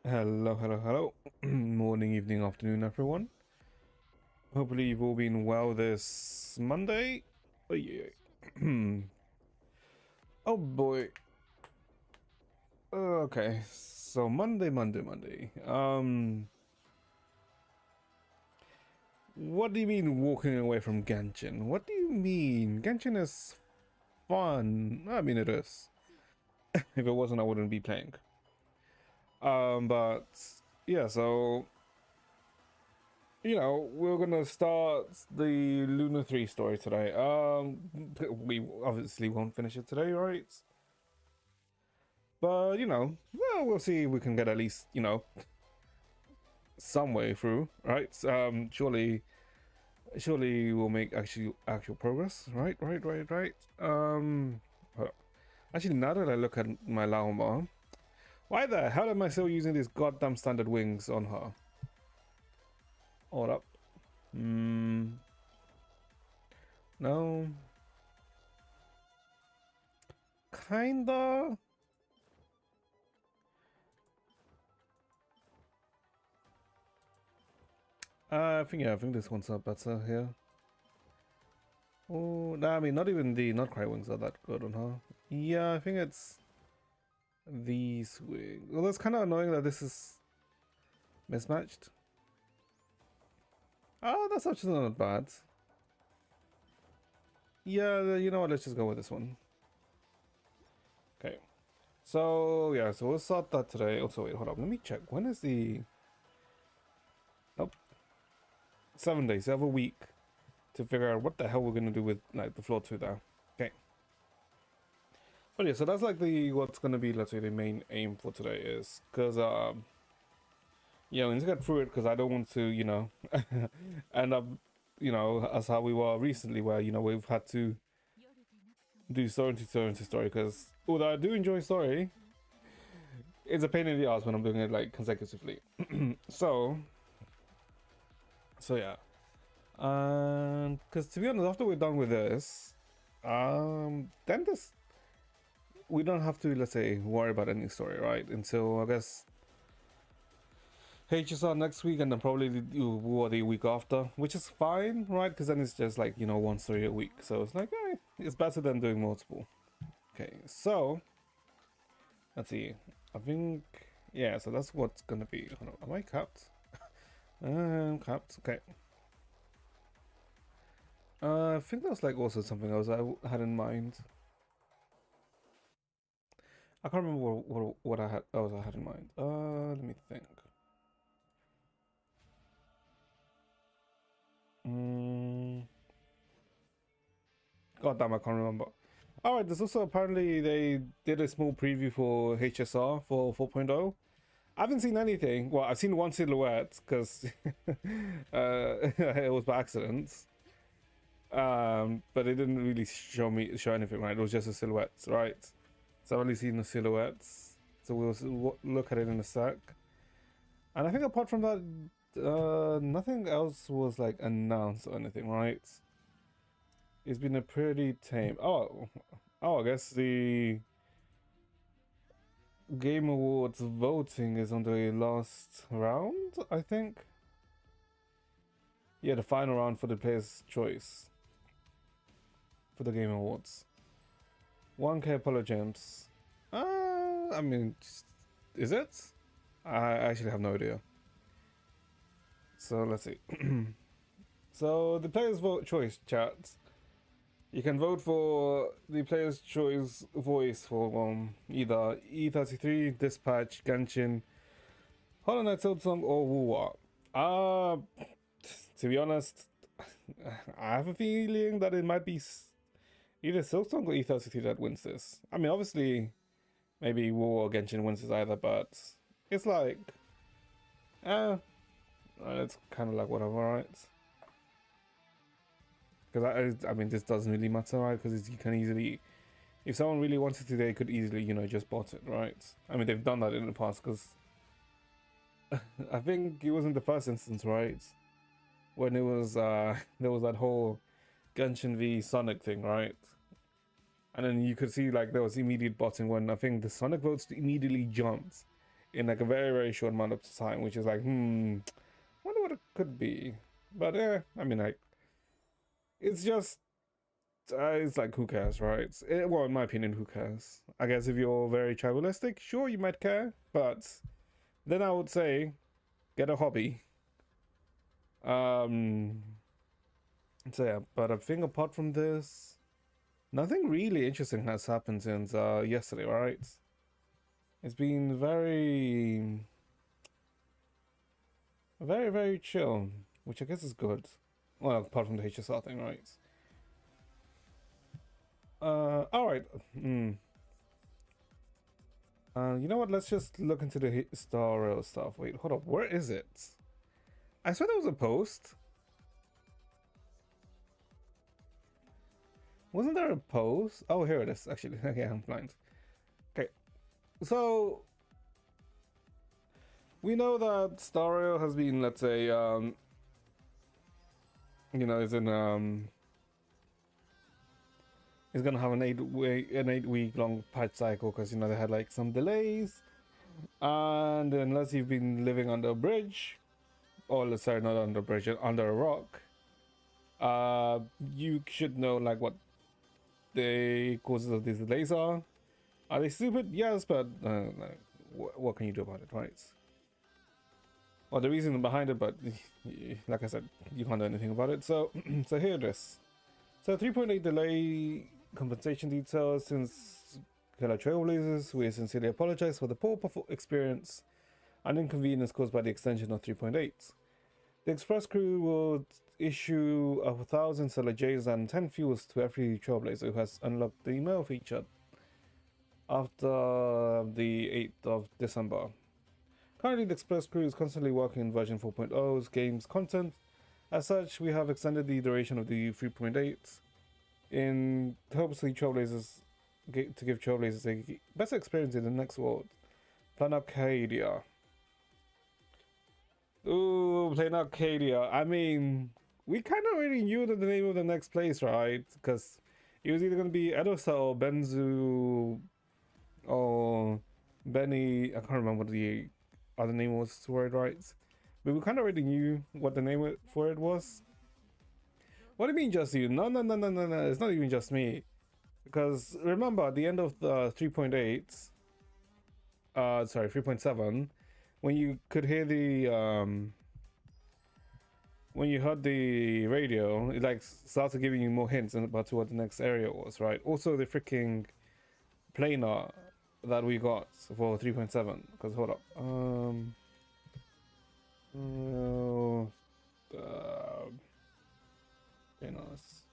Hello, hello, hello. Morning, evening, afternoon, everyone. Hopefully, you've all been well this Monday. Oh, yeah. Oh boy. Okay, so Monday. What do you mean walking away from Genshin? What do you mean? Genshin is fun. I mean, it is. If it wasn't, I wouldn't be playing. But yeah, so we're gonna start the Luna 3 story today. We obviously won't finish it today, right? But well, we'll see if we can get at least, some way through, right? Surely we'll make actual progress, right. Hold up. Actually, now that I look at my Lauma, why the hell am I still using these goddamn standard wings on her? Hold up. No. Kinda. I think this one's not better here. Oh, no, I mean, not even the Nutcry wings are that good on her. Yeah, I think it's these wings. Well, it's kind of annoying that this is mismatched. Oh, that's actually not bad. Yeah, you know what? Let's just go with this one. Okay. So, yeah, so we'll start that today. Also, wait, hold up. Let me check. When is the... Nope. 7 days. You have a week to figure out what the hell we're going to do with, like, the floor 2 there. Okay. But yeah, so that's like what's going to be, let's say, the main aim for today is because, we need to get through it because I don't want to, end up, as how we were recently where, we've had to do story to story because although I do enjoy story, it's a pain in the ass when I'm doing it like consecutively. so yeah. Because to be honest, after we're done with this, then we don't have to, let's say, worry about any story, right? Until I guess HSR next week and then probably the week after, which is fine, right? Because then it's just like, one story a week. So it's like, it's better than doing multiple. Okay, so let's see. I think, yeah, so that's what's gonna be. Hold on, am I capped? Capped. Okay. I think that was like also something else I had in mind. I can't remember what I had in mind. Let me think. God damn, I can't remember. Alright, there's also apparently they did a small preview for HSR for 4.0. I haven't seen anything. Well, I've seen one silhouette because it was by accident. But it didn't really show anything, right? It was just a silhouette, right? So I've only seen the silhouettes. So we'll look at it in a sec. And I think apart from that, nothing else was like announced or anything, right? It's been a pretty tame. Oh, I guess the Game Awards voting is on the last round, I think. Yeah, the final round for the Player's Choice for the Game Awards. 1K Apollo Gems. I mean, is it? I actually have no idea. So let's see. So the Player's Choice chat. You can vote for the Player's Choice voice for either E33, Dispatch, Genshin, Hollow Knight Silksong, or Wuwa. To be honest, I have a feeling that it might be either Silksong or E33 that wins this. I mean, obviously, maybe Wuwa or Genshin wins this either, but it's like, it's kind of like whatever, right? Because I mean, this doesn't really matter, right? Because you can easily, if someone really wanted to, they could easily, just bot it, right? I mean, they've done that in the past because I think it wasn't the first instance, right? When it was, there was that whole Genshin v Sonic thing, right? And then you could see like there was immediate botting when I think the Sonic votes immediately jumped in like a very, very short amount of time, which is like, wonder what it could be. But yeah, I mean, like, it's just, it's like, who cares, right? Well, in my opinion, who cares? I guess if you're very tribalistic, sure, you might care, but then I would say, get a hobby. So yeah, but I think apart from this, nothing really interesting has happened since yesterday, right? It's been very, very, very chill, which I guess is good. Well, apart from the HSR thing, right? Alright. You know what? Let's just look into the historical stuff. Wait, hold up. Where is it? I swear there was a post. Wasn't there a post? Oh, here it is, actually. Okay, I'm blind. Okay. So, we know that Stario has been, let's say, you know, is in, is gonna have an 8-week long patch cycle because, you know, they had like some delays. And unless you've been living under a bridge, or sorry, not under a bridge, under a rock, you should know like what the causes of these delays are. Are they stupid? Yes, but like, what can you do about it, right? Well, the reason behind it, but like I said, you can't do anything about it. So, so here it is. So 3.8 delay compensation details. Since fellow Trailblazers, we sincerely apologize for the poor experience and inconvenience caused by the extension of 3.8. The express crew will issue 1,000 Solar J's and 10 fuels to every Trailblazer who has unlocked the email feature after the 8th of December. Currently, the express crew is constantly working in version 4.0's game's content. As such, we have extended the duration of the 3.8 in hopes the Trailblazers to give Trailblazers a better experience in the next world. Plan Arcadia. Ooh, Plan Arcadia. I mean, we kind of already knew the name of the next place, right? Because it was either going to be Edosa or Benzu or Benny. I can't remember what the other name was for it, right? But we kind of already knew what the name for it was. What do you mean just you? No, no, no, no, no, no. It's not even just me. Because remember, at the end of the 3.8, sorry, 3.7, when you could hear the, when you heard the radio, it like started giving you more hints about what the next area was, right? Also, the freaking planar that we got for 3.7. Because hold up, planars.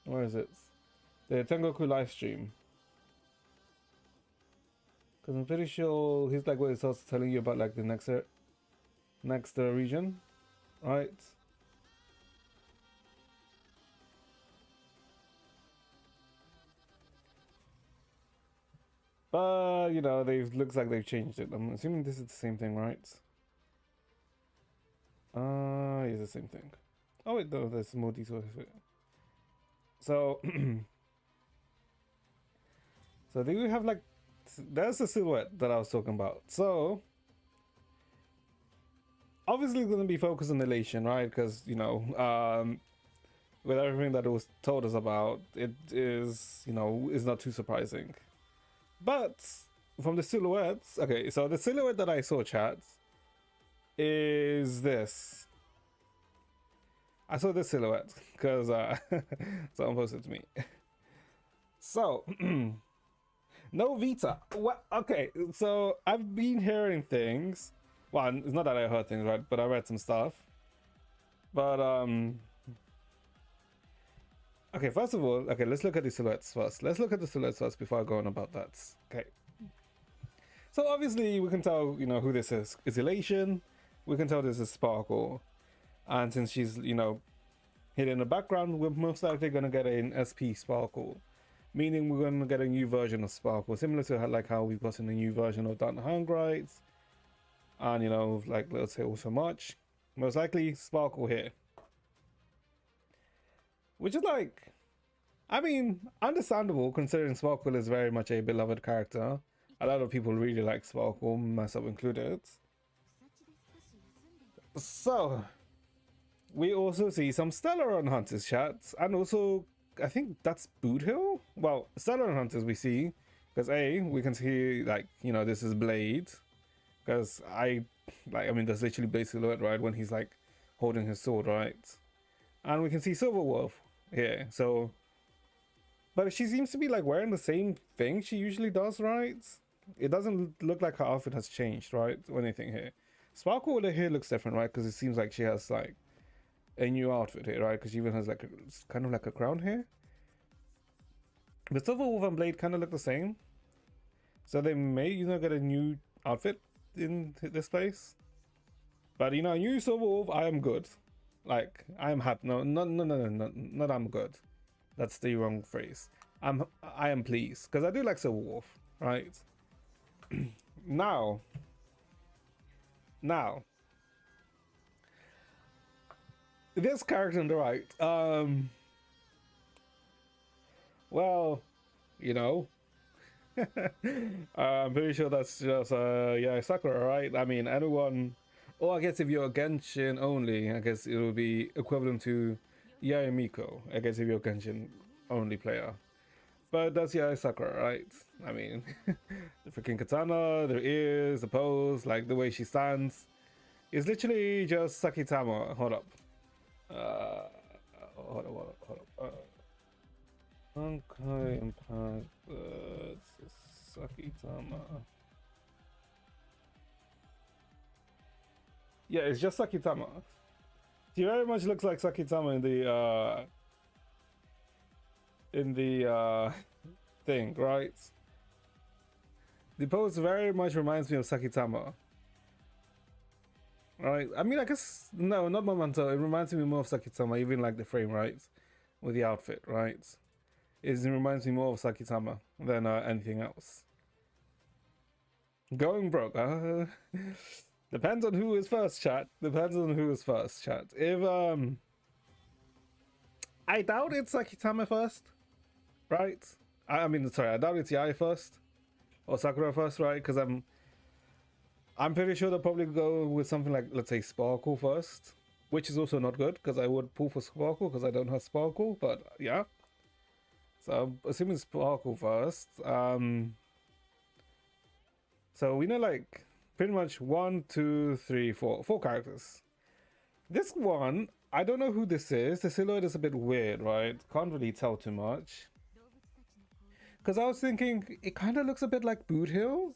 Where is it? The Tengoku live stream. Because I'm pretty sure he's like what it starts telling you about like the next region, right? But you know, looks like they've changed it. I'm assuming this is the same thing, right? It's the same thing. Oh wait, no, there's more details. So, so do we have like, there's the silhouette that I was talking about. So, obviously going to be focused on elation, right? Because, you know, with everything that it was told us about, it is, you know, is not too surprising. But from the silhouettes, okay, so the silhouette that I saw, chat, is this. I saw this silhouette because someone posted to me. So, no Vita. What? Okay, so I've been hearing things. Well, it's not that I heard things, right? But I read some stuff. But okay, first of all, okay, let's look at the silhouettes first. Let's look at the silhouettes first before I go on about that. Okay. So obviously we can tell, you know, who this is. It's Elation. We can tell this is Sparkle. And since she's, you know, hidden in the background, we're most likely going to get an SP Sparkle. Meaning we're going to get a new version of Sparkle. Similar to like how we've gotten a new version of Dun Hungrites. And, you know, like, let's say also March. Most likely Sparkle here. Which is like, I mean, understandable considering Sparkle is very much a beloved character. A lot of people really like Sparkle, myself included. So, we also see some Stellar on Hunters chats, and also, I think that's Boot Hill? Well, Stellar on Hunters we see, because A, we can see, like, you know, this is Blade, because I mean, that's literally Blade silhouette, right, when he's, like, holding his sword, right? And we can see Silverwolf here, so... But she seems to be, like, wearing the same thing she usually does, right? It doesn't look like her outfit has changed, right, or anything here. Sparkle with her hair looks different, right, because it seems like she has, like, a new outfit here, right? Because she even has like a kind of like a crown here. But Silverwolf and Blade kind of look the same, so they may, you know, get a new outfit in this place. But you know, new Silverwolf, I am good. Like I am happy. No, not I'm good. That's the wrong phrase. I am pleased because I do like Silverwolf, right? now. This character on the right, well, you know, I'm pretty sure that's just, yeah, Sakura, right? I mean, anyone, or I guess if you're Genshin only, I guess it would be equivalent to Yae Miko, I guess if you're Genshin only player. But that's Yae Sakura, right? I mean, the freaking katana, the ears, the pose, like the way she stands, is literally just Sakitama. Hold up. Hold up. Okay, impact. Sakitama. Yeah, it's just Sakitama. She very much looks like Sakitama in the thing, right? The pose very much reminds me of Sakitama. Right? I mean, I guess no, not Momento. It reminds me more of Sakitama, even like the frame, right? With the outfit, right? It reminds me more of Sakitama than anything else. Going broke. Depends on who is first, chat. Depends on who is first, chat. If I doubt it's Sakitama first, right? I mean, sorry, I doubt it's Yae first or Sakura first, right? Because I'm pretty sure they'll probably go with something like, let's say, Sparkle first, which is also not good because I would pull for Sparkle because I don't have Sparkle, but yeah. So assuming Sparkle first. So we know like pretty much 1, 2, 3, 4 characters. This one, I don't know who this is. The silhouette is a bit weird, right? Can't really tell too much. Because I was thinking it kind of looks a bit like Boot Hill,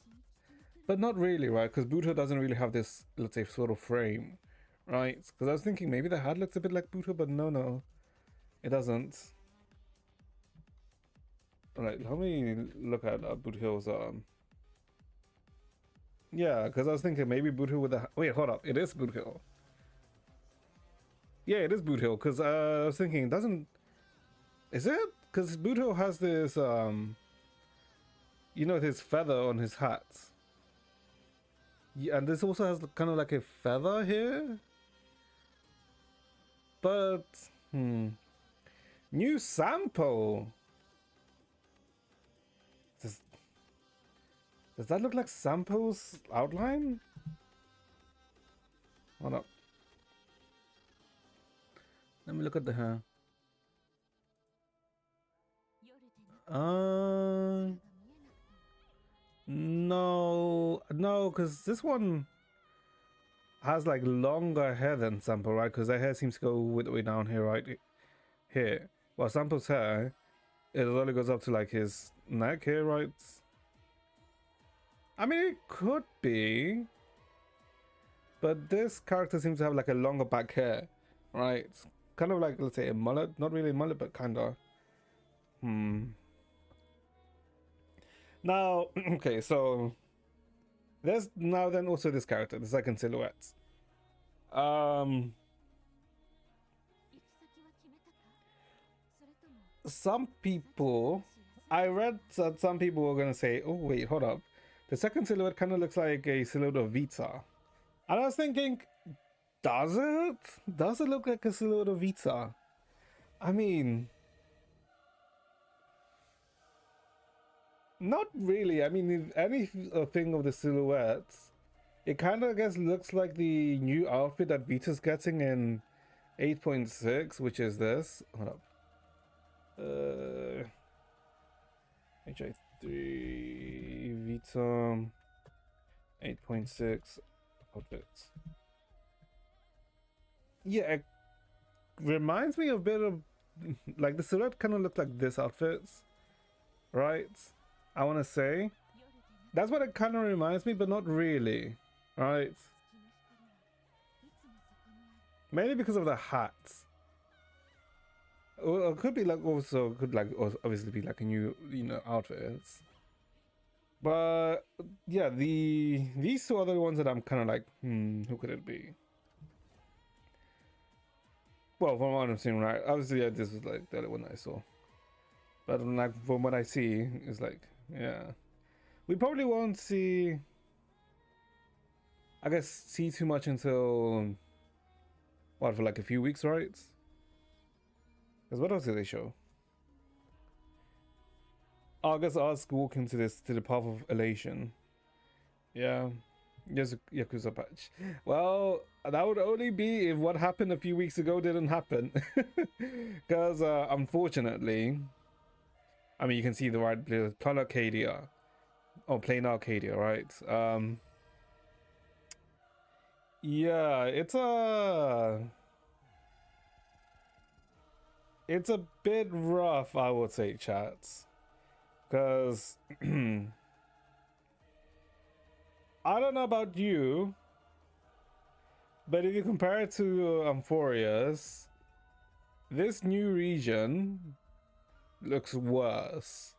but not really, right? Because Boot Hill doesn't really have this, let's say, sort of frame, right? Because I was thinking maybe the hat looks a bit like Boot Hill, but no, it doesn't. Alright, let me look at Boot Hill's yeah, because I was thinking maybe Boot Hill with the... Wait, hold up. It is Boot Hill. Yeah, it is Boot Hill, because I was thinking, doesn't... Is it? Because Boot Hill has this, you know, his feather on his hat. Yeah, and this also has kind of like a feather here. But, new sample. Does that look like Sampo's outline? Hold up. Let me look at the hair. No, because this one has like longer hair than Sampo, right? Because their hair seems to go with the way down here, right? Here. Well, Sampo's hair, it only goes up to like his neck here, right? I mean, it could be, but this character seems to have like a longer back hair, right? It's kind of like, let's say, a mullet. Not really a mullet, but kind of. Now, okay, so there's now then also this character, the second silhouette. Some people, I read that some people were gonna say, oh wait, hold up. The second silhouette kind of looks like a silhouette of Vita. And I was thinking, does it? Does it look like a silhouette of Vita? I mean, Not really. I mean, if anything of the silhouettes, it kind of, I guess, looks like the new outfit that Vita's getting in 8.6, which is this. Hold up. HI3 Vita 8.6 outfits. Yeah, it reminds me a bit of like the silhouette kind of looked like this outfits, right? I want to say that's what it kind of reminds me, but not really, right? Mainly because of the hats. Or it could be like also could like obviously be like a new outfits. But yeah, these two other ones that I'm kind of like, who could it be? Well, from what I'm seeing, right? Obviously, yeah, this was like the other one I saw. But like from what I see, it's like, yeah, we probably won't see. I guess see too much until what, for like a few weeks, right? Because what else did they show? Oh, I guess Ask walk into the path of elation. Yeah. There's a Yakuza patch. Well, that would only be if what happened a few weeks ago didn't happen. Because unfortunately, I mean, you can see the right Plain Arcadia. Or Plain Arcadia, right? Yeah, it's a bit rough, I would say, chats. Because I don't know about you, but if you compare it to Amphoria's, this new region looks worse,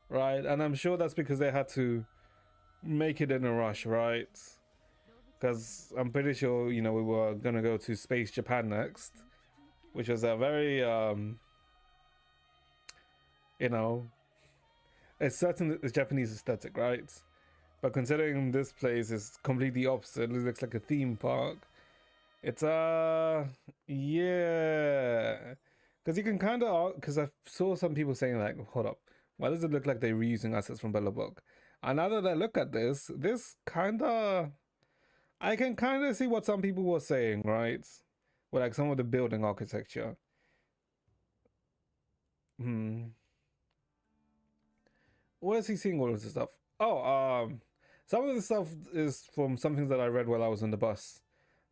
right? And I'm sure that's because they had to make it in a rush, right? Because I'm pretty sure, we were gonna go to Space Japan next, which was a very, a certain Japanese aesthetic, right? But considering this place is completely opposite, it looks like a theme park. It's yeah, because you can kind of, because I saw some people saying like, hold up, why does it look like they're reusing assets from Bellabog? And now that I look at this kind of, I can kind of see what some people were saying, right? With like some of the building architecture. Where is he seeing all of this stuff? Oh, some of the stuff is from something that I read while I was on the bus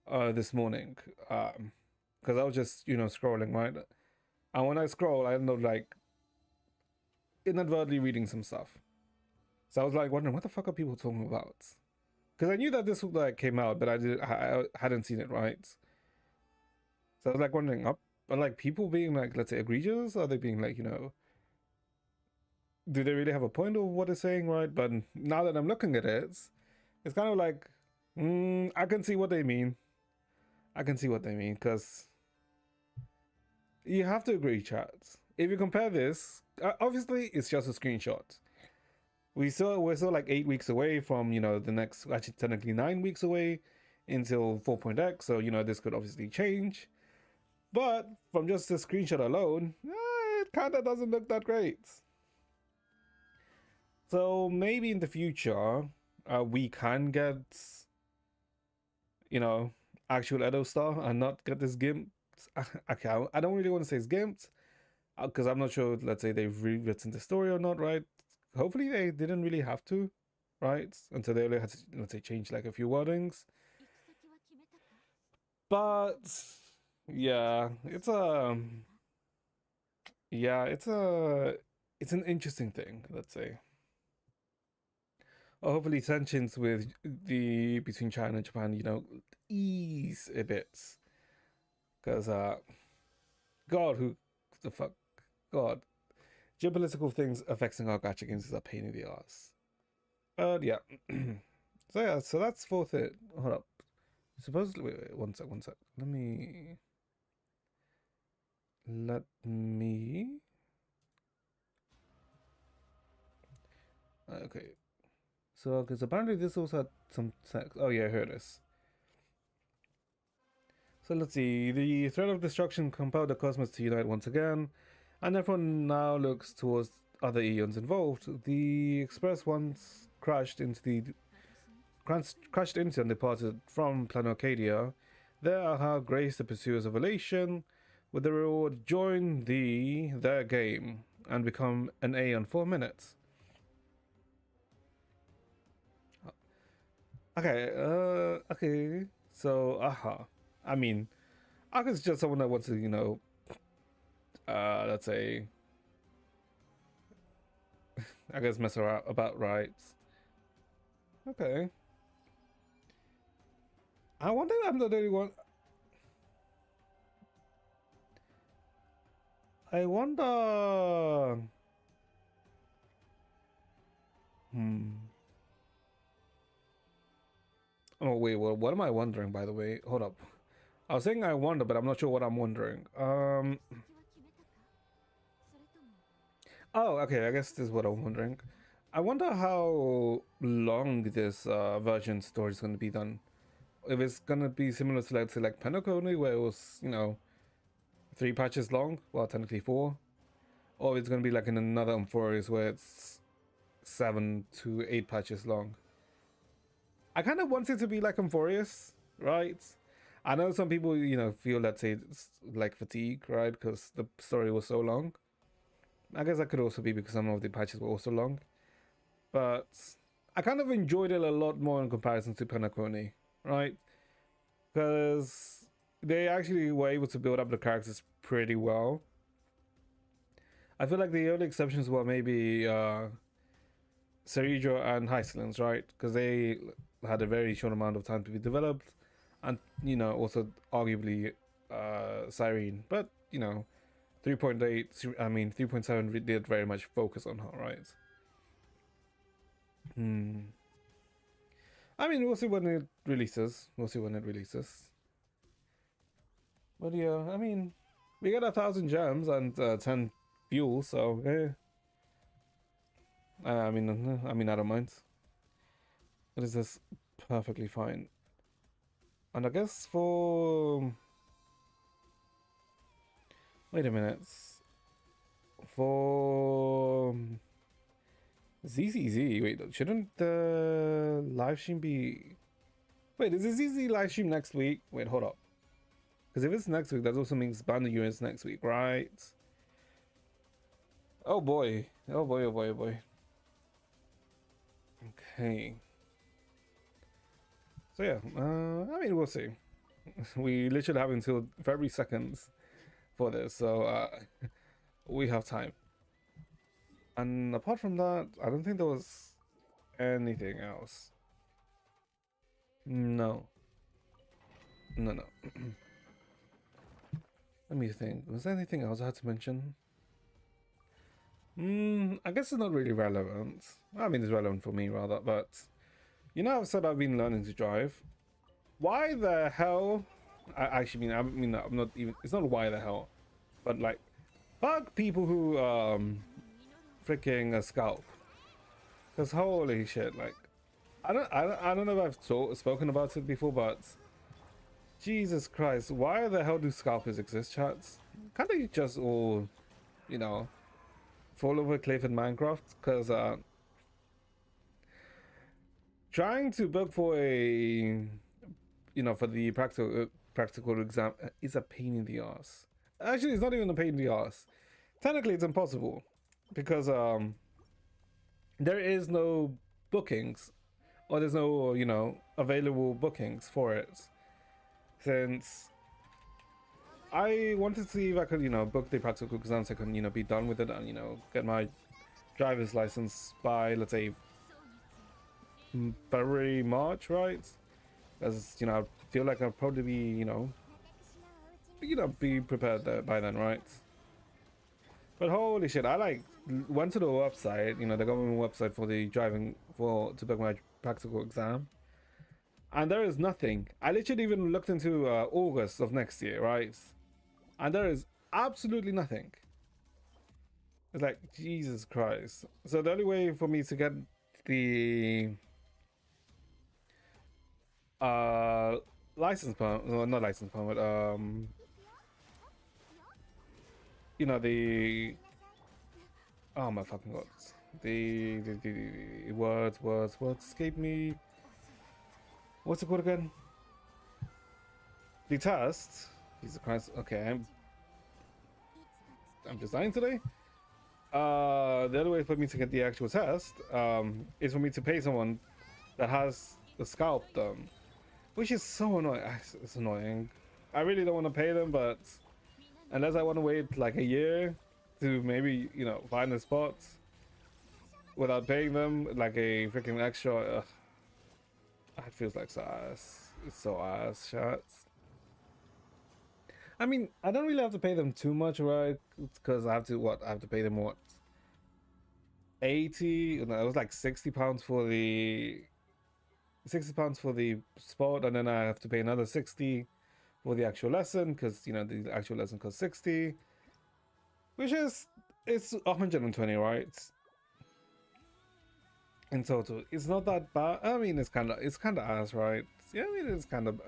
this morning. Because I was just, scrolling, right? And when I scroll, I end up like inadvertently reading some stuff. So I was like wondering, what the fuck are people talking about? Because I knew that this like came out, but I hadn't seen it, right? So I was like wondering, are like people being like, let's say, egregious? Are they being like, do they really have a point of what they're saying, right? But now that I'm looking at it, it's kind of like, I can see what they mean. I can see what they mean, because you have to agree, chat. If you compare this, obviously it's just a screenshot. We're still like 8 weeks away from, the next, actually technically 9 weeks away until 4.x. So, this could obviously change. But from just the screenshot alone, it kind of doesn't look that great. So maybe in the future, we can get, actual Edo Star and not get this GIMP. Okay, I don't really want to say it's GIMPed, because I'm not sure, let's say, they've rewritten the story or not, right? Hopefully they didn't really have to, right? Until they only had to, let's say, change like a few wordings. But yeah, it's an interesting thing, let's say. Hopefully tensions with between China and Japan, ease a bit. Because God, who the fuck, God, geopolitical things affecting our gacha games is a pain in the ass. But yeah, so yeah, so that's fourth it. Hold up, supposedly, wait, one sec. Let me. Okay, so because apparently this also had some sex. Oh yeah, here it is. So let's see. The threat of destruction compelled the cosmos to unite once again, and everyone now looks towards other eons involved. The express once crashed into and departed from Planet Arcadia. There Aha graced the pursuers of elation. With the reward, join their game and become an Aeon for a minute. Okay, okay. So, Aha. I mean, Aka's just someone that wants to, let's say, I guess mess around about rights. Okay. I wonder if I'm the only one. I wonder. Oh wait, well, what am I wondering? By the way, hold up. I was saying I wonder, but I'm not sure what I'm wondering. Oh, okay. I guess this is what I'm wondering. I wonder how long this version story is going to be done. If it's going to be similar to like Penacony, where it was 3 patches long, well technically 4, or it's going to be like in another Amphorius where it's 7 to 8 patches long. I kind of want it to be like Amphorius, right? I know some people, feel that it's like fatigue, right? Because the story was so long. I guess that could also be because some of the patches were also long. But I kind of enjoyed it a lot more in comparison to Penacony, right? Because they actually were able to build up the characters pretty well. I feel like the only exceptions were maybe Ceridro and Hycelins, right? Because they had a very short amount of time to be developed, and also arguably Cyrene. But 3.8, I mean 3.7 did very much focus on her, right? I mean, we'll see when it releases. But yeah, I mean, we got 1,000 gems and 10 fuel, so I mean, I don't mind. It is just perfectly fine. And I guess for... Wait a minute. For... ZZZ, wait, shouldn't the live stream be... Wait, is the ZZ live stream next week? Wait, hold up. Because if it's next week, that also means Bandit Units next week, right? Oh boy. Oh boy, oh boy, oh boy. Okay. So yeah, I mean, we'll see. We literally have until February 2nd for this, so we have time. And apart from that, I don't think there was anything else. No. No. Let me think. Was there anything else I had to mention? I guess it's not really relevant. I mean, it's relevant for me rather, but I've said I've been learning to drive. Why the hell? I mean, I'm not even. It's not why the hell, but like, fuck people who freaking scalp. Cause holy shit, like, I don't know if I've spoken about it before, but Jesus Christ, why the hell do scalpers exist, chats? Can't they just all, fall over a cliff in Minecraft? Cause trying to book for a for the practical exam is a pain in the ass. Actually, it's not even a pain in the ass. Technically, it's impossible because there is no bookings, or there's no available bookings for it. Since I wanted to see if I could book the practical exam so I can be done with it and get my driver's license by, let's say, February, March, right? As I feel like I'll probably be be prepared by then, right? But holy shit, I went to the website, the government website for the to book my practical exam, and there is nothing. I literally even looked into August of next year, right? And there is absolutely nothing. It's like, Jesus Christ. So the only way for me to get the license permit, well, not license permit, the Oh my fucking god. The words escape me. What's it called again? The test. Jesus Christ. Okay, I'm just dying today. The other way for me to get the actual test is for me to pay someone that has the scalp done, which is so annoying. It's annoying. I really don't want to pay them, but unless I want to wait like a year to maybe, you know, find a spot without paying them like a freaking extra, it feels like so ass. It's so ass, shots. I mean, I don't really have to pay them too much, right? Because I have to what? I have to pay them what? 80? No, it was like £60 for the £60 for the spot, and then I have to pay another 60 for the actual lesson, because you know the actual lesson costs 60, which is it's 120, right? In total, it's not that bad. I mean, it's kind of ass, right? Yeah, I mean, it's kind of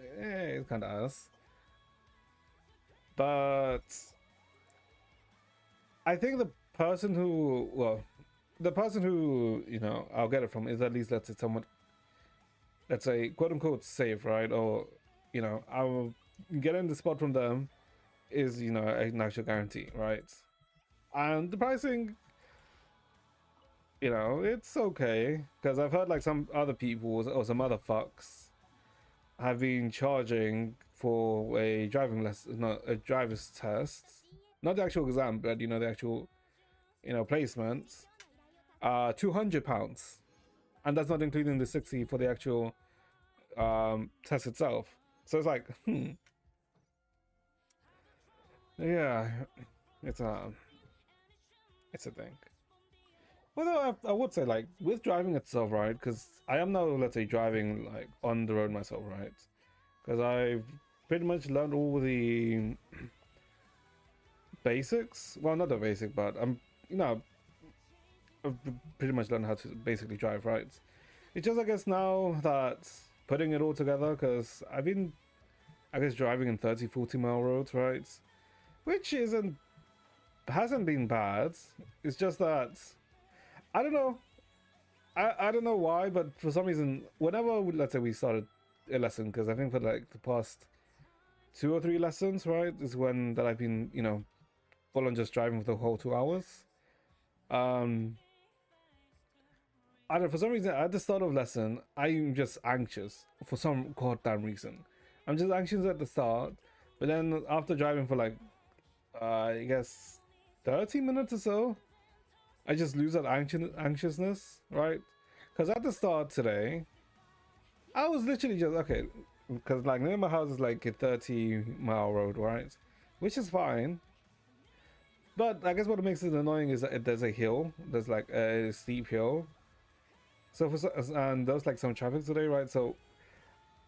it's kind of ass. But I think the person who, well, the person who, you know, I'll get it from is at least, let's say, someone, let's say, quote unquote, safe, right? Or, you know, I'll get in the spot from them is, you know, an actual guarantee, right? And the pricing, you know, it's okay. Because I've heard like some other people or some other fucks have been charging for a driving lesson, not a driver's test, not the actual exam, but you know the actual, you know, placements, £200, and that's not including the 60 for the actual test itself. So it's like, yeah, it's a thing. Although I would say, like, with driving itself, right? Because I am now, let's say, driving like on the road myself, right? Because I've pretty much learned all the basics. Well, not the basic, but you know, I've pretty much learned how to basically drive, right? It's just, I guess, now that putting it all together, because I've been, I guess, driving in 30-40 mile roads, right? Which hasn't been bad. It's just that, I don't know. I don't know why, but for some reason, whenever, let's say, we started a lesson, because I think for like the past 2 or 3 lessons, right, is when that I've been, you know, full on just driving for the whole 2 hours. I don't know, for some reason, at the start of lesson, I'm just anxious for some goddamn reason. I'm just anxious at the start, but then after driving for like, I guess, 30 minutes or so, I just lose that anxiousness, right? Because at the start today, I was literally just, okay, because like near my house is like a 30-mile road, right? Which is fine. But I guess what makes it annoying is that there's a hill. There's like a steep hill. So and there's like some traffic today, right? So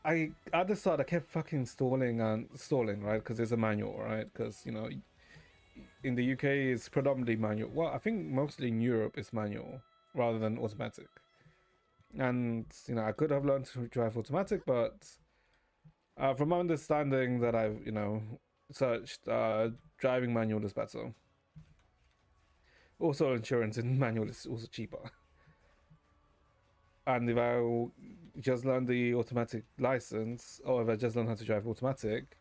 at the start I kept fucking stalling, right? Because it's a manual, right? Because, you know, in the UK it's predominantly manual. Well, I think mostly in Europe it's manual rather than automatic. And, you know, I could have learned to drive automatic, but from my understanding that I've, you know, searched, driving manual is better. Also, insurance in manual is also cheaper. And if I just learned the automatic license, or if I just learned how to drive automatic,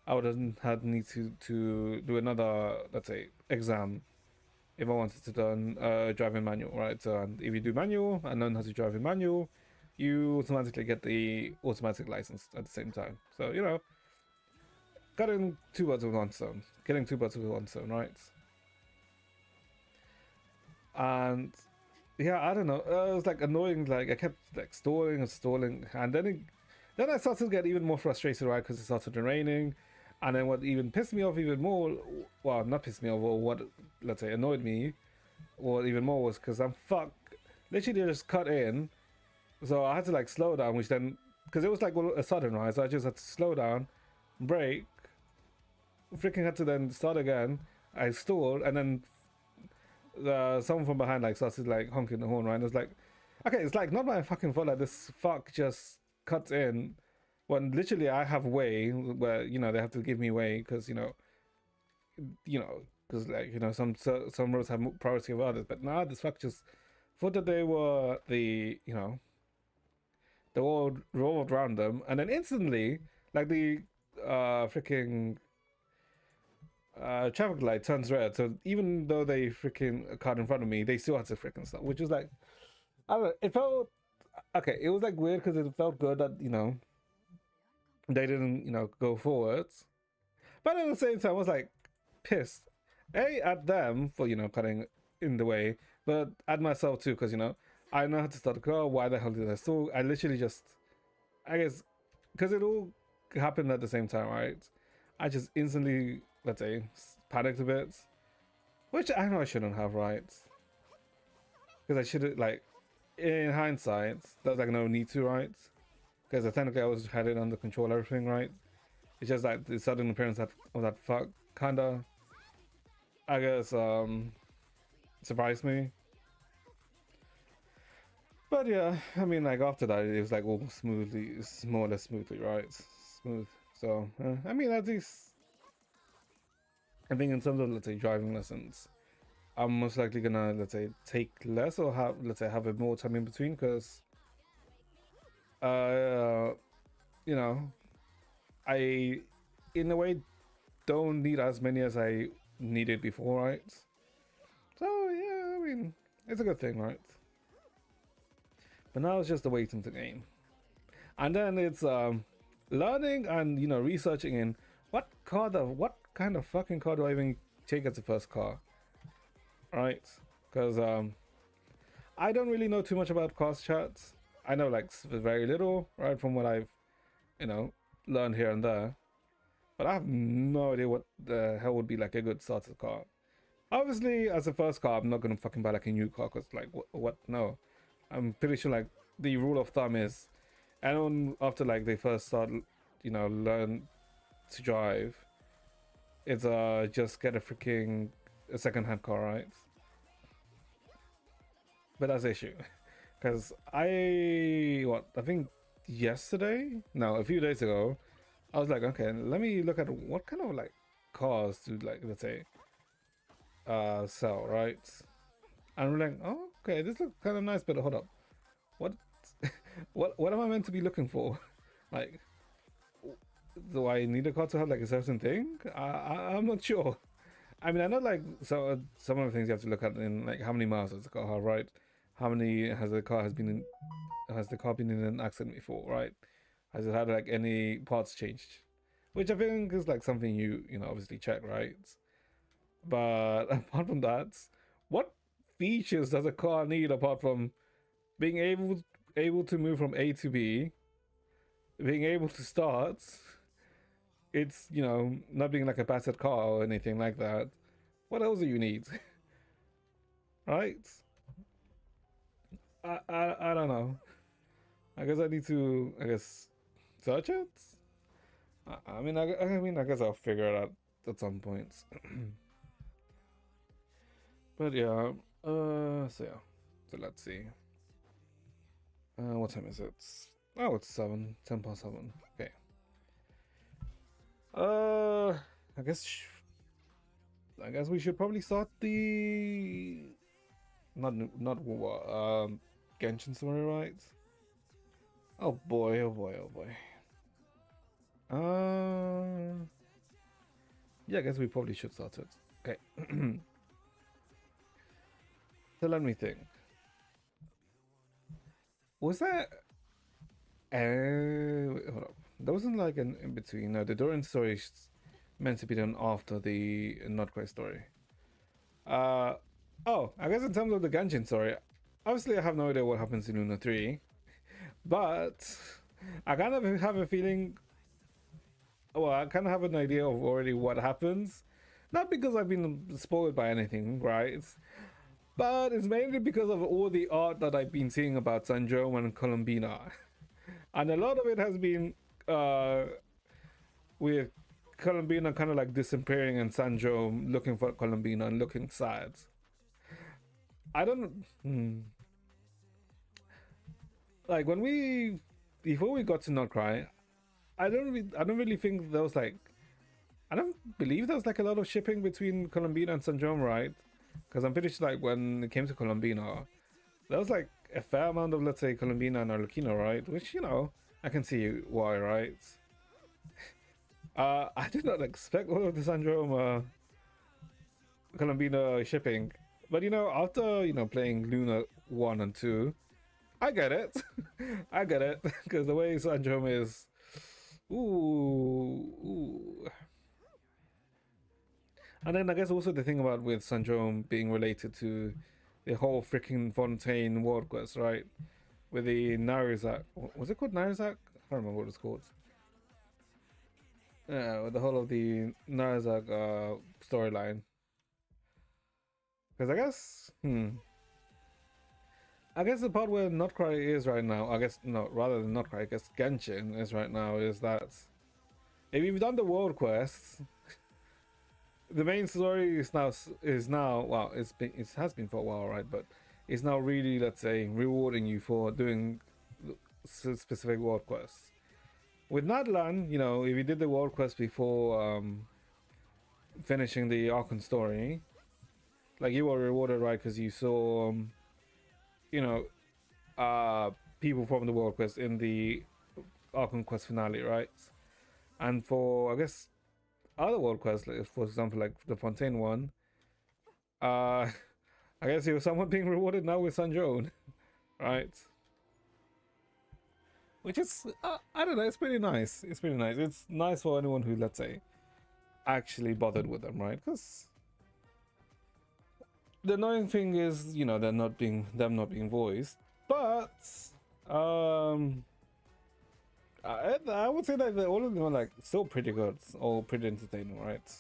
I would have need to do another, let's say, exam if I wanted to learn driving manual, right? So, and if you do manual and learn how to drive in manual, you automatically get the automatic license at the same time. So, you know, getting 2 birds with 1 stone. Getting 2 birds with 1 stone, right? And yeah, I don't know. It was like annoying. Like I kept like stalling, and then I started to get even more frustrated, right? Because it started raining, and then what even pissed me off even more, well, not pissed me off, or what, let's say, annoyed me, or even more, was because literally just cut in, so I had to like slow down, which then, because it was like a sudden, right? So I just had to slow down, brake, freaking had to then start again. I stalled, and then someone from behind like started like honking the horn, right? And it's like, okay, it's like not my fucking fault that this fuck just cuts in when literally I have way where, you know, they have to give me way because, you know, because like some roads have priority over others. But nah, this fuck just thought that they were the world revolved around them, and then instantly like the freaking traffic light turns red. So even though they freaking cut in front of me, they still had to freaking stop, which is like, I don't know. It felt okay. It was like weird because it felt good that they didn't go forwards, but at the same time I was like pissed. At them for cutting in the way, but at myself too because I know how to start the car. Why the hell did I stall? I literally just, I guess, because it all happened at the same time, right? I just instantly, let's say, panicked a bit, which I know I shouldn't have, right? Because I should have, like, in hindsight, there's like no need to, right? Because technically I had it under control, everything, right? It's just like the sudden appearance of that fuck kinda, I guess, surprised me. But yeah, I mean, like after that, it was like all smoothly, it's more or less smoothly, right? Smooth. So, I mean, at least, I think in terms of, let's say, driving lessons, I'm most likely gonna, let's say, take less or have, let's say, have a more time in between because, you know, I, in a way, don't need as many as I needed before, right? So, yeah, I mean, it's a good thing, right? But now it's just the waiting to game. And then it's learning and researching in what kind of fucking car do I even take as the first car, right? Because I don't really know too much about cars charts. I know like very little, right, from what I've learned here and there, but I have no idea what the hell would be like a good starter car. Obviously, as a first car, I'm not gonna fucking buy like a new car because like what? No, I'm pretty sure like the rule of thumb is anyone after like they first start learn to drive, it's just get a second-hand car, right? But that's the issue because I think yesterday, no, a few days ago, I was like, okay, let me look at what kind of like cars to like, let's say, sell, right? And we're like, oh, okay, this looks kind of nice, but hold up, what what am I meant to be looking for? Like, do I need a car to have like a certain thing? I'm not sure. I mean, I know like some of the things you have to look at in like how many miles does the car have, right? How many has the car been in an accident before, right? Has it had like any parts changed? Which I think is like something you obviously check, right? But apart from that, what features does a car need apart from being able to move from A to B, being able to start? It's not being like a battered car or anything like that. What else do you need? Right? I don't know. I guess I need to search it. I guess I'll figure it out at some point. But yeah, so yeah, so let's see. What time is it? Oh, it's 10 past 7. Okay. I guess we should probably start the not Genshin story, right? Oh boy, oh boy, oh boy. Yeah, I guess we probably should start it. Okay. So let me think. Was that? Hold up. There wasn't like an in between. No, the Dorian story is meant to be done after the Not Quite story. Oh, I guess in terms of the Genshin story, obviously I have no idea what happens in Luna 3, but I kind of have a feeling. Well, I kind of have an idea of already what happens. Not because I've been spoiled by anything, right? But it's mainly because of all the art that I've been seeing about Sanjo and Columbina. And a lot of it has been with Columbina kind of like disappearing and Sanjo looking for Columbina and looking sad. I don't like before we got to Not Cry, I don't really think there was like I don't believe there's like a lot of shipping between Colombina and Sanjom, right? Because I'm pretty sure like when it came to Colombina, there was like a fair amount of, let's say, Colombina and Arlequino, right? Which, you know, I can see why, right? I did not expect all of the Sanjom Colombina shipping. But, you know, after, you know, playing Luna 1 and 2, I get it. I get it. Because the way Sanjom is... Ooh. And then I guess also the thing about with Sanjom being related to the whole freaking Fontaine world quest, right? With the Narizak. Was it called Narizak? I can't remember what it's called. Yeah, with the whole of the Narizak storyline. Because I guess the part where Notcry is right now, I guess, no, rather than Notcry, I guess Genshin is right now, is that if you've done the world quests, the main story is now well, it has been for a while, right? But it's now really, let's say, rewarding you for doing specific world quests. With Nadlan, you know, if you did the world quest before finishing the Archon story, like you were rewarded, right? Because you saw, you know, people from the world quest in the Archon quest finale, right? And for, I guess, other world quests, like, for example, like the Fontaine one, I guess you were someone being rewarded now with Sanjone, right? Which is, I don't know, it's pretty nice. It's pretty nice. It's nice for anyone who, let's say, actually bothered with them, right? Because the annoying thing is, you know, them not being voiced, but I would say that all of them are like still pretty good, all pretty entertaining, right?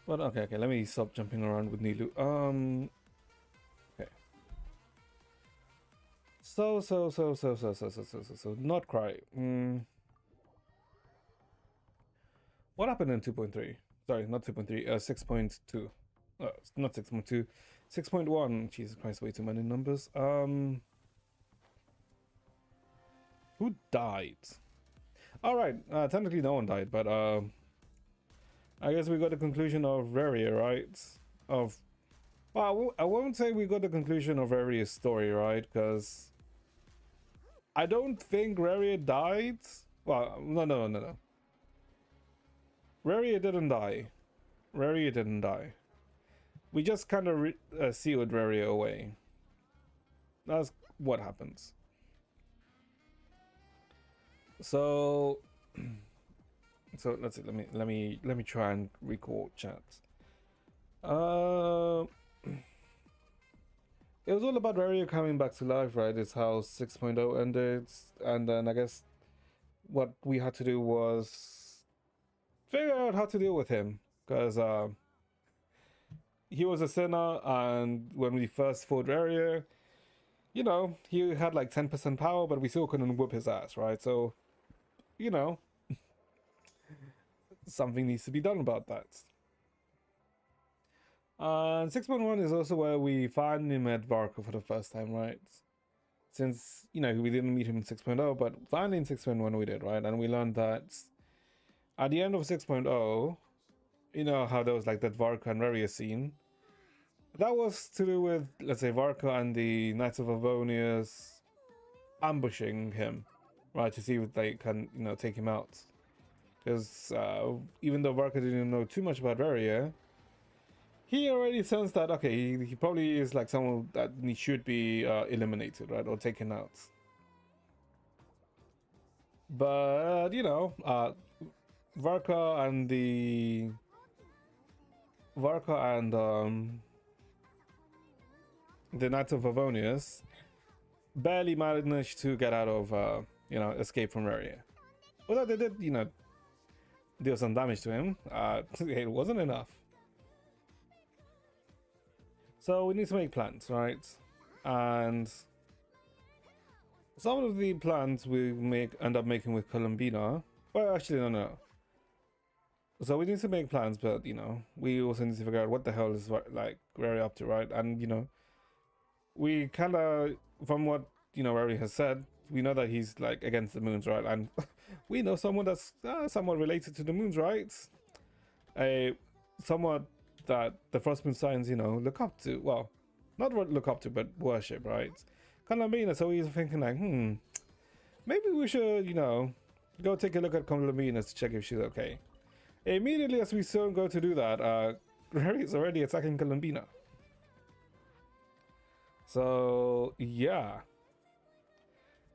But okay, let me stop jumping around with Nilu. Okay. So, not cry. What happened in 2.3? Sorry, not 2.3, 6.2. Not 6.2, 6.1. Jesus Christ, way too many numbers. Who died? Alright, technically no one died, but I guess we got the conclusion of Rerir, right? Well, I won't say we got the conclusion of Rerir's story, right? Because I don't think Rerir died. Well, no. Rerir didn't die. Rerir didn't die. We just kind of sealed Rerir away. That's what happens. So let's see. Let me try and recall chat. It was all about Rerir coming back to life, right? It's how 6.0 ended, and then I guess what we had to do was figure out how to deal with him, because he was a sinner, and when we first fought Rerir, you know, he had like 10% power, but we still couldn't whip his ass, right? So, you know, something needs to be done about that. 6.1 is also where we finally met Varko for the first time, right? Since, you know, we didn't meet him in 6.0, but finally in 6.1 we did, right? And we learned that at the end of 6.0, you know how there was like that Varko and Rerir scene? That was to do with, let's say, Varko and the Knights of Avonius ambushing him, right? To see if they can, you know, take him out. Because even though Varko didn't know too much about Rerir, he already sensed that, okay, he probably is like someone that he should be eliminated, right? Or taken out. But, you know, Varka and the Knights of Avonius barely managed to get out of, you know, escape from Rerir. Although they did, you know, deal some damage to him, it wasn't enough. So we need to make plans, right? And some of the plans we end up making with Colombina. Well, actually, no. So we need to make plans, but, you know, we also need to figure out what the hell is, like, Rerir up to, right? And, you know, we kind of, from what, you know, Rerir has said, we know that he's like against the moons, right? And we know someone that's somewhat related to the moons, right? A somewhat that the Frost Moon signs, you know, look up to. Well, not look up to, but worship, right? Columbina. So he's thinking like, maybe we should, you know, go take a look at Columbina to check if she's okay. Immediately as we soon go to do that, Rerir is already attacking Columbina. So yeah,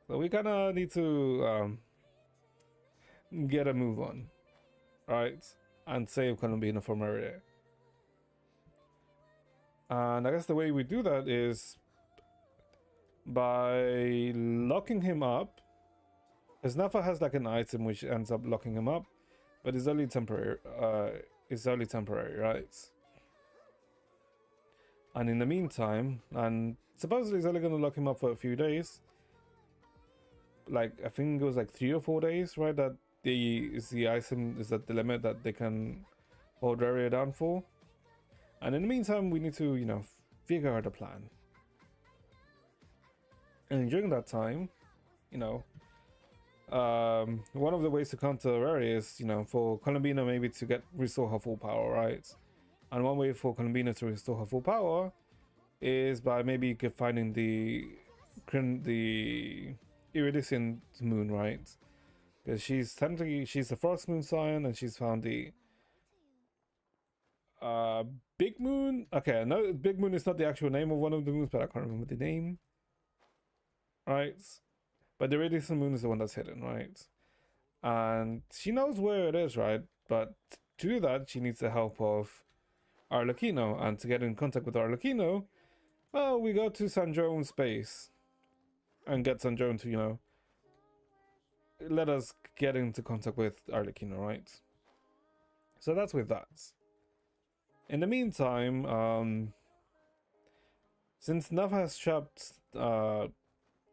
so we kind of need to get a move on, right, and save Columbina from Rerir. And I guess the way we do that is by locking him up. As Nafa has like an item which ends up locking him up, but it's only temporary. Right? And in the meantime, and supposedly it's only going to lock him up for a few days. Like I think it was like 3 or 4 days, right? That the item is at the limit that they can hold Rerir down for. And in the meantime, we need to, you know, figure out a plan. And during that time, you know, one of the ways to counter Rerir is, you know, for Columbina maybe to restore her full power, right? And one way for Columbina to restore her full power is by maybe finding the iridescent moon, right? Because she's the Frost Moon sign, and she's found the Big Moon. Okay, no, Big Moon is not the actual name of one of the moons, but I can't remember the name. Right? But the iridescent moon is the one that's hidden, right? And she knows where it is, right? But to do that, she needs the help of Arlecchino. And to get in contact with Arlecchino, well, we go to Sandrone's base and get Sandrone to, you know, let us get into contact with Arlecchino, right? So that's with that. In the meantime, since Nafa has trapped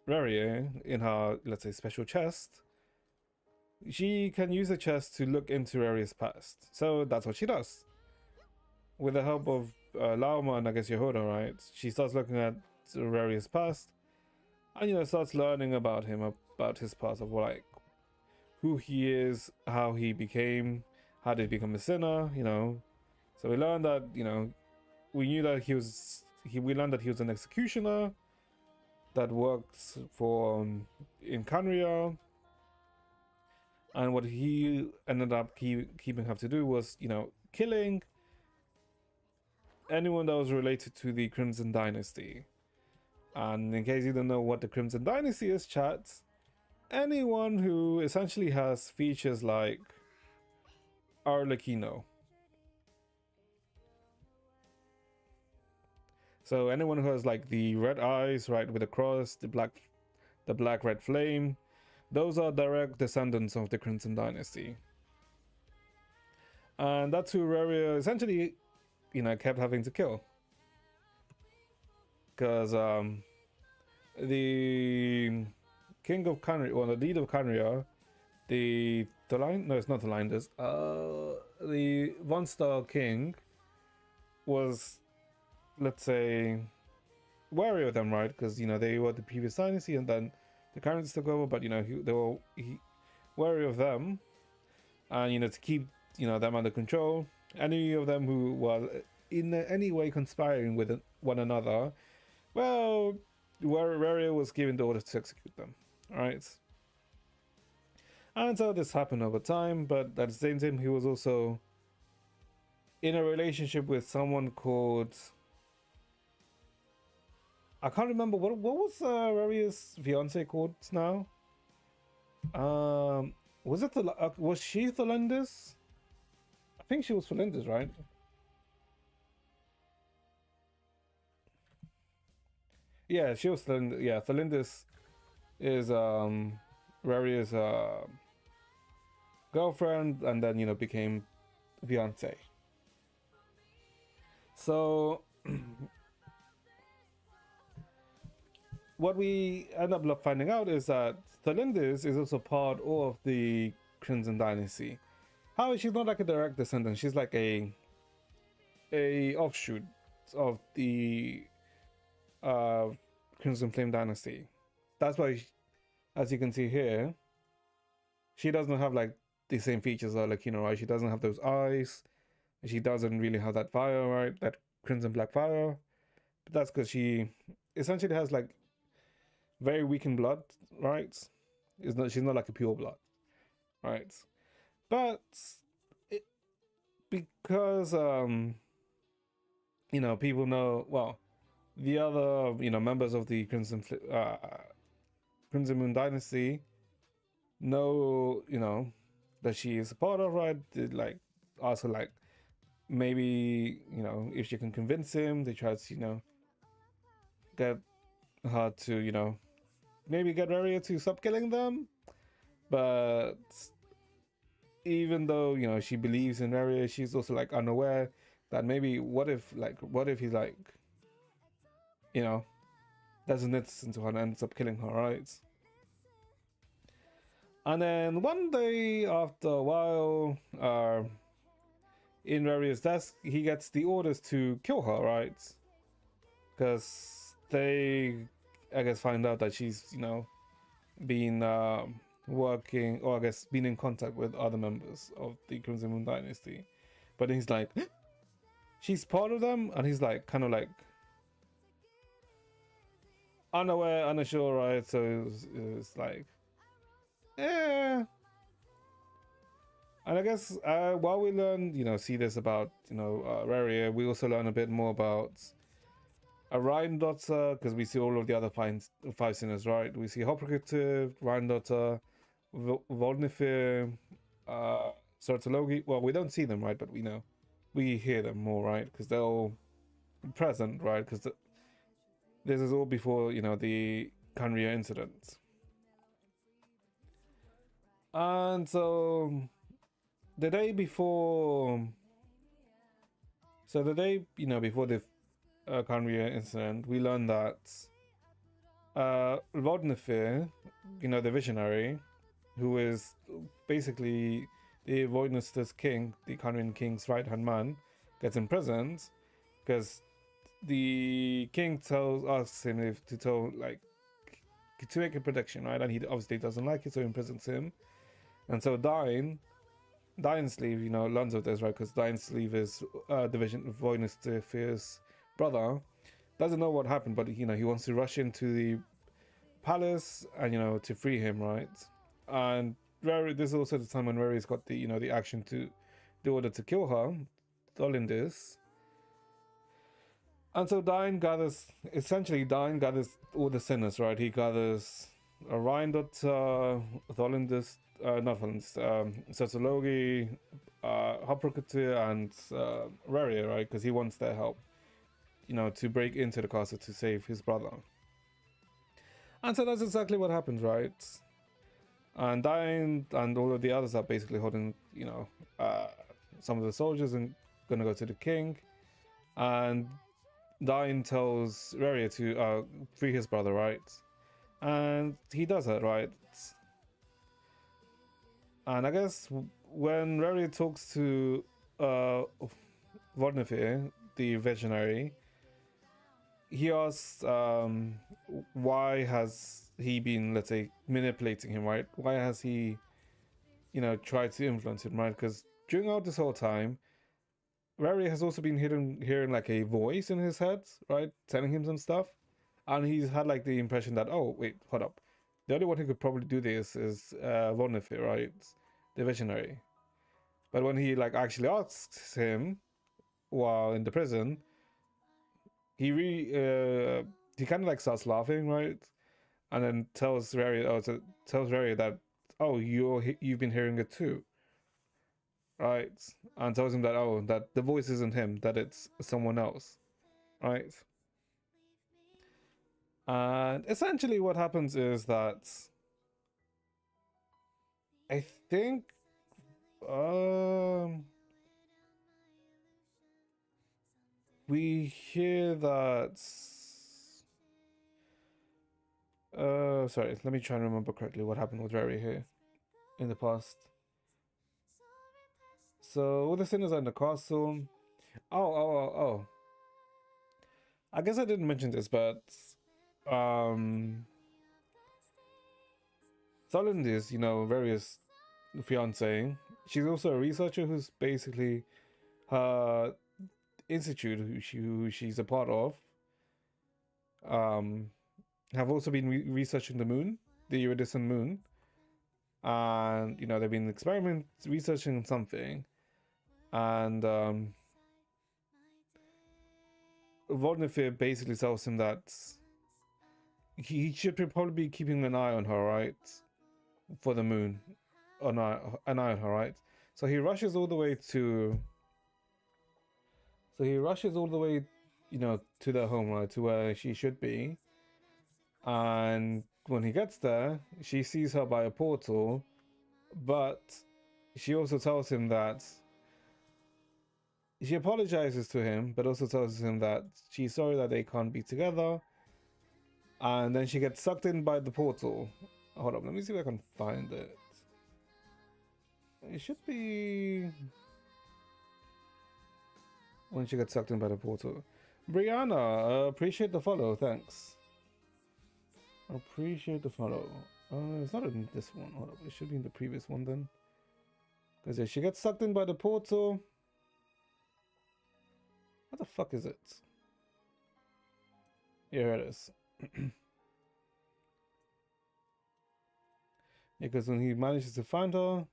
Rerir in her, let's say, special chest, she can use the chest to look into Rerir's past. So that's what she does. With the help of Lauma and I guess Yehuda, right? She starts looking at Rerir's past and, you know, starts learning about him, about his past, of like who he is, how he became, how did he become a sinner, you know. So we learned that, you know, we learned that he was an executioner that worked for in Canria, and what he ended up keeping have to do was, you know, killing anyone that was related to the Crimson Dynasty. And in case you don't know what the Crimson Dynasty is, chat, anyone who essentially has features like Arlecchino. So anyone who has like the red eyes, right, with the cross, the black red flame, those are direct descendants of the Crimson Dynasty. And that's who Rerir essentially, you know, kept having to kill. Because the king of Canria, or the leader of Canria, the One Star King was, let's say, wary of them, right? Because, you know, they were the previous dynasty and then the Karens took over, but, you know, they were wary of them, and, you know, to keep, you know, them under control. Any of them who were in any way conspiring with one another, well, Rerir was given the order to execute them. Alright. And so this happened over time, but at the same time, he was also in a relationship with someone called, I can't remember what was Rerir's fiance called now. Was it was she Thelindis? I think she was Thelindis, right? Yeah, she was Thelindis. Yeah, Thelindis is Rerir's girlfriend, and then, you know, became fiance. So what we end up finding out is that Thelindis is also part of the Crimson Dynasty. However, she's not like a direct descendant. She's like a offshoot of the Crimson Flame Dynasty. That's why as you can see here, she doesn't have like the same features as Lakina, right? She doesn't have those eyes. She doesn't really have that fire, right? That crimson black fire. But that's because she essentially has like very weakened blood, right? She's not like a pure blood, right? But it, because people know, well, the other members of the Crimson Moon Dynasty know that she is a part of, right? They, like, also like maybe if she can convince him, they try to get her to maybe get Rerir to stop killing them. But even though she believes in Rerir, she's also like unaware that maybe what if he's like doesn't listen to her and ends up killing her, right? And then one day after a while, in Rerir's desk, he gets the orders to kill her, right? Because they, I guess, find out that she's been working, or I guess been in contact with other members of the Crimson Moon Dynasty. But he's like, she's part of them, and he's like kind of like unaware, unsure, right? So it's like, yeah. And I guess while we learn, see this about Rerir, we also learn a bit more about Ryandotter, because we see all of the other five sinners, right? We see Hoprocative, Ryandotter, Volnifir, Sortologi. Well, we don't see them, right? But we hear them more, right? Because they're all present, right? Because this is all before the Kanria incident. And so the day before before the Kanria incident, we learned that Vodnifir, the visionary, who is basically the Voidness's king, the Kanrian king's right-hand man, gets imprisoned because the king asks him to make a prediction, right? And he obviously doesn't like it, so he imprisons him. And so Dinesleeve, learns of this, right? Because Dinesleeve is division Voidness's brother. Doesn't know what happened, but he wants to rush into the palace and to free him, right? And this is also the time when Rerir's got the action to the order to kill her, Dolindis. And so Dine gathers all the sinners, right? He gathers Ryandotter, Dolindis, not Dolindis, Sotologi, Hoprocative, and Rerir, right? Because he wants their help, to break into the castle to save his brother. And so that's exactly what happens, right? And Dine and all of the others are basically holding, some of the soldiers and gonna go to the king. And Dine tells Rerir to free his brother, right? And he does that, right? And I guess when Rerir talks to Vodnifir, the visionary, he asks why has he been, let's say, manipulating him, right? Why has he tried to influence him, right? Because during all this whole time, Rerir has also been hearing like a voice in his head, right, telling him some stuff, and he's had like the impression that, oh wait, hold up, the only one who could probably do this is Vodnifir, right, the visionary. But when he like actually asks him while in the prison, he kind of like starts laughing, right? And then tells Rerir that, oh, you've been hearing it too, right? And tells him that, oh, that the voice isn't him, that it's someone else, right? And essentially what happens is that I think we hear that sorry, let me try and remember correctly what happened with Rerir here in the past. So all the sinners are in the castle. Oh. I guess I didn't mention this, but Thorlin's, you know, various fiance. She's also a researcher who's basically her institute, who she's a part of, have also been researching the moon, the iridescent moon, and you know they've been researching something, and Vodnifir basically tells him that he should probably be keeping an eye on her, right, for the moon, an eye on her, right. So he rushes all the way to. So he rushes all the way, you know, to their home, right, to where she should be. And when he gets there, she sees her by a portal, but she also tells him that she apologizes to him, but also tells him that she's sorry that they can't be together. And then she gets sucked in by the portal. Hold up, let me see if I can find it. It should be when she gets sucked in by the portal. Brianna, appreciate the follow, thanks. Appreciate the follow. It's not in this one. Hold up, it should be in the previous one then. Because yeah, she gets sucked in by the portal. What the fuck is it? Here it is. Because when he manages to find her,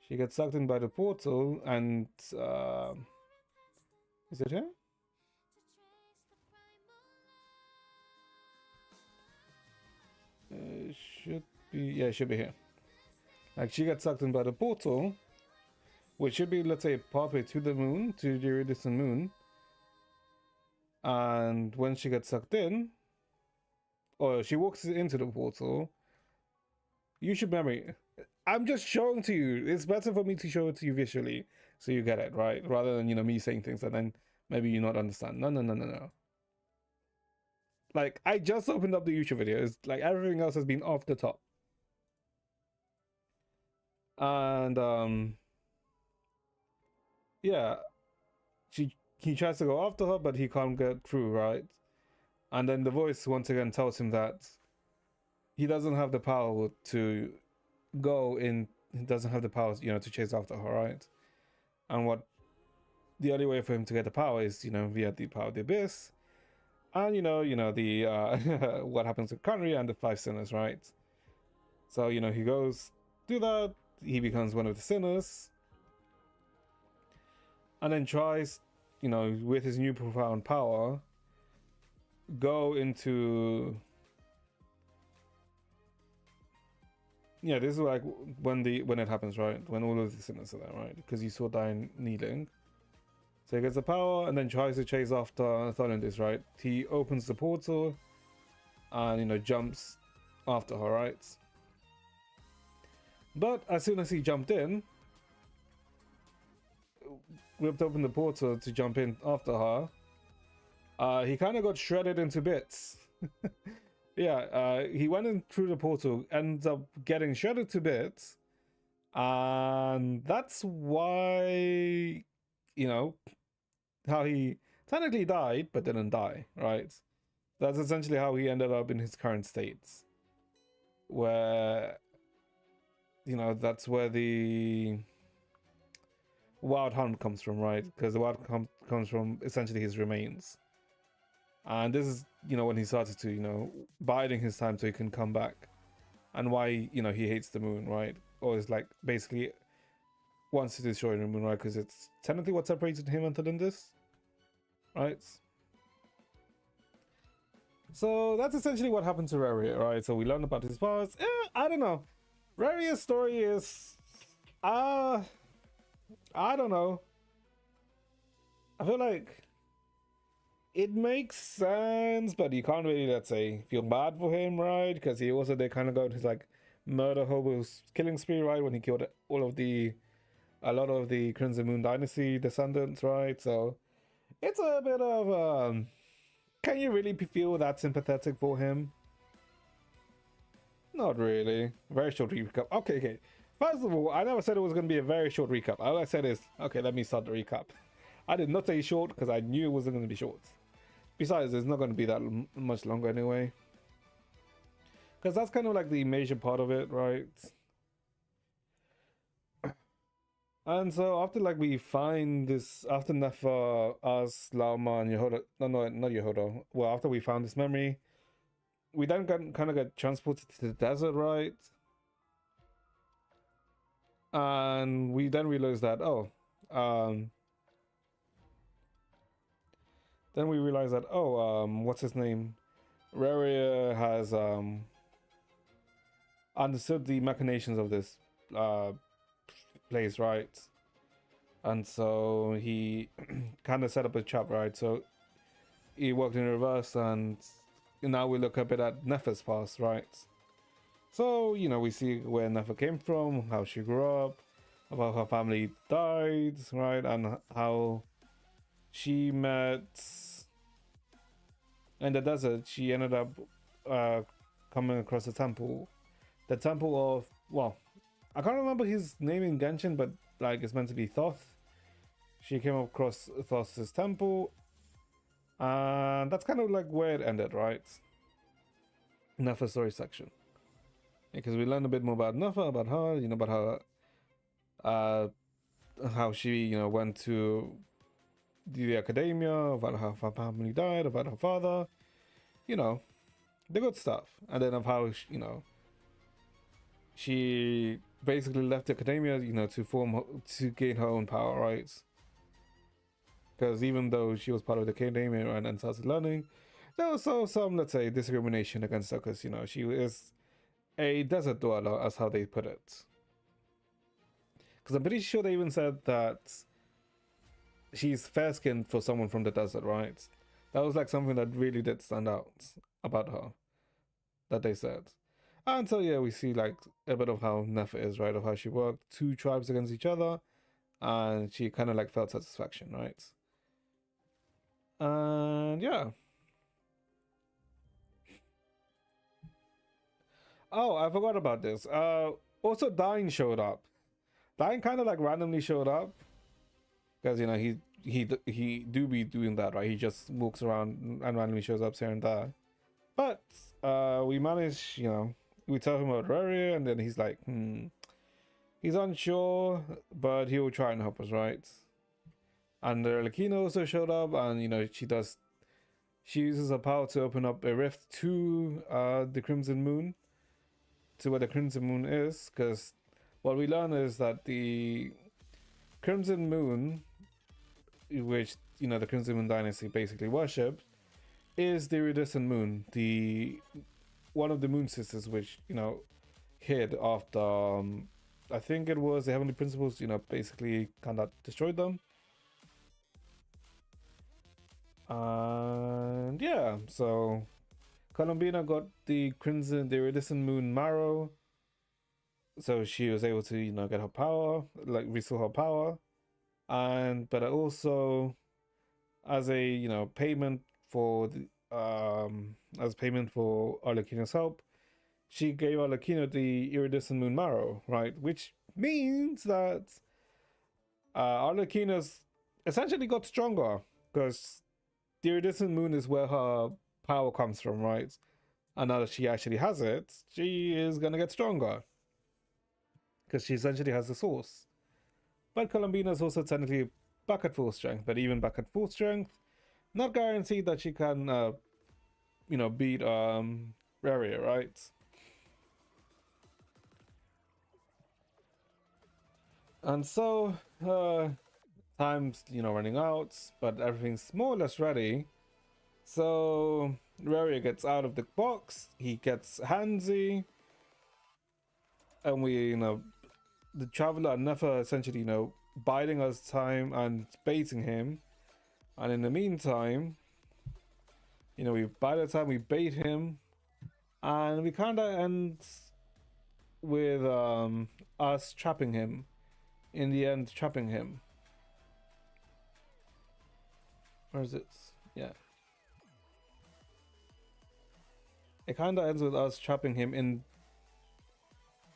she gets sucked in by the portal, and is it here? It should be, yeah, it should be here. Like she gets sucked in by the portal, which should be, let's say, a pathway to the moon, to the iridescent moon. And when she gets sucked in, or she walks into the portal, you should memory. I'm just showing to you. It's better for me to show it to you visually, so you get it, right? Rather than, you know, me saying things and then maybe you not understand. No. Like, I just opened up the YouTube video. It's like everything else has been off the top. And yeah, he tries to go after her, but he can't get through, right? And then the voice once again tells him that he doesn't have the power to go in. He doesn't have the power, you know, to chase after her, right? And what the only way for him to get the power is, you know, via the power of the abyss. And you know the what happens with Conry and the 5 sinners, right? So you know he goes do that. He becomes one of the sinners, and then tries, you know, with his new profound power, go into. Yeah, this is like when it happens, right? When all of the sinners are there, right? Because you saw Diane kneeling. So he gets the power and then tries to chase after Thorlindis, right? He opens the portal and, you know, jumps after her, right? But as soon as he jumped in, ripped open the portal to jump in after her, he kind of got shredded into bits. Yeah, he went in through the portal, ends up getting shredded to bits. And that's why, you know, how he technically died but didn't die, right? That's essentially how he ended up in his current states, where, you know, that's where the wild hunt comes from, right? Because the wild hunt comes from essentially his remains. And this is, you know, when he started to, you know, biding his time so he can come back, and why, you know, he hates the moon, right? Or is like basically wants to destroy the moon, right? Because it's technically what separated him and Thorlindis, right? So that's essentially what happened to Rerir, right? So we learned about his past. I don't know. Rerir's story is, I don't know. I feel like it makes sense, but you can't really, let's say, feel bad for him, right? Because he also did kind of go on his like murder hobo's killing spree, right? When he killed a lot of the Crimson Moon Dynasty descendants, right? So it's a bit of can you really feel that sympathetic for him? Not really. Very short recap. Okay. First of all, I never said it was going to be a very short recap. All I said is, okay, let me start the recap. I did not say short because I knew it wasn't going to be short. Besides, it's not going to be that much longer anyway. because that's kind of like the major part of it, right? And so after like we find this, after Nefer, us, Lauma, and Yehoda, no, not Yehoda. Well, after we found this memory, we then kind of get transported to the desert, right? And we then realize that then we realize that what's his name? Rerir has understood the machinations of this place, right? And so he kind of set up a trap, right? So he worked in reverse, and now we look a bit at Nefer's past, right? So, you know, we see where Nefer came from, how she grew up, about her family died, right? And how she met in the desert. She ended up coming across the temple. The temple of, well, I can't remember his name in Genshin, but like it's meant to be Thoth. She came across Thoth's temple, and that's kind of like where it ended, right? Nefer story section. Because we learned a bit more about Nefer, about her, you know, about her, how she, you know, went to the academia, about how her family died, about her father, you know, the good stuff. And then of how, you know, she basically left the academia, you know, to gain her own power, right? Because even though she was part of the academia and then started learning, there was also some, let's say, discrimination against her, because, you know, she is a desert dweller, as how they put it. Because I'm pretty sure they even said that she's fair-skinned for someone from the desert, right? That was like something that really did stand out about her, that they said. And so yeah, we see like a bit of how Nefer is, right? Of how she worked two tribes against each other, and she kind of like felt satisfaction, right? And yeah. Oh, I forgot about this. Also Dying showed up. Dying kind of like randomly showed up, because, you know, he do be doing that, right? He just walks around and randomly shows up here and there. But we manage, you know, we tell him about Rerir, and then he's like, he's unsure, but he will try and help us, right? And Lakina also showed up, and, you know, she uses her power to open up a rift to the Crimson Moon, to where the Crimson Moon is, because what we learn is that the Crimson Moon, which, you know, the Crimson Moon dynasty basically worshipped, is the iridescent moon, the one of the moon sisters, which, you know, hid after I think it was the Heavenly Principles, you know, basically kind of destroyed them. And yeah, so Columbina got the iridescent moon marrow, so she was able to, you know, get her power, like restore her power. And but also, as a, you know, payment for the as payment for Arlecchino's help, she gave Arlecchino the iridescent moon marrow, right? Which means that Arlecchino's essentially got stronger, because the iridescent moon is where her power comes from, right? And now that she actually has it, she is gonna get stronger, because she essentially has the source. But Columbina is also technically back at full strength, but even back at full strength, not guaranteed that she can, you know, beat Rerir, right? And so, time's, you know, running out, but everything's more or less ready. So Rerir gets out of the box, he gets handsy, and we, you know, the Traveler and Nefer essentially, you know, biding us time and baiting him. And in the meantime, you know, by the time we bait him, and we kind of end with us trapping him. In the end, trapping him. Where is it? Yeah. It kind of ends with us trapping him in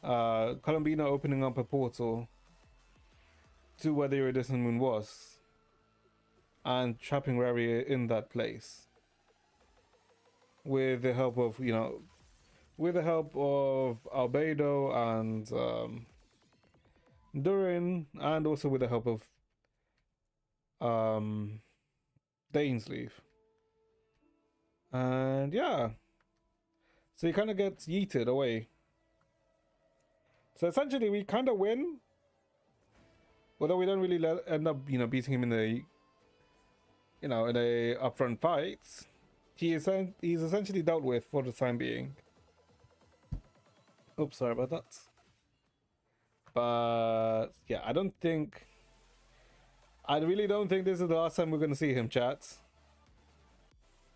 Columbina opening up a portal to where the iridescent moon was, and trapping Rerir in that place with the help of, you know, with the help of Albedo and Durin, and also with the help of Dainsleif. And yeah, so he kind of gets yeeted away. So essentially, we kind of win, although we don't really end up, beating him in the, in a upfront fight. He's essentially dealt with for the time being. Oops, sorry about that. But yeah, I really don't think this is the last time we're gonna see him, chat.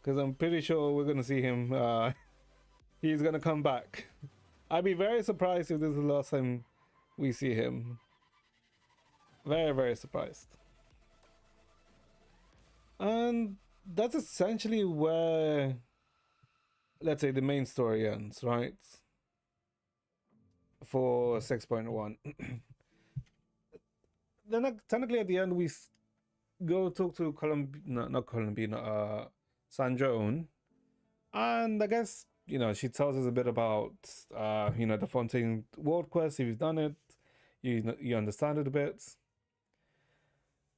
Because I'm pretty sure we're gonna see him. He's gonna come back. I'd be very surprised if this is the last time we see him. Very, very surprised. And that's essentially where, let's say, the main story ends, right? For 6.1. Then technically at the end we go talk to San Joan, and I guess she tells us a bit about the Fontaine World Quest. If you've done it, you understand it a bit.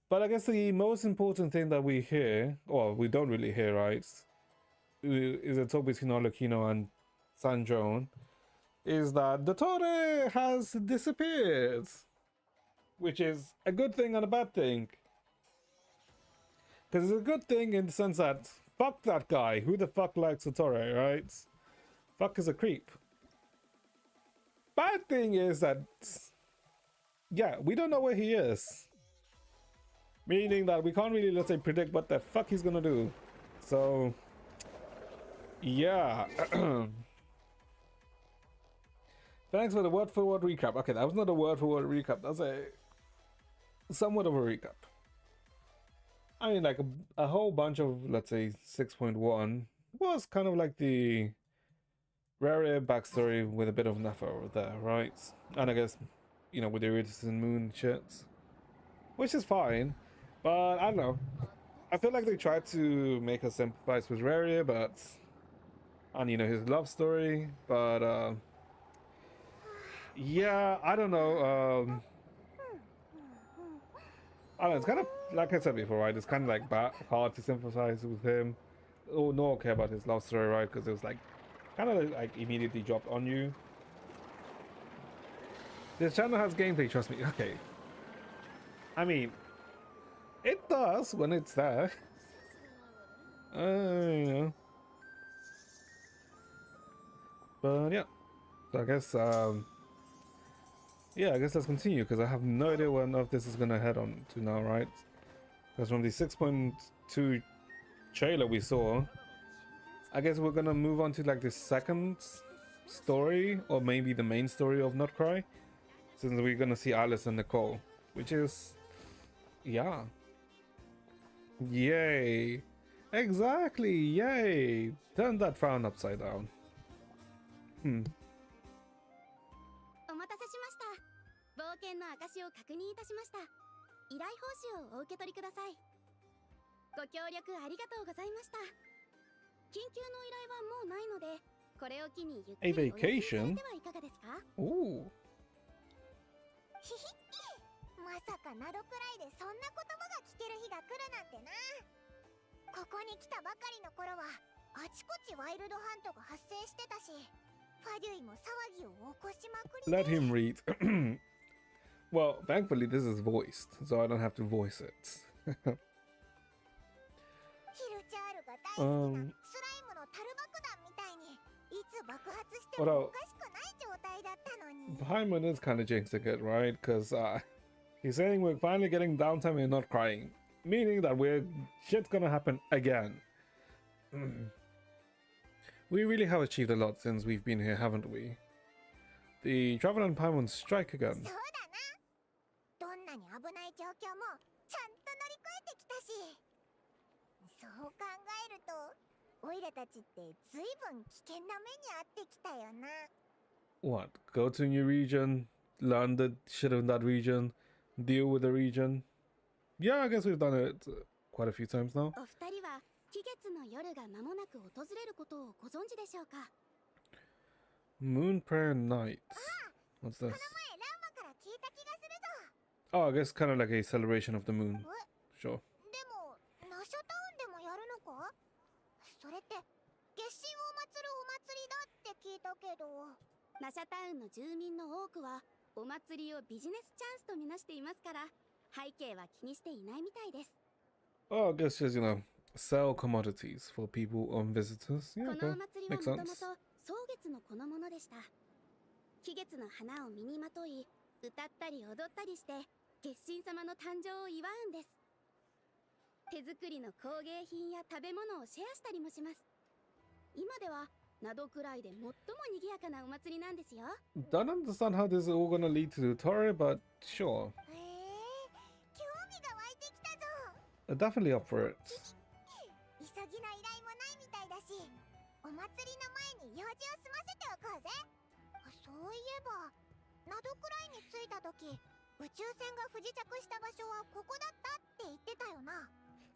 But I guess the most important thing that we hear, or we don't really hear, right, is a talk between Arlecchino and San Joan, is that the Torre has disappeared. Which is a good thing and a bad thing. Because it's a good thing in the sense that, fuck that guy. Who the fuck likes the Torre, right? Fuck is a creep. Bad thing is that, yeah, we don't know where he is. Meaning that we can't really, let's say, predict what the fuck he's gonna do. So, yeah. Thanks for the word-for-word recap. Okay, that was not a word-for-word recap. That's a somewhat of a recap. I mean, like a whole bunch of, let's say, 6.1 was kind of like the Rerir backstory with a bit of Nefa over there, right? And I guess, with the Eurydice and Moon shit, which is fine. But I don't know. I feel like they tried to make us sympathize with Rerir, and his love story, but yeah, I don't know. I don't know, it's kind of, like I said before, right? It's kind of like hard to sympathize with him, or nor care about his love story, right? Because it was like, kind of like immediately dropped on you. This channel has gameplay, trust me. Okay. I mean, it does when it's there. But yeah. So I guess, yeah, I guess let's continue, because I have no idea what enough this is going to head on to now, right? Because from the 6.2 trailer we saw, I guess we're going to move on to like the second story, or maybe the main story of Nutcry, since we're going to see Alice and Nicole, which is, yeah. Yay. Exactly, yay. Turn that frown upside down. 冒険の証を確認いたしました。依頼報酬をお受け取りください。ご協力ありがとうございました。緊急の依頼はもうないので、これを機にゆっくりお休みされてはいかがですか？おお。ひひ、まさかなどくらいでそんな言葉が聞ける日が来るなんてな。ここに来たばかりの頃はあちこちワイルドハントが発生してたし、ファデュイも騒ぎを起こしまくりで。 Let him read. Well, thankfully this is voiced, so I don't have to voice it. ヒルチャールが大好きなスライムのタル爆弾みたいにいつ爆発してもおかしくない状態だったのに。 Paimon is kind of jinxing it, right? Because he's saying we're finally getting downtime and not crying, meaning that shit's gonna happen again. We really have achieved a lot since we've been here, haven't we? The Traveler and Paimon strike again. どんなに危ない状況もちゃんと乗り越えてきたし、そう考えるとオイラたちってずいぶん危険な目に遭ってきたよな。 What? Go to a new region, learn the shit in that region, deal with the region? Yeah, I guess we've done it quite a few times now. お二人は期月の夜が間もなく訪れることをご存知でしょうか？ Moon Prayer Night. What's この this? 前ランマから聞いた気がするぞ。 Oh, I guess kind of like a celebration of the moon. え、 Sure. でもナシャタウンでもやるのか？それって月神を祀るお祭りだって聞いたけど。ナシャタウンの住民の多くはお祭りをビジネスチャンスとみなしていますから、背景は気にしていないみたいです。 Oh, I guess just, sell commodities for people on visitors. Yeah, こ okay. のお祭りは Makes もとも sense. と草月のこのものでした。木月の花を身にまとい、歌ったり踊ったりして月神様の誕生を祝うんです。手作りの工芸品や食べ物をシェアしたりもします。今では名戸くらいで最も賑やかなお祭りなんですよ。 Don't understand how this is all gonna lead to the Torre, but sure. 興味が湧いてきたぞ。 Definitely up for it. 急ぎな依頼もないみたいだし、お祭りの前に用事を済ませておこうぜ。そういえば名戸くらいに着いた時、宇宙船が不時着した場所はここだったって言ってたよな。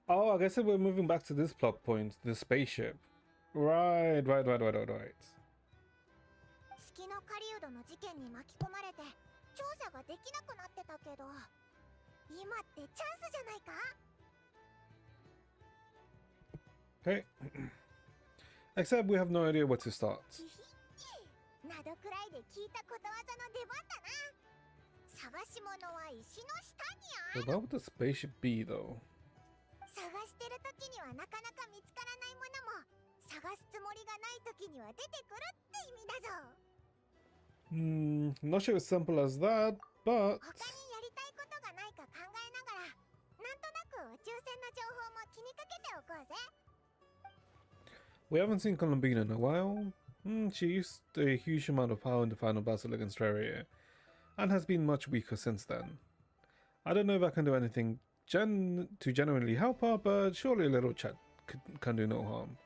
Oh, I guess we're moving back to this plot point, the spaceship. Right. 月の狩人の事件に巻き込まれて調査ができなくなってたけど、今ってチャンスじゃないか？ Okay. Except we have no idea where to start. 名戸くらいで聞いたことわざの出番だな。探し物は石の下にあ So る。 what would the spaceship be, though? 探してる時にはなかなか見つからないものも、探すつもりがない時には出てくるって意味だぞ。 Not sure it's simple as that, but 他にやりたいことがないか考えながら、なんとなく宇宙船の情報も気にかけておこうぜ。 we haven't seen Columbina in a while. She used a huge amount of power in the final battle against Rerir, and has been much weaker since then. I don't know if I can do anything to genuinely help her, but surely a little chat can do no harm.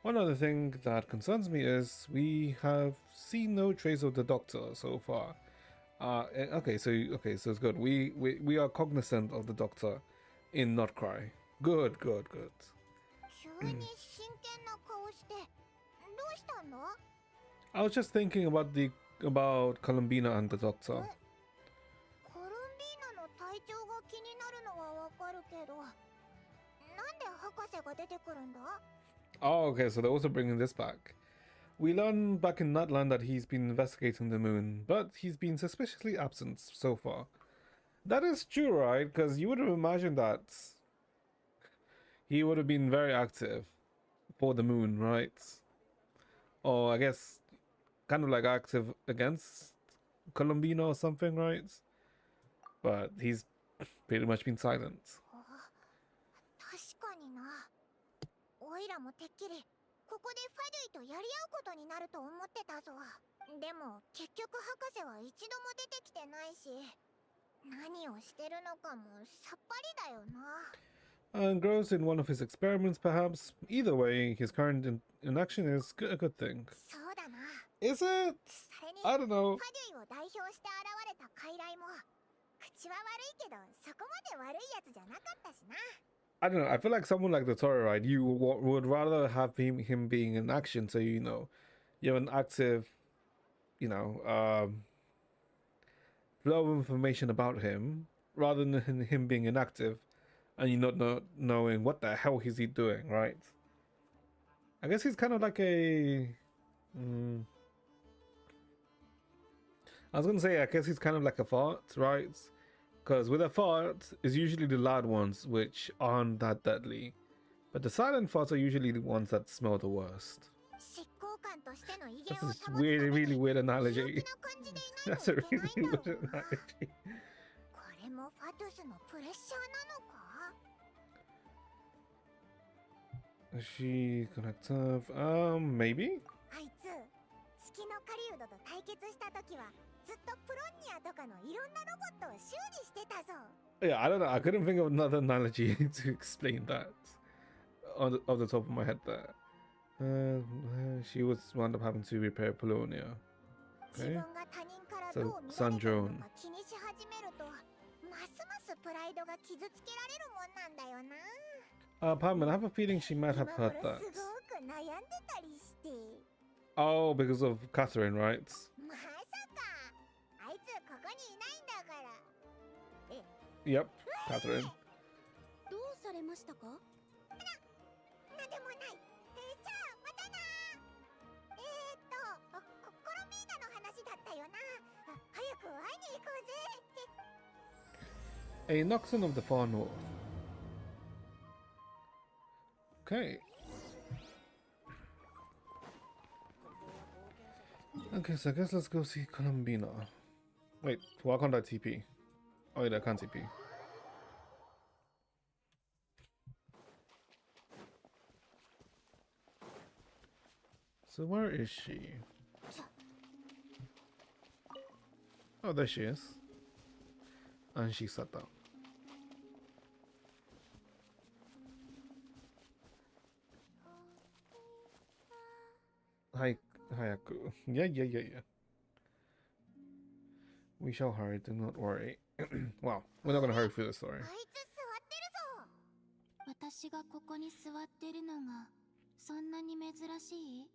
One other thing that concerns me is we have seen no trace of the Doctor so far. Okay, so it's good. We are cognizant of the Doctor in Not Cry. Good. 急に真剣な顔して、どうしたんだ？ I was just thinking about Columbina and the Doctor. コルンビーナの体調が気になるのはわかるけど、なんで博士が出てくるんだ？ Oh, okay, so they're also bringing this back. We learn back in Nutland that he's been investigating the moon, but he's been suspiciously absent so far. That is true, right? Because you would have imagined that he would have been very active for the moon, right? Or I guess kind of like active against Columbina or something, right? But he's pretty much been silent. 確かにな。オイラもてっきりここでファデュイとやり合うことになると思ってたぞ。でも結局博士は一度も出てきてないし、何をしてるのかもさっぱりだよな。Grows in one of his experiments, perhaps. Either way, his current inaction is a good thing. そうだな。 Is it? それに I don't know. ファデュイを代表して現れた傀儡も、口は悪いけどそこまで悪いやつじゃなかったしな。 I don't know. I feel like someone like the Torah, right? You would rather have him being in action, so you have an active, flow of information about him, rather than him being inactive, and you not knowing what the hell is he doing, right? I guess he's kind of like a. I was gonna say, I guess he's kind of like a fart, right? Because with a fart, it's usually the loud ones which aren't that deadly, but the silent farts are usually the ones that smell the worst. 執行官としての威厳 That's を a 保つため really に weird 強 analogy. 気な感じでい That's a ないといけない really んだ weird ろうな。 analogy. これもファトゥスのプレッシャーなのか？ Is she connective? Maybe? あいつ月の狩人と対決した時はずっとプロンニアとかのいろんなロボットを修理してたぞ。 Yeah, I don't know. I couldn't think of another analogy to explain that off the top of my head there. She was wound up having to repair Polonia. 自 Okay. 分が他人から So, どう見られてる Sandrone. のか気にし始めると、ますますプライドが傷つけられるもんなんだよな。 Pardon, I have a feeling she might 今 have 頃 heard that. すごく悩んでたりして。Oh, because of Catherine, right? まさかあいつここにいないんだから。え、Yep, Catherine. どうされましたか？なんでもない。じゃあまたな。コロンビーナの話だったよな。早く会いに行こうぜ。A Noxon of the Far North. Okay. Okay, so I guess let's go see Colombina. Wait, why can't I TP? Oh, yeah, I can't TP. So where is she? Oh, there she is. And she sat down. Hi, Hayaku. Yeah. We shall hurry, do not worry. Well, we're not gonna hurry through the story. あいつ座ってるぞ。私がここに座ってるのがそんなに珍しい？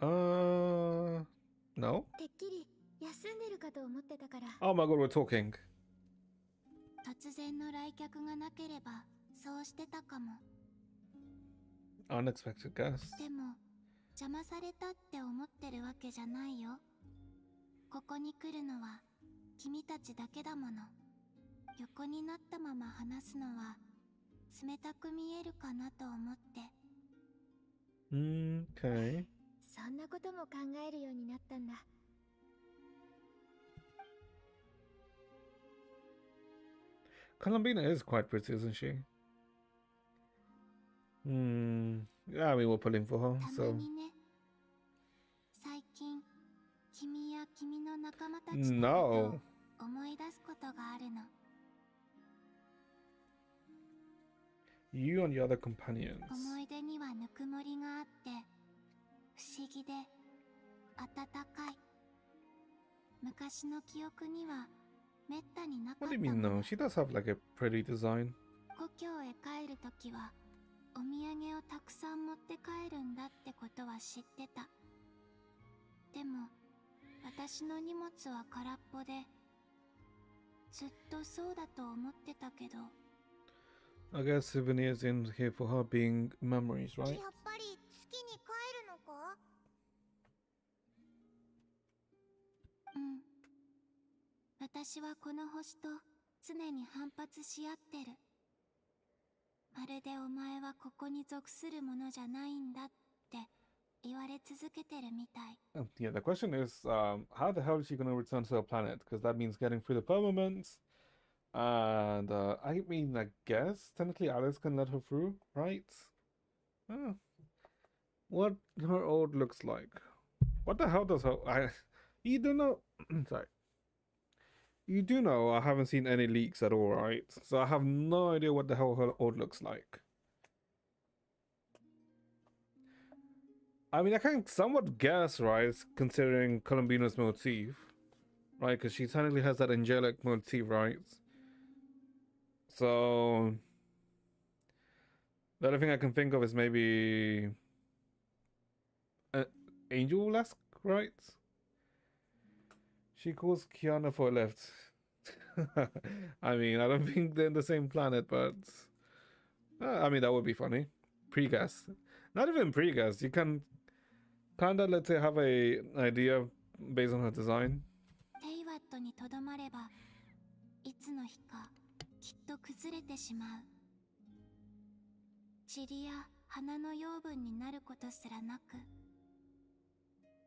No? てっきり休んでるかと思ってたから。 Oh my god, we're talking. 突然の来客がなければそうしてたかも。 Unexpected guest. でも邪魔されたって思ってるわけじゃないよ。ここに来るのは君たちだけだもの。横になったまま話すのは冷たく見えるかなと思って。Okay. そんなことも考えるようになったんだ。 Colombina is quite pretty, isn't she? Yeah, I mean, we're pulling for her, たま so... にね。最近君や君の仲間たちのこと No. を思い出すことがあるの。 You and the other companions. 思い出にはぬくもりがあって不思議で温かい。昔の記憶にはめったになかっ What た do you も mean, の。 no? She does have, like, a pretty design. 故郷へ帰るときはお土産をたくさん持って帰るんだってことは知ってた。でも私の荷物は空っぽでずっとそうだと思ってたけど。 I guess souvenirs in here for her being memories, right? やっぱり月に帰るのか？うん。私はこの星と常に反発し合ってる。まるでお前はここに属するものじゃないんだって言われ続けてるみたい。 Yeah, the question is, how the hell is she gonna return to her planet? Because that means getting through the firmament. And, I mean, I guess, technically Alice can let her through, right? Oh. What her old looks like. What the hell does her... You do know... Sorry. You do know I haven't seen any leaks at all, right? So I have no idea what the hell her old looks like. I mean, I can somewhat guess, right? Considering Colombina's motif. Right? Because she technically has that angelic motif, right? So... The other thing I can think of is maybe... Angel-esque, right? She calls Kiana for a lift. I mean, I don't think they're in the same planet, but... I mean, that would be funny. Pre-guess. Not even pre-guess. You can kind of, let's say, have a idea based on her design. テイワットにとどまればいつの日かきっと崩れてしまう。塵や花の養分になることすらなく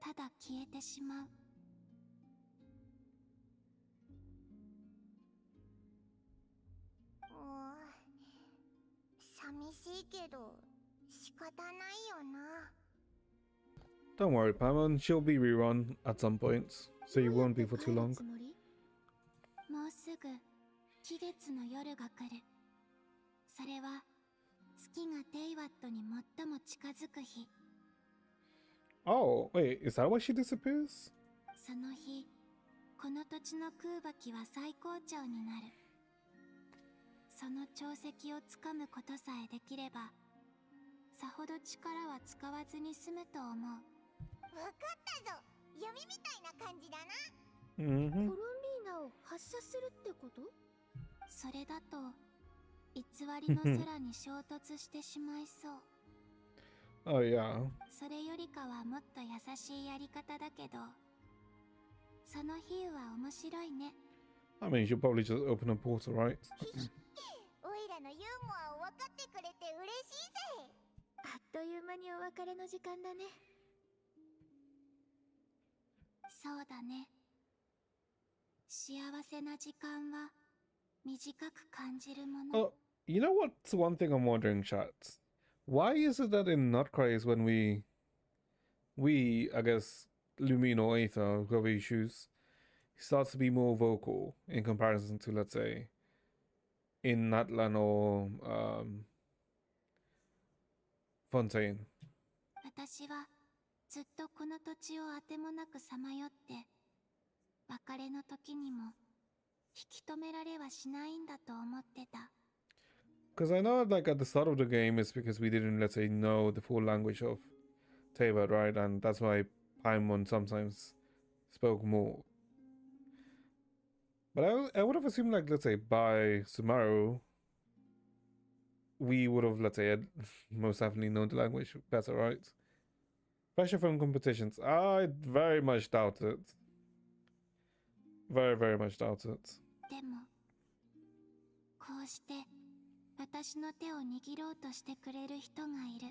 ただ消えてしまう。寂しいけど仕方ないよな。 Don't worry, Pamon. She'll be rerun at some point, so you won't be for too long. もうすぐ季月の夜が来る。それは月がテイワットに最も近づく日。 Oh, wait, is that why she disappears? その日、この土地の空爆は最高潮になる。その潮汐をつかむことさえできれば、さほど力は使わずに済むと思う。わかったぞ。闇みたいな感じだな。Mm-hmm. コロンビーナを発射するってこと？それだと偽りの空に衝突してしまいそう。Oh yeah. それよりかはもっと優しいやり方だけど、その比喩は面白いね。I mean, you should probably just open a portal, right? おいらのユーモアを分かってくれて嬉しいぜ。あっという間にお別れの時間だね。そうだね。幸せな時間は短く感じるもの。 Oh, you know what's one thing I'm wondering, chat? Why is it that in Nutcraze when I guess, Lumine or Aether, whoever you choose, starts to be more vocal in comparison to, let's say, in Natlan or Fontaine? 私はずっとこの土地をあてもなくさまよって、別れの時にも引き止められはしないんだと思ってた。 Because I know, like, at the start of the game, it's because we didn't, let's say, know the full language of Teyvat, right? And that's why Paimon sometimes spoke more. But I would have assumed, like, let's say, by Sumaru, we would have, let's say, most definitely known the language better, right? Pressure from competitions. I very much doubt it. Very, very much doubt it. でもこうして私の手を握ろうとしてくれる人がいる。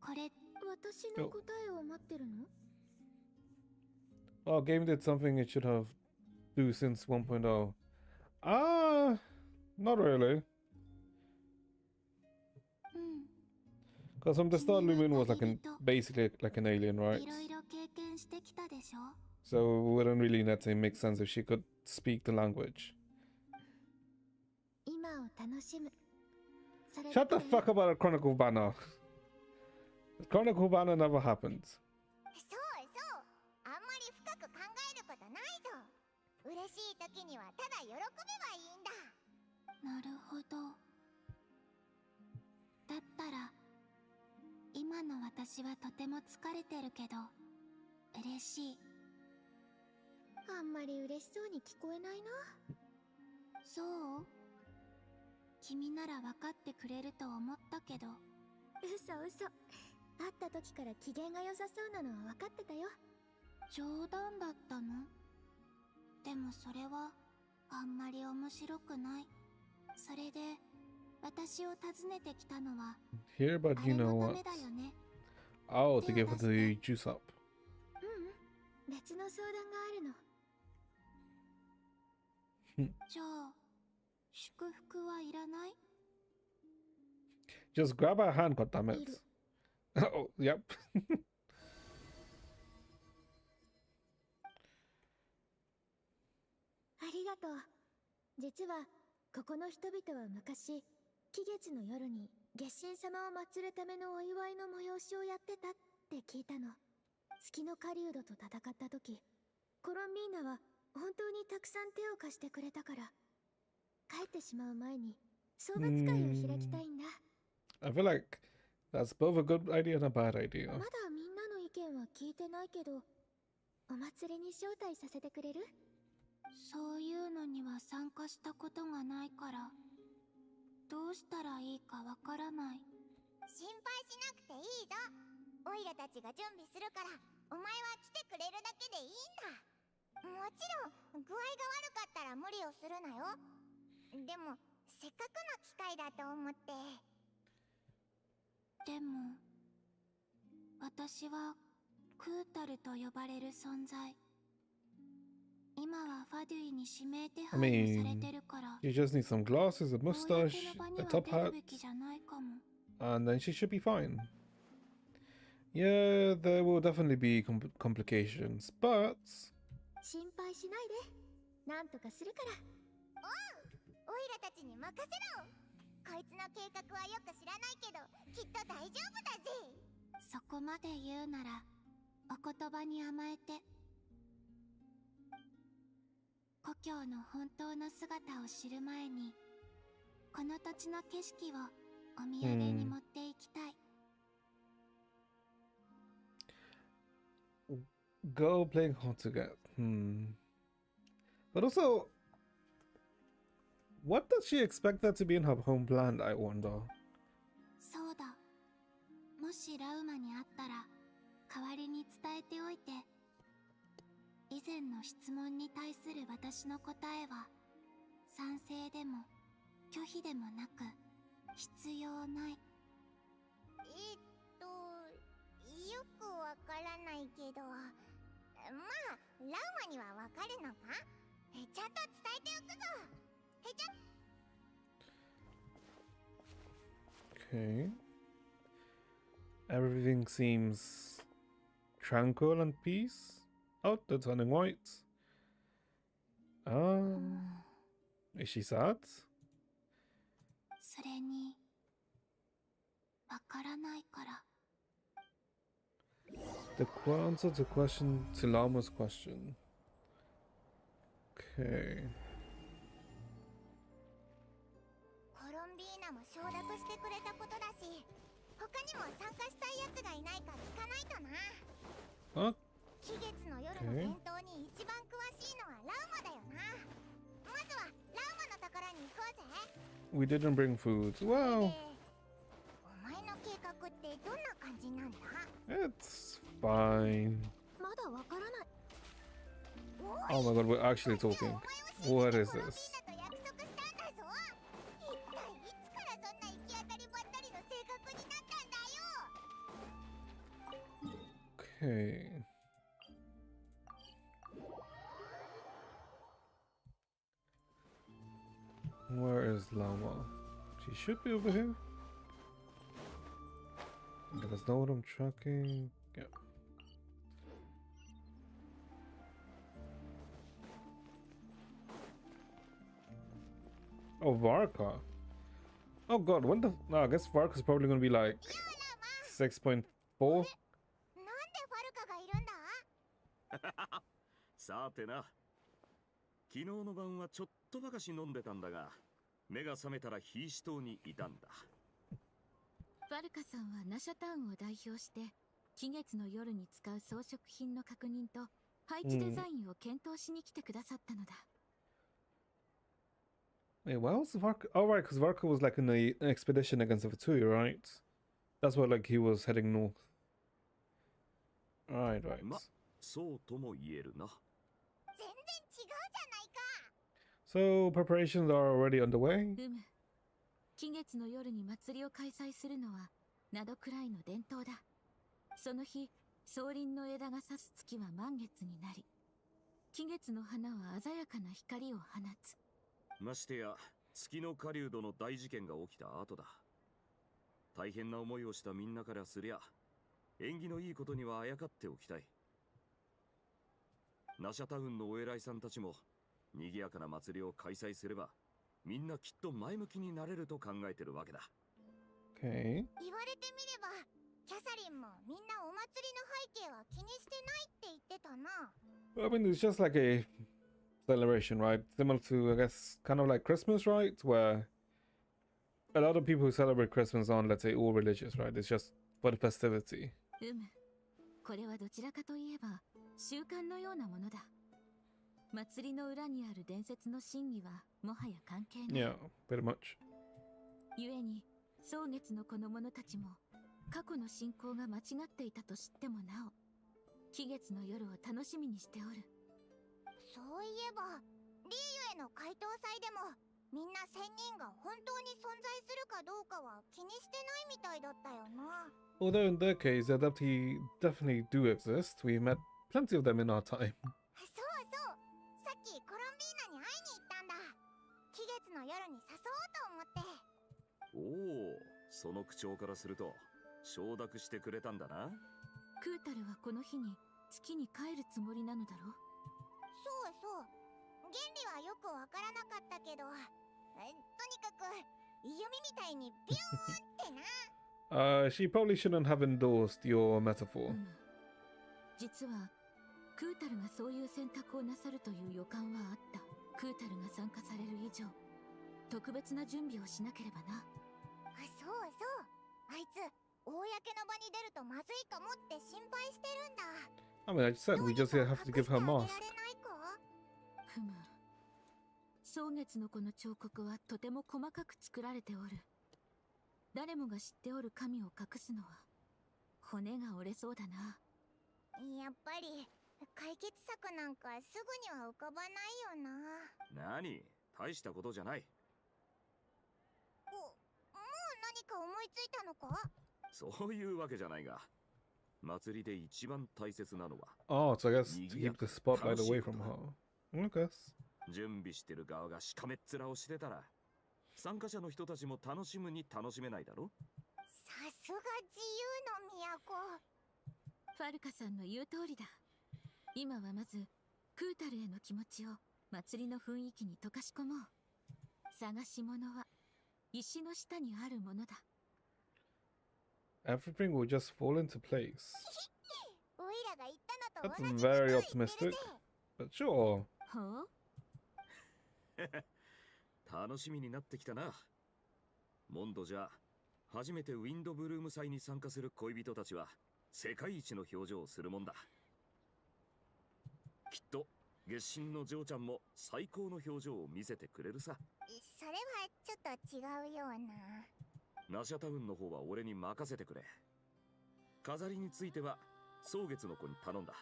これ私の答えを待ってるの？ Oh, game did something it should have do since 1.0. Ah, not really. うん。 Because from the start, Lumin was like basically like an alien, right? いろいろ経験してきたでしょ。 So it wouldn't really, let's say, make sense if she could speak the language. 今を楽しむ。 Shut the fuck up about a Chronicle banner. The Chronicle banner never happened. そうそう。あんまり深く考えることないぞ。嬉しい時にはただ喜べばいいんだ。なるほど。だったら今の私はとても疲れてるけど嬉しい。あんまり嬉しそうに聞こえないな。そう？君なら分かってくれると思ったけど。嘘嘘。会った時から機嫌が良さそうなのは分かってたよ。冗談だったの？でもそれはあんまり面白くない。それで私を訪ねてきたのは Here, but you know what? Oh, to give her the juice up. 別の相談があるの。じゃあ祝福はいらない？ Just grab her hand, goddammit. Oh, yep. ありがとう。実はここの人々は昔、期月の夜に月神様を祀るためのお祝いの催しをやってたって聞いたの。月の狩人と戦った時、コロンビーナは本当にたくさん手を貸してくれたから、帰ってしまう前に総括会を開きたいんだ。I feel like that's both a good idea and a bad idea. まだみんなの意見は聞いてないけど、お祭りに招待させてくれる？そういうのには参加したことがないから、どうしたらいいかわからない。心配しなくていいぞ。オイラたちが準備するから、お前は来てくれるだけでいいんだ。もちろん具合が悪かったら無理をするなよ。でもせっかくの機会だと思って。でも私はクータルと呼ばれる存在。今はファデュイに指名手 I 配をされて mean, るから、 you just need some glasses, a 公の mustache, 場に a は top 出る hat, べきじゃないかも。 and then she should be fine. Yeah, there will definitely be complications, but 心配しないで。なんとかするから。おう、オイラたちに任せろ。こいつの計画はよく知らないけど、きっと大丈夫だぜ。そこまで言うならお言葉に甘えて。故郷の本当の姿を知る前に、この土地の景色をお土産に持っていきたい。Girl playing hard to get. But also, what does she expect that to be in her homeland, I wonder? そうだ。もしラウマに会ったら代わりに伝えておいて。以前の質問に対する私の答えは賛成でも拒否でもなく必要ない。よくわからないけど、まあラウマにはわかるのか？ちゃんと伝えておくぞ。へちゃ。Okay. Everything seems tranquil and peace. Oh, they're turning white. Is she sad? それにわからないから。The answer to question to Llama's question. Okay. コロンビーナも承諾してくれたことだし、他にも参加したいやつがいないか聞かないとな。Huh? 季月の夜の伝統に一番詳しいのはラウマだよな。まずはラウマの宝に行こうぜ。We didn't bring food. Well, お前の計画ってどんな感じなんだ？ it's fine. まだわからない。Oh my god, we're actually talking. What is this? Okay. Where is Llama? She should be over here. Let us know what I'm tracking. Yeah. Oh, Varka. Oh god, when the... No, I guess Varka's probably gonna be like 6.4. さてな、昨日の晩はちょっとばかし飲んでたんだが、目が覚めたらヒーシ島にいたんだ。ファルカさんはナシャタウンを代表して、季月の夜に使う装飾品の確認と配置デザインを検討しに来てくださったのだ。Wait, why was Varka? Oh, right, because Varka was like in an expedition against the Fatui, right? That's why, like, he was heading north. Right. ま、そうとも言えるな。全然違うじゃないか。So, preparations are already underway? 季月の夜に祭りを開催するのは、ナドくらいの伝統だ。その日、草林の枝が差す月は満月になり、季月の花は鮮やかな光を放つ。ましてや、月の狩人の大事件が起きた後だ。大変な思いをしたみんなからすりゃ、縁起のいいことにはあやかっておきたい。ナシャタウンのお偉いさんたちも、賑やかな祭りを開催すれば、みんなきっと前向きになれると考えてるわけだ。Okay. 言われてみれば、キャサリンもみんなお祭りの背景は気にしてないって言ってたな。I mean, it's just like a celebration, right? Similar to, I guess, kind of like Christmas, right? Where a lot of people who celebrate Christmas aren't, let's say, all religious, right? It's just for the festivity. これはどちらかといえば習慣のようなものだ。祭りの裏にある伝説の真偽はもはや関係ない。Yeah, pretty much. 故に、蒼月のこの者たちも過去の信仰が間違っていたと知ってもなお、季月の夜を楽しみにしておる。そういえば、リーユへの回答祭でも、みんな仙人が本当に存在するかどうかは気にしてないみたいだったよな。Although in their case, the Adepti definitely do exist. We met plenty of them in our time. そうそう。さっきコロンビーナに会いに行ったんだ。季月の夜に誘おうと思って。おお、その口調からすると承諾してくれたんだな。クータルはこの日に月に帰るつもりなのだろう。そうそう。原理はよくわからなかったけど、とにかく弓みたいにビューンってな。She probably shouldn't have endorsed your metaphor. 実はクータルがそういう選択をなさるという予感はあった。クータルが参加される以上、特別な準備をしなければな。そうそう。あいつ公の場に出るとまずいかもって心配してるんだ。I mean, I just said we just have to give her a mask. ふむ。蒼月の子の彫刻はとても細かく作られておる。誰もが知っておる神を隠すのは骨が折れそうだな。やっぱり解決策なんかすぐには浮かばないよな。何？大したことじゃない。もう何か思いついたのか？そういうわけじゃないが、祭りで一番大切なのは Oh, so I guess to keep the spotlight away from her. I guess. 準備してる側がしかめっ面をしてたら、参加者の人たちも楽しむに楽しめないだろ。さすが自由の都。ファルカさんの言う通りだ。今はまずクータルへの気持ちを祭りの雰囲気に溶かし込もう。探し物は石の下にあるものだ。Everything will just fall into place. おいらが言ったのと That's 同じこと very 言ってる optimistic. ぜ。 But sure. ほう？楽しみになってきたな。モンドじゃ初めてウィンドブルーム祭に参加する恋人たちは世界一の表情をするもんだ。きっと月神のジョーちゃんも最高の表情を見せてくれるさ。それはちょっと違うような。ナシャタウンの方は俺に任せてくれ。飾りについては蒼月の子に頼んだ。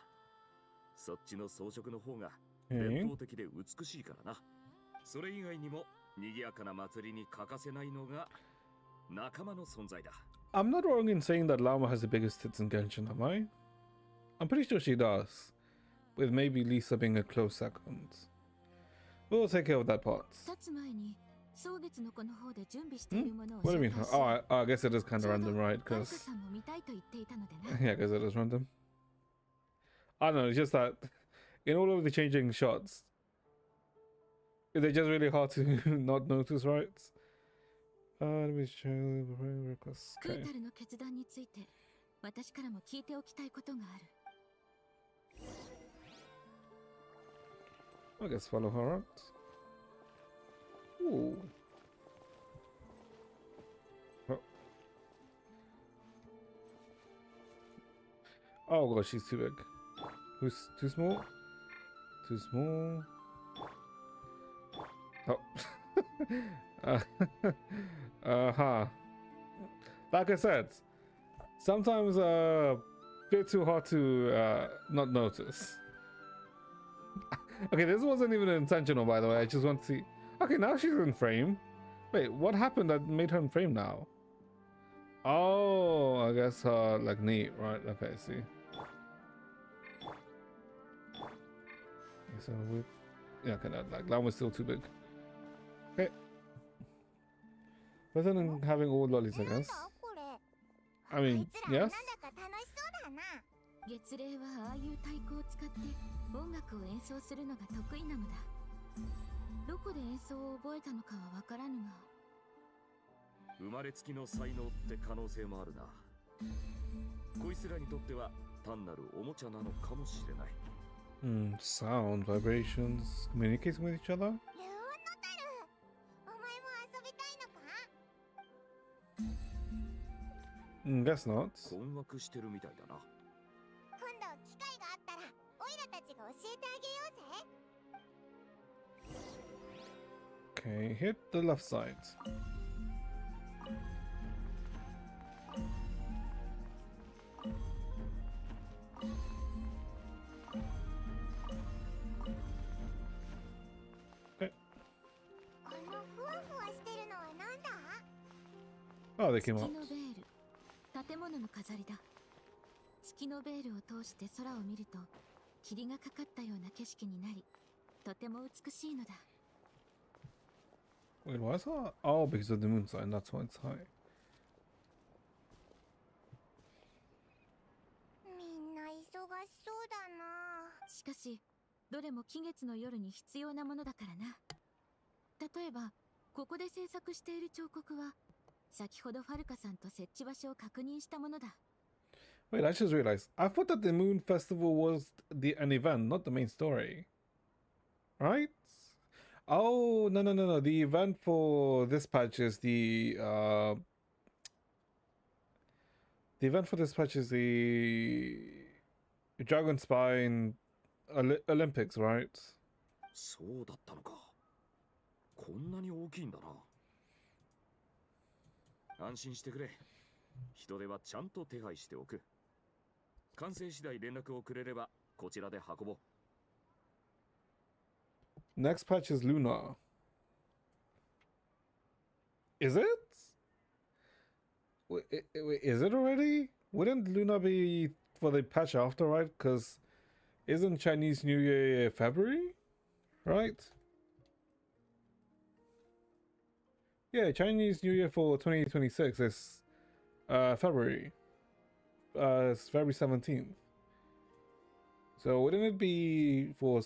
そっちの装飾の方が伝統的で美しいからな。それ以外にも賑やかな祭りに欠かせないのが仲間の存在だ。I'm not wrong in saying that Llama has the biggest tits in Genshin, am I? I'm pretty sure she does. With maybe Lisa being a close second. We'll take care of that part. 立つ前に蒼月の子の方で準備しているものを What do you 紹 mean? 介し Oh, I guess it is kind of ちょう random, ど right? ファルカ Because さんも見たいと言っていたのでな。 yeah, because it is random. I don't know. It's just that in all of the changing shots, they're just really hard to not notice, right? Let me show request. クー Okay. タルの決断について私からも聞いておきたいことがある。 I guess follow her out. Ooh. Oh gosh, she's too big. Who's too small? Too small. Oh. Uh-huh. Like I said, sometimes bit too hard to not notice. Okay, this wasn't even intentional, by the way. I just want to see. Okay, now she's in frame. Wait, what happened that made her in frame now? Oh, I guess like neat, right? Okay, I see. So we, yeah, okay, like that was still too big. Okay. Better than having all lollies, I なん guess. だこれ。 I あ mean, いつら yes. なんだか楽しそうだな。月齢はああいう太鼓を使って音楽を演奏するのが得意なのだ。どこで演奏を覚えたのかはわからぬが、生まれつきの才能って可能性もあるな。こいつらにとっては単なるおもちゃなのかもしれない。Sound, vibrations, communicating with each other? ルーノタル、お前も遊びたいのか？ Guess not. 困惑してるみたいだな。今度機会があったらオイラたちが教えてあげようぜ。 Okay, hit the left side. Okay. このふわふわしてるのはなんだ？ Oh, they 月 came の out. ベール、建物の飾りだ。月のベールを通して空を見ると霧がかかったような景色になり、とても美しいのだ。 Wait, why is that? Oh, because of the moon sign. That's why it's high. みんな忙しそうだな。しかしどれも期月の夜に必要なものだからな。例えばここで制作している彫刻は先ほどファルカさんと設置場所を確認したものだ。 Wait, I just realized. I thought that the moon festival was an event, not the main story. Right? Oh, no, no, no, no. The event for this patch is the event for this patch is the Dragon Spine Olympics, right? そうだったのか。こんなに大きいんだな。安心してくれ。人手はちゃんと手配しておく。完成次第連絡をくれればこちらで運ぼう。Next patch is Luna. Is it? Wait, is it already? Wouldn't Luna be for the patch after, right? Because isn't Chinese New Year February? Right? Yeah, Chinese New Year for 2026 is February. It's February 17th. So wouldn't it be for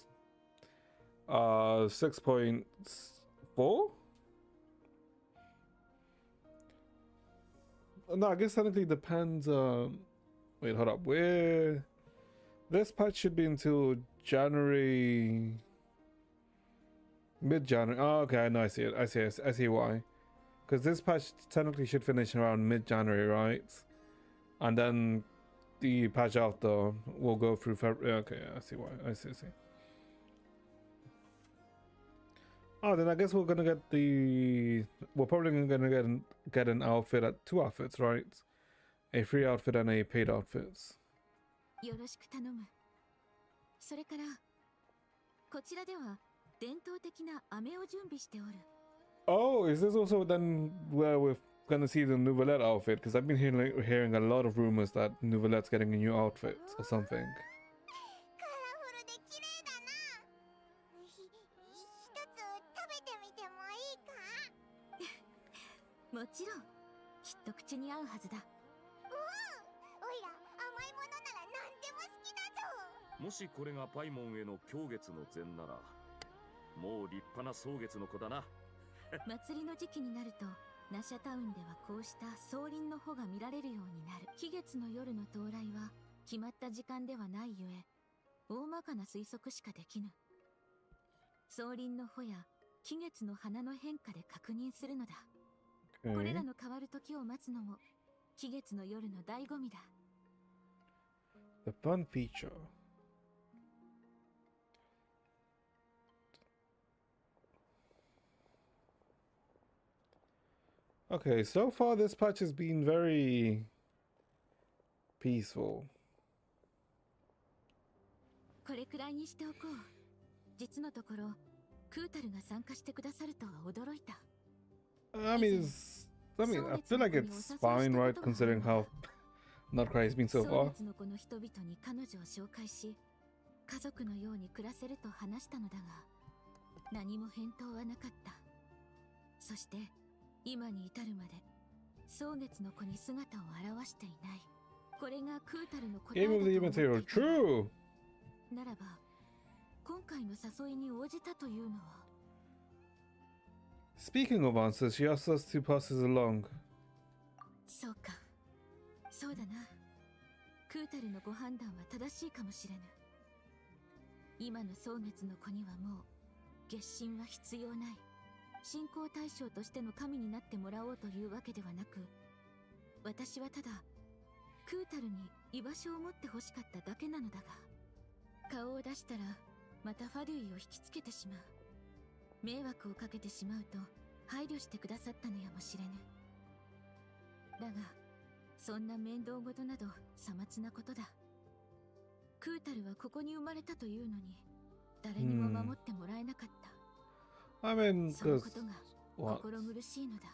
6.4? No, I guess technically depends. Wait, hold up. Where this patch should be until January, mid-January. Oh, okay, no, I see it. I see why. Because this patch technically should finish around mid-January, right? And then the patch after will go through February. Okay, I see why. I see. Oh, then I guess we're gonna get the. We're probably gonna get an outfit at 2 outfits, right? A free outfit and a paid outfits. よろしく頼む。それから、こちらでは伝統的な飴を準備しておる。Oh, is this also then where we're gonna see the Nouvellette outfit? Because I've been hearing a lot of rumors that Nouvellette's getting a new outfit or something. カラフルで綺麗だな。一つ食べてみてもいいか？もちろん、きっと口に合うはずだ。おいら甘いものなら何でも好きだぞ。もしこれがパイモンへの狂月の前なら、もう立派な草月の子だな。祭りの時期になると、ナシャタウンではこうした草林の穂が見られるようになる。期月の夜の到来は決まった時間ではないゆえ、大まかな推測しかできぬ。草林の穂や期月の花の変化で確認するのだ。これらの変わる時を待つのも期月の夜の醍醐味だ。The fun feature. Okay, so far this patch has been very peaceful. これくらいにしておこう。実のところ、クータルが参加してくださるとは驚いた。I mean, I feel like it's fine, right? Considering how Nutcracker has been so 草 far. 月の子の人々に彼女を紹介し、家族のように暮らせると話したのだが、何も返答はなかった。そして今に至るまで草月の子に姿を現していない。これがクータルの答えだ Game と of the 思 Event って Hero. いた。 True! ならば今回の誘いに応じたというのは。 Speaking of answers, she asked us to pass this along. そうか、そうだな。クータルのご判断は正しいかもしれぬ。今の草月の子にはもう月神は必要ない。信仰対象としての神になってもらおうというわけではなく、私はただクータルに居場所を持ってほしかっただけなのだが、顔を出したらまたファドゥイを引きつけてしまう。迷惑をかけてしまうと配慮してくださったのやもしれぬ。だがそんな面倒事などさまつなことだ。クータルはここに生まれたというのに誰にも守ってもらえなかった。I mean, その because ことが what? 心苦しいのだ。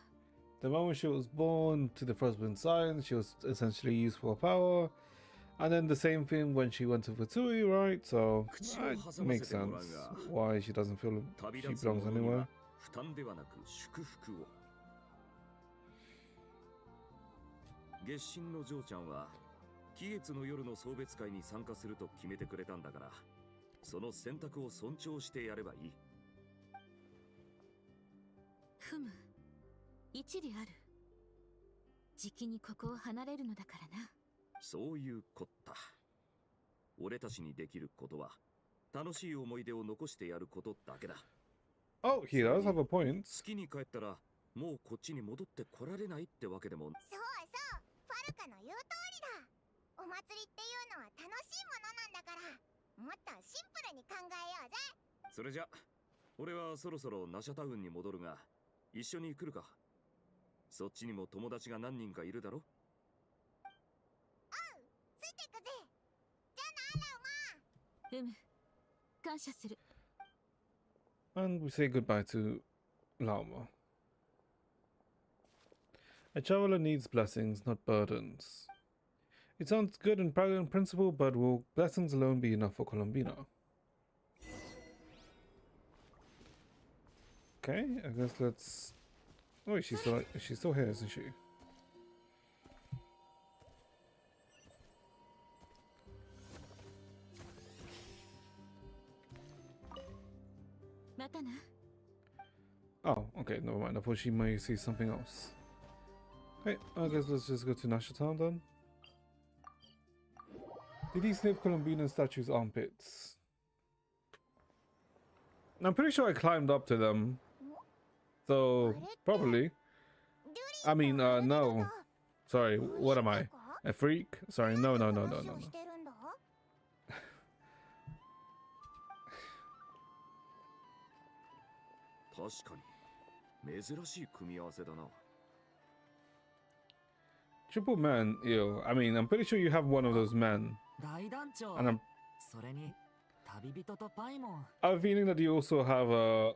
The moment she was born to the Frostwind Science, she was essentially used for power. And then the same thing when she went to Fatui, right? So it makes sense why she doesn't feel she belongs anywhere. 負担ではなく祝福を。月神の嬢ちゃんは期月の夜の送別会に参加すると決めてくれたんだから、その選択を尊重してやればいい。ふむ、一理ある。じきにここを離れるのだからな。そういうこった。俺たちにできることは楽しい思い出を残してやることだけだ。 Oh, he does have a point. 月に帰ったらもうこっちに戻ってこられないってわけでも。そうそう、ファルカの言う通りだ。お祭祭りっていうのは楽しいものなんだから、もっとシンプルに考えようぜ。それじゃ、俺はそろそろナシャタウンに戻るが、一緒に来るか。そっちにも友達が何人かいるだろ。おう、ついてくぜ。じゃあな、ラウマ。感謝する。 And we say goodbye to Lama. A traveler needs blessings, not burdens. It sounds good in principle, but will blessings alone be enough for Colombina? Okay, I guess let's... Oh, she's still here, isn't she? またな。 Oh, okay, never mind. I thought she may see something else. Okay, I guess let's just go to Nasha Town then. Did he sniff Colombina statue's armpits? I'm pretty sure I climbed up to them. So, probably. I mean, no. Sorry, what am I? A freak? Sorry, no. 確かに珍しい組み合わせだな。 Triple man, ew. I mean, I'm pretty sure you have one of those men. 大団長 And I'm それに旅人とパイモン I have a feeling that you also have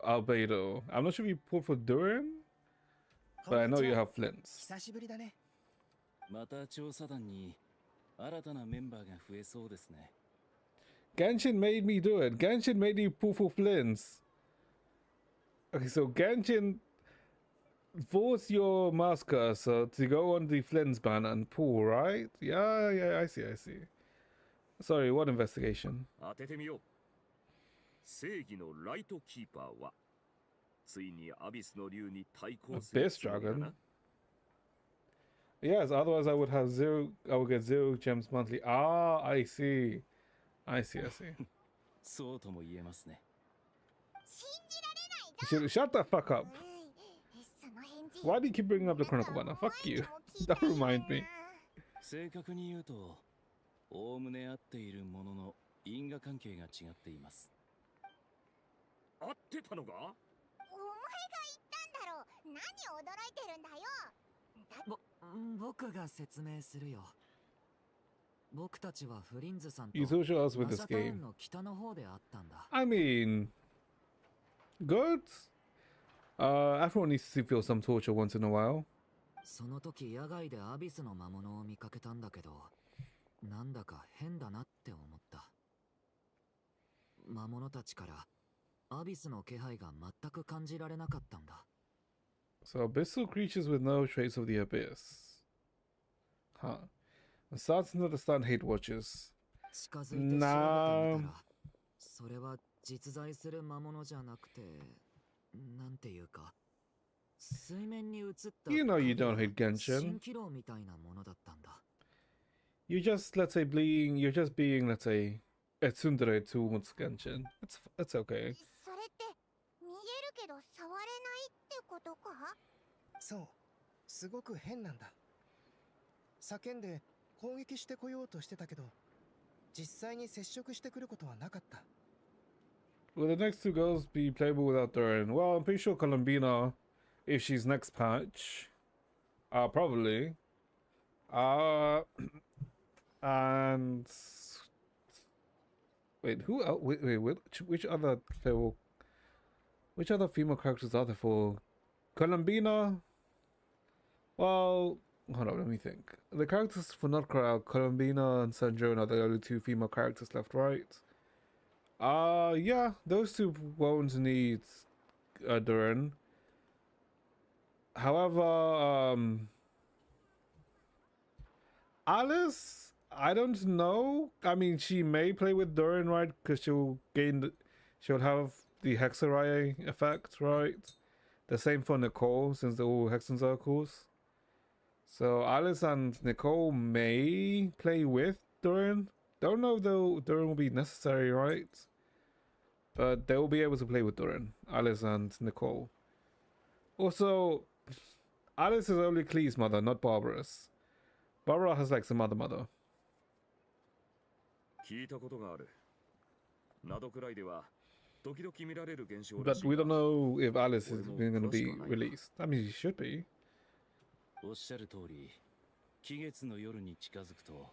Albedo. I'm not sure if you pulled for Durin, but I know you have Flints. 久しぶりだね。また調査団に新たなメンバーが増えそうですね。 Genshin made me do it. Genshin made you pull for Flints. Okay, so Genshin forced your masker so to go on the Flints banner and pull, right? Yeah, I see. Sorry, what investigation? 当ててみよう。正義のライトキーパーはついにアビスの竜に対抗する This dragon? Yes, otherwise I would get 0 gems monthly. Ah, I see. そうとも言えますね。 Shut the fuck up. Why do you keep bringing up the Chronicle banner? Fuck you. Don't remind me. 正確に言うと、おおむね合っているものの因果関係が違っています。合ってたのか？お前が言ったんだろ。何驚いてるんだよ。僕が説明するよ。僕たちはフリンズさんと You social us with ナ this シャタウ game. ンの北の方で会ったんだ。 I mean, good. Everyone needs to feel some torture once in a while. その時野外でアビスの魔物を見かけたんだけど、なんだか変だなって思った。魔物たちからアビスの気配が全く感じられなかったんだ。 So abyssal creatures with no trace of the abyss. Huh. I'm starting to understand hate watches. 近づいて調べてみたら、それは実在する魔物じゃなくて、なんていうか、水面に映った You know you don't hate 蜃 Genshin. 気楼みたいなものだったんだ。 You're just, let's say, you're just being, let's say, a tsundere towards Genshin. It's okay. それって見えるけど触れないってことか？そう、すごく変なんだ。叫んで攻撃してこようとしてたけど、実際に接触してくることはなかった。Will the next two girls be playable without Durin? Well, I'm pretty sure Colombina, if she's next patch, probably. And wait, who else? Wait, which other playable? Which other female characters are there for Colombina? Well, hold on, let me think. The characters for Nutcracker, Colombina and Sanjona are the only two female characters left, right? Yeah, those two won't need Durin. However, Alice, I don't know. I mean, she may play with Durin, right? Because she'll have the Hexaraya effect, right? The same for Nicole, since they're all Hexen circles. So Alice and Nicole may play with Durin. Don't know though Durin will be necessary, right? But they will be able to play with Durin, Alice and Nicole. Also, Alice is only Clee's mother, not Barbara's. Barbara has like some other mother. 聞いたことがある。などくらいでは時々見られる現象ら But しい we が don't know if Alice is 俺も going to 詳し be くはないな。 released. I mean, she should be. おっしゃる通り、期月の夜に近づくと、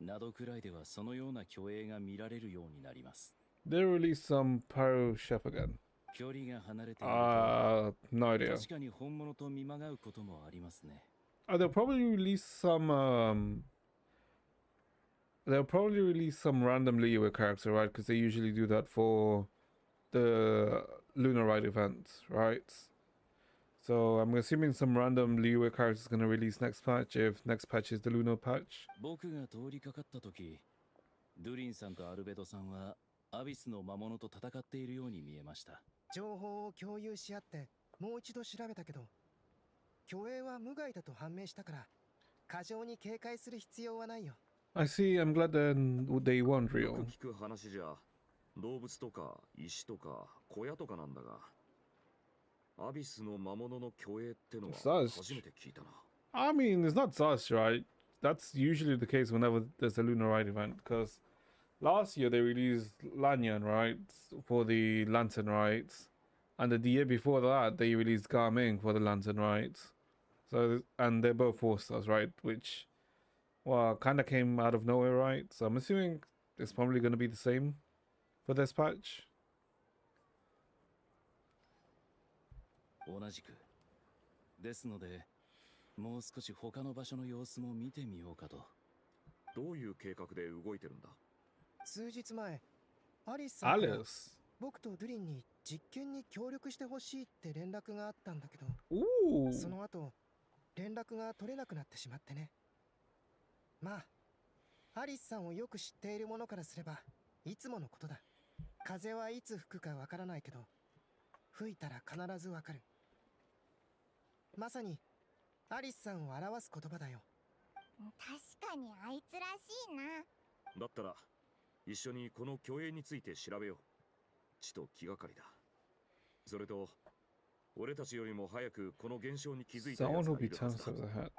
などくらいではそのような虚栄が見られるようになります。They released some Pyro Chef again. 距離が離れていると、No idea. 確かに本物と見まがうこともありますね。They'll probably release some. They'll probably release some random Liyue character, right? Because they usually do that for the Luna Ride event, right? So I'm assuming some random Liyue character is going to release next patch if next patch is the Luna patch. 僕が通りかかった時、ドゥリンさんとアルベドさんはアビスの魔物と戦っているように見えました。情報を共有し合ってもう一度調べたけど、虚栄は無害だと判明したから過剰に警戒する必要はないよ。I see. I'm glad then they weren't よ real. く聞く話じゃ動物とか石とか小屋とかなんだが、アビスの魔物の虚栄ってのは Such. 初めて聞いたな。 I mean, it's not sus, right? That's usually the case whenever there's a Luna Ride event. Because last year they released Lanyan, right, for the Lantern rides, and the year before that they released Garming for the Lantern rides. So, and they're both 4 stars, right? Which, well, kind of came out of nowhere, right? So I'm assuming it's probably going to be the same for this patch. 同じく。ですので、もう少し他の場所の様子も見てみようかと。どういう計画で動いてるんだ？数日前、アリスさんから Alice. 僕とドゥリンに実験に協力してほしいって連絡があったんだけど、 Ooh. その後連絡が取れなくなってしまってね。まあアリスさんをよく知っている者からすればいつものことだ。風はいつ吹くかわからないけど、吹いたら必ずわかる。まさにアリスさんを表す言葉だよ。確かにあいつらしいな。だったら一緒にこの虚栄について調べよう。ちと気がかりだ。それと俺たちよりも早くこの現象に気づいたや Someone つ will がい be るは 10 steps ずだ。 ahead.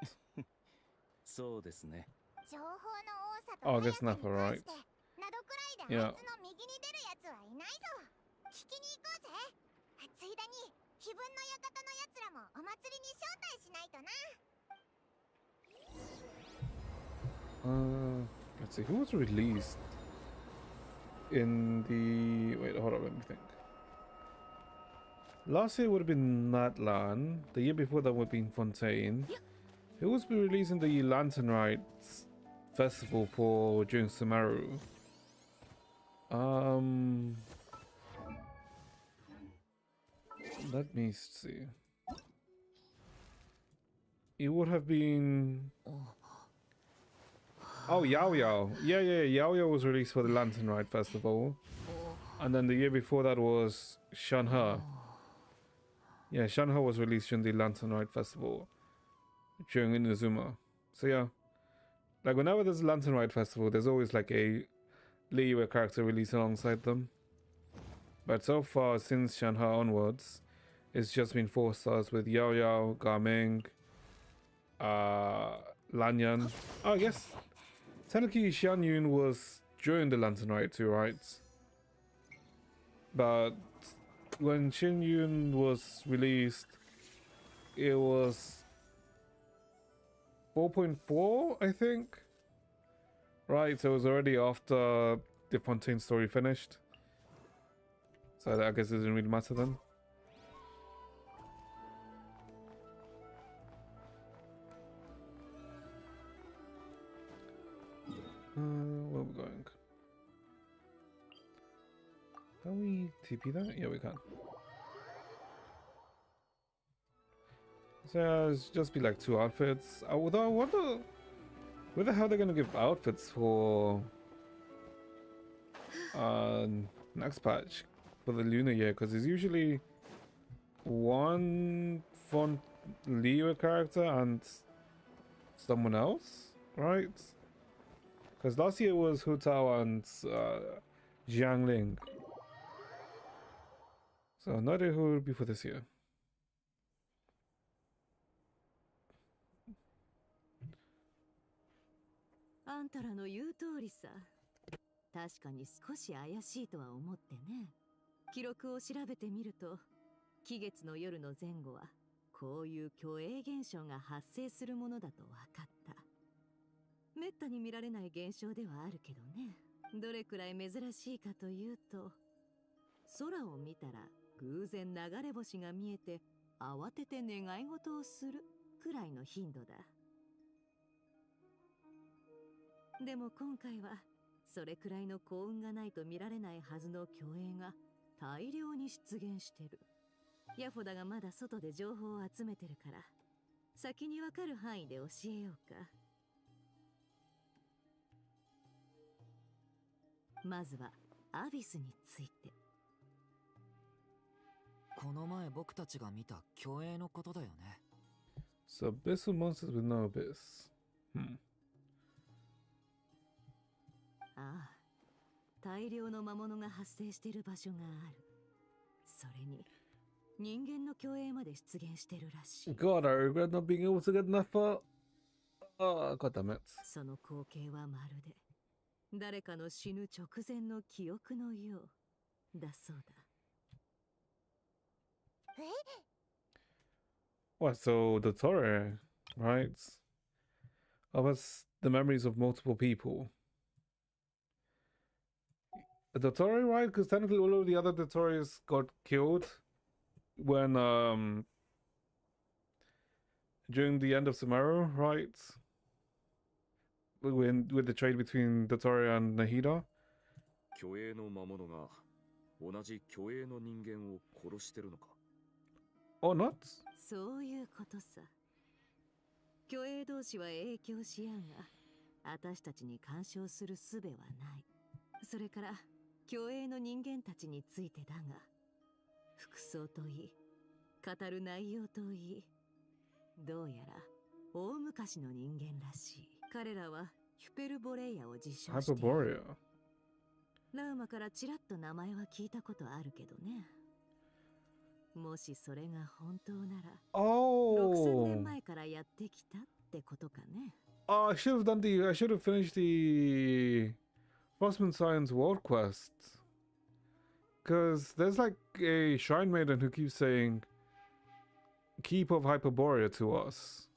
そうですね。情報の多さと Oh, 速 that's さに not 関 right. してなどくらいで Yeah. あいつの右に出るやつはいないぞ。聞きに行こうぜ。ついでに碑文の館のやつらもお祭りに招待しないとな。Let's see, who was released in the... Wait, hold on, let me think. Last year would have been Natlan. The year before that would have been Fontaine. Who was releasing the Lantern Rides Festival for during Samaru? Let me see. It would have been... Oh, Yao Yao. Yeah, Yao Yao was released for the Lantern Ride Festival. And then the year before that was Shanhe. Yeah, Shanhe was released during the Lantern Ride Festival during Inazuma. So yeah, like whenever there's a Lantern Ride Festival, there's always like a Liyue character released alongside them. But so far, since Shanhe onwards, it's just been 4 stars with Yao Yao, Garming, Lanyan. Oh, I guess technically Xian Yun was during the Lantern Ride too, right? But when Xin Yun was released, it was 4.4, I think. Right, so it was already after the Fontaine story finished. So I guess it didn't really matter then. Where are we going? Can we TP that? Yeah, we can. So yeah, it's just be like 2 outfits. Although I wonder where the hell they're gonna give outfits for next patch for the Lunar year, because there's usually 1 Font Liyue character and someone else, right? Because last year was Hu Tao and Jiangling. So no idea who it would be for this year. あんたらの言う通りさ。確かに少し怪しいとは思ってね。記録を調べてみると、期月の夜の前後はこういう虚栄現象が発生するものだと分かった。めったに見られない現象ではあるけどね。どれくらい珍しいかというと、空を見たら偶然流れ星が見えて慌てて願い事をするくらいの頻度だ。でも今回はそれくらいの幸運がないと見られないはずの虚栄が大量に出現してる。ヤフォダがまだ外で情報を集めてるから、先にわかる範囲で教えようか。まずはアビスについて。この前僕たちが見た虚栄のことだよね。 So abyssal monsters with no abyss. ああ、大量の魔物が発生している場所がある。それに人間の虚栄まで出現してるらしい。 God, I regret not being able to get enough for... Oh, god damn it. その光景はまるで誰かの死ぬ直前の記憶のようだそうだ。What, so the Torah, right? Oh, that's the memories of multiple people. The Torah, right? Because technically all of the other Dotorians got killed when, during the end of Sumeru, right? With the trade between Dotoria and Nahida. 虚栄の魔物が同じ虚栄の人間を殺してるのか。 Or not? そういうことさ。虚栄同士は影響し合うが、私たちに干渉する術はない。それから虚栄の人間たちについてだが、服装といい、語る内容といい、どうやら大昔の人間らしい。彼らはヒュペルボレイヤを自称している。Hyperborea. ラウマからちらっと名前は聞いたことあるけどね。もしそれが本当なら、6000 Oh. 年前からやってきたってことかね。 Oh, I should have finished the Frostman Science World Quest. Because there's like a shrine maiden who keeps saying, Keep of Hyperborea to us.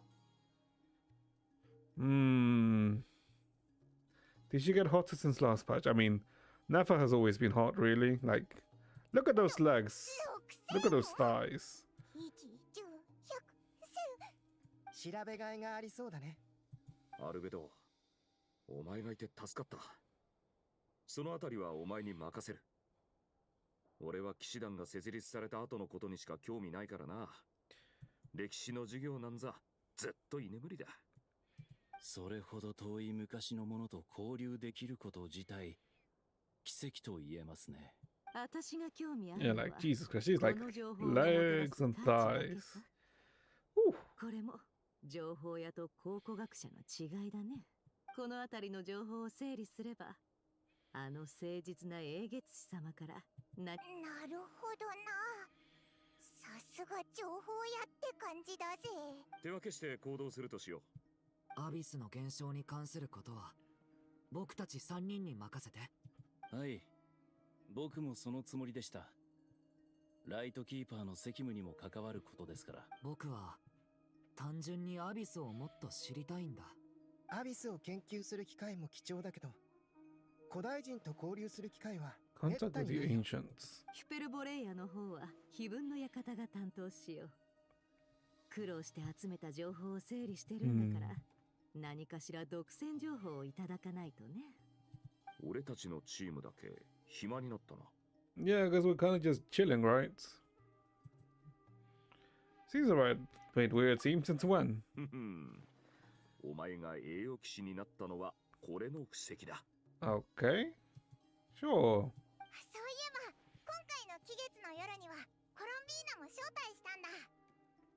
Did she get hotter since last patch? I mean, Nefa has always been hot, really. Like, look at those legs. Look at those thighs. 調べがいがありそうだね。アルベド、お前がいて助かった。そのあたりはお前に任せる。俺は騎士団が設立された後のことにしか興味ないからな。歴史の授業なんざずっと居眠りだ。それほど遠い昔のものと交流できること自体奇跡と言えますね。私が興味あ Yeah, るのは like, Jesus Christ, she's こ like の情報をもたらす legs and 価値だけ thighs. さ。 Whew. これも情報屋と考古学者の違いだね。このあたりの情報を整理すれば、あの誠実な英月師様からなるほどな。さすが情報屋って感じだぜ。手分けして行動するとしよアビスの現象に関することは僕たち3人に任せて。はい、僕もそのつもりでした。ライトキーパーの責務にも関わることですから。僕は単純にアビスをもっと知りたいんだ。アビスを研究する機会も貴重だけど、古代人と交流する機会はめっ Contact た with に the ないよ。 ancients. ヒュペルボレイヤの方は非分の館が担当しよう。苦労して集めた情報を整理してるんだから、何かしら独占情報をいただかないとね。う。俺たちのチームだけ暇になったな。Yeah, because we're kind of just chilling, right? Seems alright. Wait, we're a team since when? お前が栄誉騎士になったのはこれの布石だ。Okay. Sure. そういえば、今回の期月の夜にはコロンビーナも招待したんだ。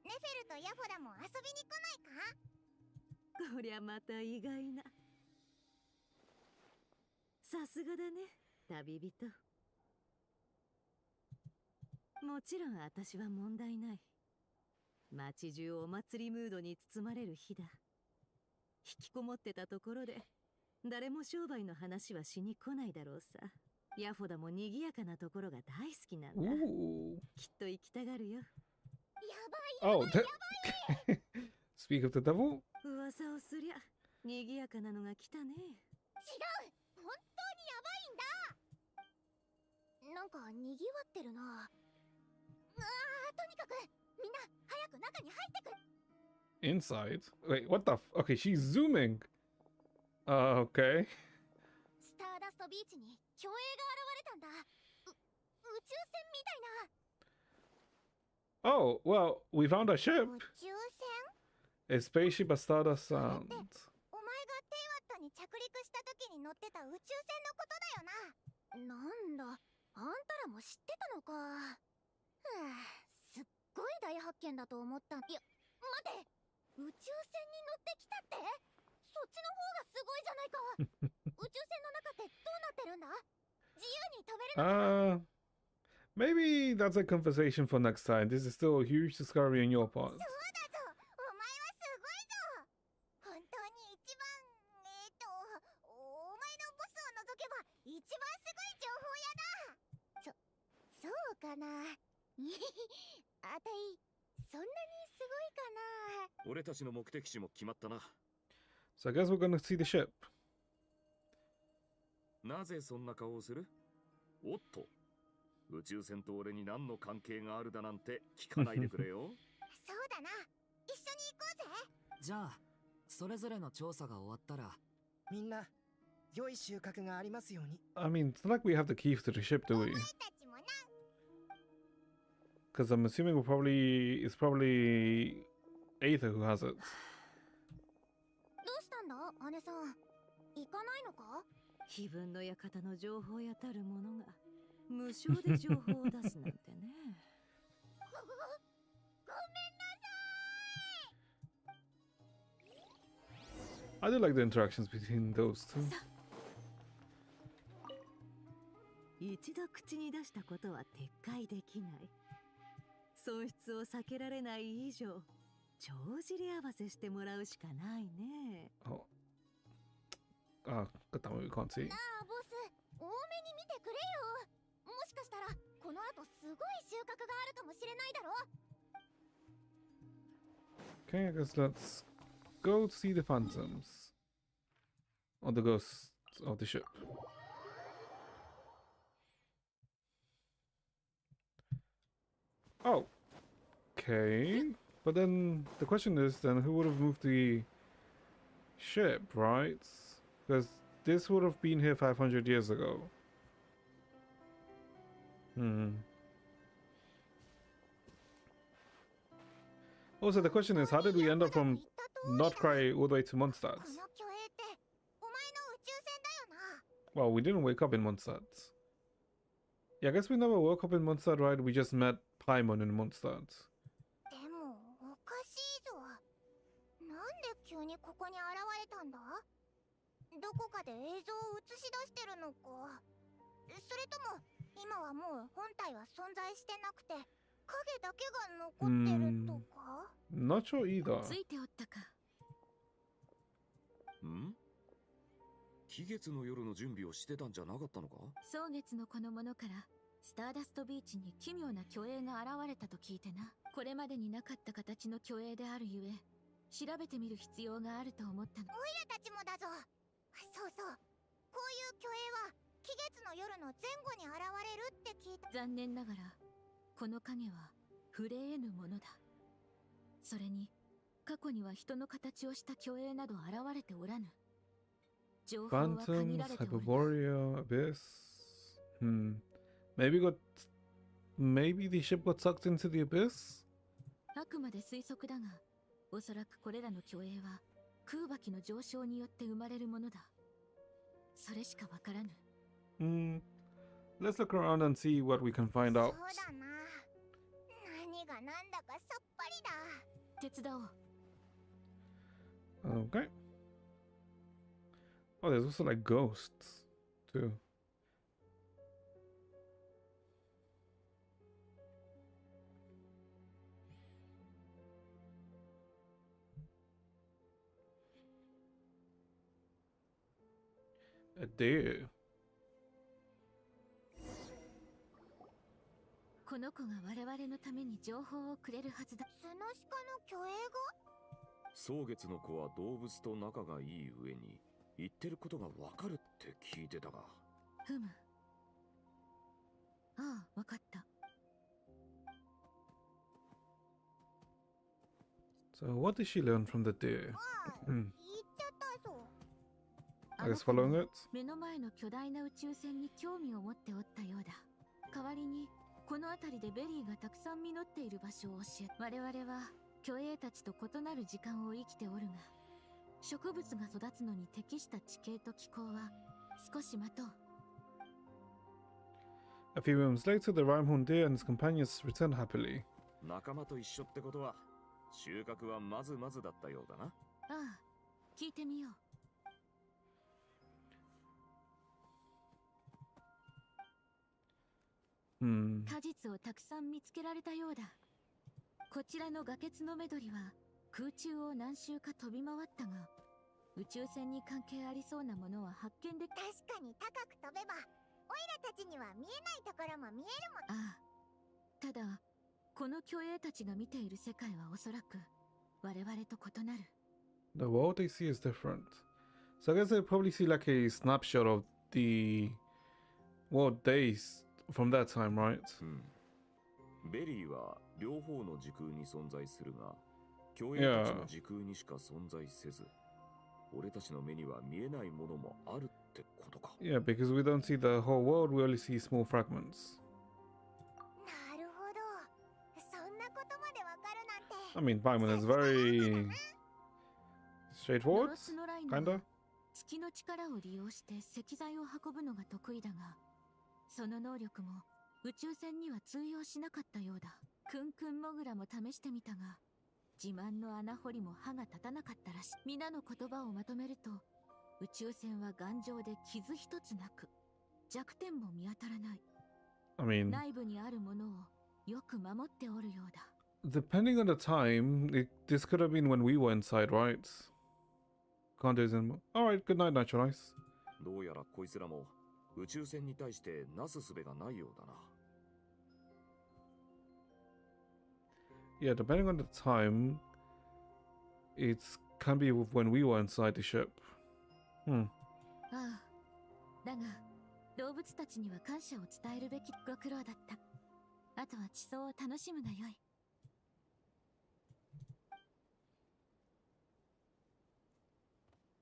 ネフェルとヤフォダも遊びに来ないか？こりゃまた意外な。さすがだね、旅人。もちろん私は問題ない。街中お祭りムードに包まれる日だ。引きこもってたところで誰も商売の話はしに来ないだろうさ。ヤフォダも賑やかなところが大好きなんだ。 Ooh. きっと行きたがるよ。 Oh, speak of the devil? 噂をすりゃ賑やかなのが来たね。違う、本当にやばいんだ。なんか賑わってるな。とにかくみんな早く中に入ってく。 Inside? Wait, what the okay, she's zooming. Okay. スターダストビーチに巨影が現れたんだ。宇宙船みたいな。 Oh, well, we found a ship. 宇宙船？ A spaceship, a stardust sound. お前がテイワットに着陸した時に乗ってた宇宙船のことだよな。なんだ、あんたらも知ってたのか。すっごい大発見だと思った。いや、待って、宇宙船に乗ってきたって？そっちの方がすごいじゃないか。宇宙船の中ってどうなってるんだ？自由に飛べるのか？ Maybe that's a conversation for next time. This is still a huge discovery on your part. そうだぞ、お前はすごいぞ。本当に一番、お前のボスを除けば一番すごい情報やな。そうかな。あたい、そんなにすごいかな。俺たちの目的地も決まったな。 So I guess we're gonna see the ship. なぜそんな顔をする？おっと、宇宙船と俺に何の関係があるだなんて聞かないでくれよ。そうだな、一緒に行こうぜ。じゃあそれぞれの調査が終わったらみんな良い収穫がありますように。 I mean, it's not like we have the keys to the ship, do お we? 前たちもな。 Because I'm assuming it's probably Aether who has it. どうしたんだ、姉さん。行かないのか？非分の館の情報やたるものが無償で情報を出すなんてね。ごめんなさい。 I do like the interactions between those two. 一度口に出したことは撤回できない。損失を避けられない以上、帳尻合わせしてもらうしかないね。 Oh. Ah, good time we can't see. なあボス、多めに見てくれよ。もしかしたらこの後すごい収穫があるかもしれないだろ。 Okay, I guess let's go to see the phantoms. Or the ghosts of the ship. Oh. Okay. But then the question is then who would have moved the ship, right? Because this would have been here 500 years ago. Also, the question is, how did we end up from Notcry all the way to Mondstadt? この巨影ってお前の宇宙船だよな。 Well, we didn't wake up in Mondstadt. Yeah, I guess we never woke up in Mondstadt, right? We just met Paimon in Mondstadt. でもおかしいぞ。なんで急にここに現れたんだ？どこかで映像を映し出してるのか。それとも今はもう本体は存在してなくて影だけが残ってるとか？ Not sure either. ついておったか。ん？気月の夜の準備をしてたんじゃなかったのか？蒼月のこの者からスターダストビーチに奇妙な巨影が現れたと聞いてな。これまでになかった形の巨影であるゆえ調べてみる必要があると思ったの。オイラたちもだぞ。そうそう、こういう巨影は気月の夜の前後に現れるって聞いた。残念ながらこの影は触れ得ぬものだ。それに過去には人の形をした巨影など現れておらぬ。情報は限 Phantoms, られておる。 Hyperborea, Abyss. Maybe the ship got sucked into the abyss? あくまで推測だが、おそらくこれらの巨影は空爆の上昇によって生まれるものだ。それしかわからぬ。Let's look around and see what we can find そう out. だな。何がなんだかさっぱりだ。手伝おう。 Okay. Oh, there's also like ghosts too. deer. この子が我々のために情報をくれるはずだ。スノシカの虚栄蒼月の子は動物と仲がいい上に言ってることがわかるって聞いてたが。ふむ。ああ、わかった。So what did she learn from the deer? が言っちゃったぞ。I guess following it. 目の前の巨大な宇宙船に興味を持っておったようだ。代わりにこの辺りでベリーがたくさん実っている場所を教え、我々は巨栄たちと異なる時間を生きておるが、植物が育つのに適した地形と気候は少し待とう。A few moments later, the Rhyhorn deer and his companions returned happily. 仲間と一緒ってことは収穫はまずまずだったようだな。ああ、聞いてみよう。果実をたくさん見つけられたようだ。こちらの崖つのメドリは空中を何周か飛び回ったが、宇宙船に関係ありそうなものは発見でき。確かに高く飛べばオイラたちには見えないところも見えるもん。ああ、ただこの巨栄たちが見ている世界はおそらく我々と異なる。The world they see is different. So I guess they probably see like a snapshot of the world days from that time, right? ベリーは両方の時空に存在するが、巨栄たちの時空にしか存在せず、俺たちの目には見えないものもあるってことか。Yeah, because we don't see the whole world, we only see small fragments. なるほど。そんなことまでわかるなんて。I mean, Paimon is very straightforward, ノロスノライナ kinda. は月の力を利用して石材を運ぶのが得意だが、その能力も宇宙船には通用しなかったようだ。クンクンモグラも試してみたが、自慢の穴掘りも歯が立たなかったらしい。皆の言葉をまとめると、宇宙船は頑丈で傷一つなく、弱点も見当たらない。I mean, 内部にあるものをよく守っておるようだ。depending on the time, this could have been when we were inside, right? Can't do this anymore. Alright, good night, Natural Ice. どうやらこいつらも宇宙船に対してなすすべがないようだな。Yeah, depending on the time, it can be when we were inside the ship. ああ、だが動物たちには感謝を伝えるべき。ご苦労だった。あとは地層を楽しむがよい。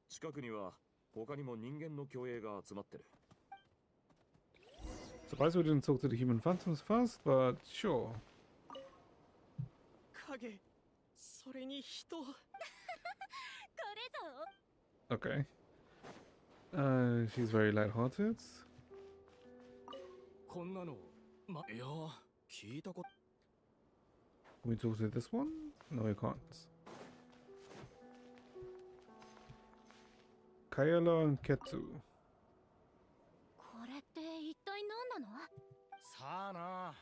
近くには他にも人間の巨栄が集まってる。Surprised we didn't talk to the human phantoms first, but sure. 影、それに人。これぞ。 Okay. She's very lighthearted. こんなの、いや、聞いたこと。Can we talk to this one? No, we can't. Kayala and Ketu. これって一体何なの？さあな。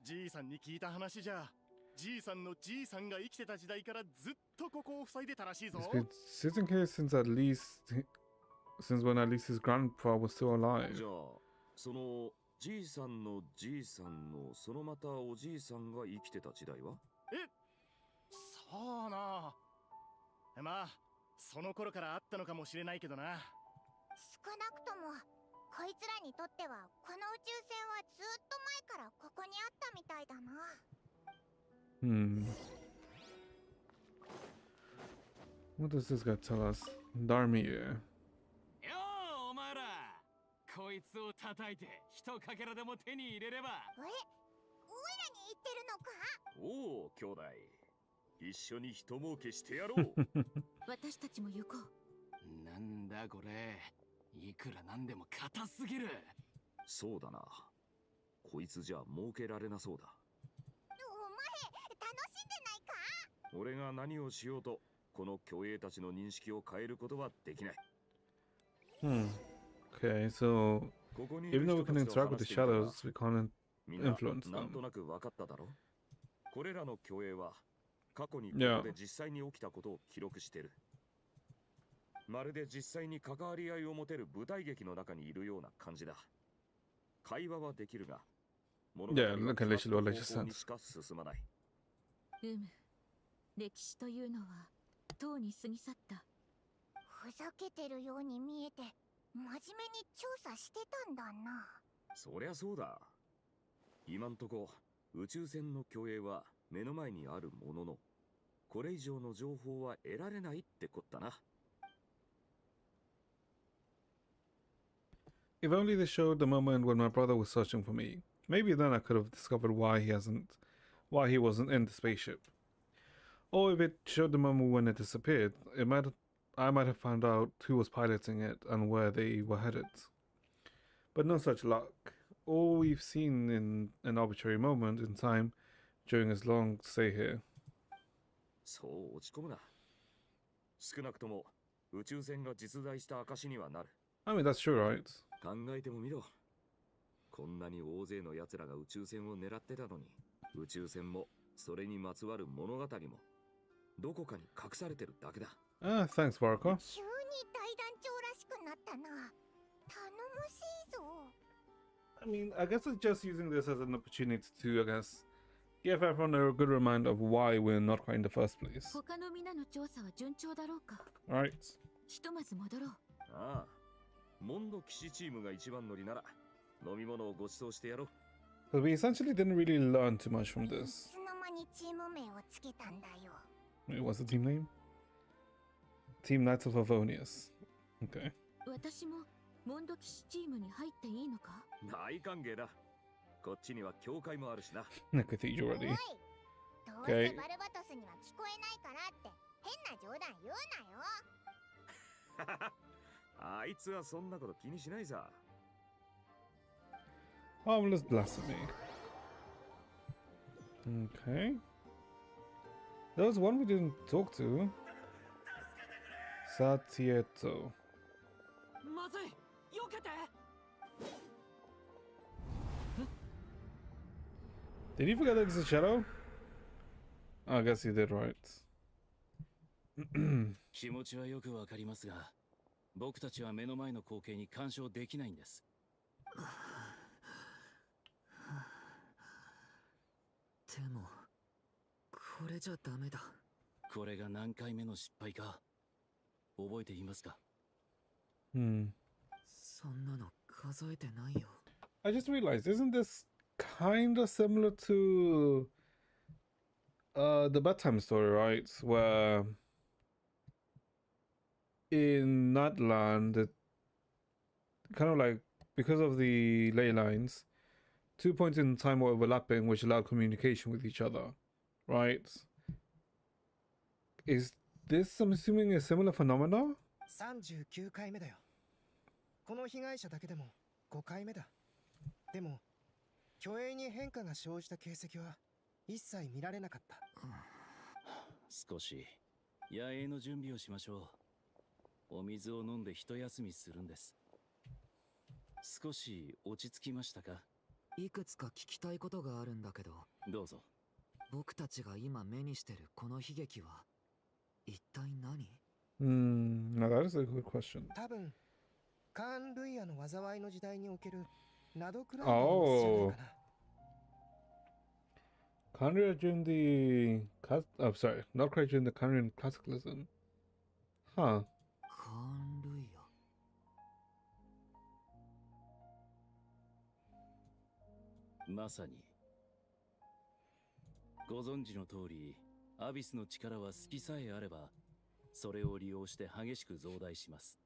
じいさんに聞いた話じゃ、じいさんのじいさんが生きてた時代からずっとここを塞いでたらしいぞ。 He's been sitting here since when at least his grandpa was still alive. じゃあ、そのじいさんのじいさんのそのまたおじいさんが生きてた時代は？さあな。まあ、その頃からあったのかもしれないけどな。少なくともこいつらにとってはこの宇宙船はずっと前からここにあったみたいだな。What does this guy tell us? Darmir. よーお前ら、こいつを叩いて一かけらでも手に入れれば。おいらに言ってるのか？おお、兄弟。一緒に人儲けしてやろう。私たちも行こう。なんだこれ、いくらなんでも硬すぎる。そうだな。こいつじゃ儲けられなそうだ。お前、楽しんでないか？俺が何をしようと、この巨栄たちの認識を変えることはできない。Okay, so even though we can interact with the shadows, we can't influence なん them. となく分かっただろ。これらの巨栄は過去にここで実際に起きたことを記録してる。まるで実際に関わり合いを持てる舞台劇の中にいるような感じだ。会話はできるが、物語は Yeah, look at literally what I 決 just まった方向に said. しか進まない。歴史というのはとうに過ぎ去った。ふざけてるように見えて真面目に調査してたんだな。そりゃそうだ。今んとこ宇宙船の虚栄は目の前にあるものの、これ以上の情報は得られないってこったな。If only they showed the moment when my brother was searching for me. Maybe then I could have discovered why he wasn't in the spaceship. Or if it showed the moment when it disappeared, I might have found out who was piloting it and where they were headed. But no such luck. All we've seen in an arbitrary moment in time during his long stay here. そう落ち込むな。少なくとも宇宙船が実在した証にはなる。I mean, that's true, right? 考えてもみろ。こんなに大勢の奴らが宇宙船を狙ってたのに、宇宙船もそれにまつわる物語もどこかに隠されてるだけだ。Ah, thanks, Baraka. 急に大団長らしくなったな。頼もしいぞ。I mean, I guess it's just using this as an opportunity to, I guess, give everyone a good reminder of why we're not quite in the first place. 他の皆の調査は順調だろうか。Alright. ひとまず戻ろう。ああ、モンド騎士チームが一番乗りなら飲み物をご馳走してやろう。But we essentially didn't really learn too much from い this. つの間にチーム名をつけたんだよ。Wait, what's the team name? Team Knights of Avonius. Okay. 私もモンド騎士チームに入っていいのか？大歓迎だ。こっちには教会もあるしな。The cathedral お already. い、どうせ Okay. バルバトスには聞こえないからって変な冗談言うなよ。あいつはそんなこと気にしないさ。Harmless blasphemy. Okay. There was one we didn't talk to. Satieto. まずい、避けて。Did you forget that it's a shadow? I guess you did, right. 気持ちはよくわかりますが、僕たちは目の前の光景に干渉できないんです。でもこれじゃダメだ。これが何回目の失敗か覚えていますか？そんなの数えてないよ。I just realized, isn't this kind of similar to the bedtime story, right? Where in Nightland, it kind of like, because of the ley lines, 2 points in time were overlapping, which allowed communication with each other, right? Is this, I'm assuming, a similar phenomena? 39回目だよ。この被害者だけでも5回目だ。でも虚栄に変化が生じた形跡は一切見られなかった。少し野営の準備をしましょう。お水を飲んで一休みするんです。少し落ち着きましたか？いくつか聞きたいことがあるんだけど。どうぞ。僕たちが今目にしてるこの悲劇は一体何？ Now that is a good question. 多分カーン・ルイヤの災いの時代におけるナドクライの様子じゃないかな。Conrad during the oh, sorry, not quite during the Conrad classicalism. Huh. カーン・ルイヤ。まさに。ご存知の通り、アビスの力は隙さえあれば、それを利用して激しく増大します。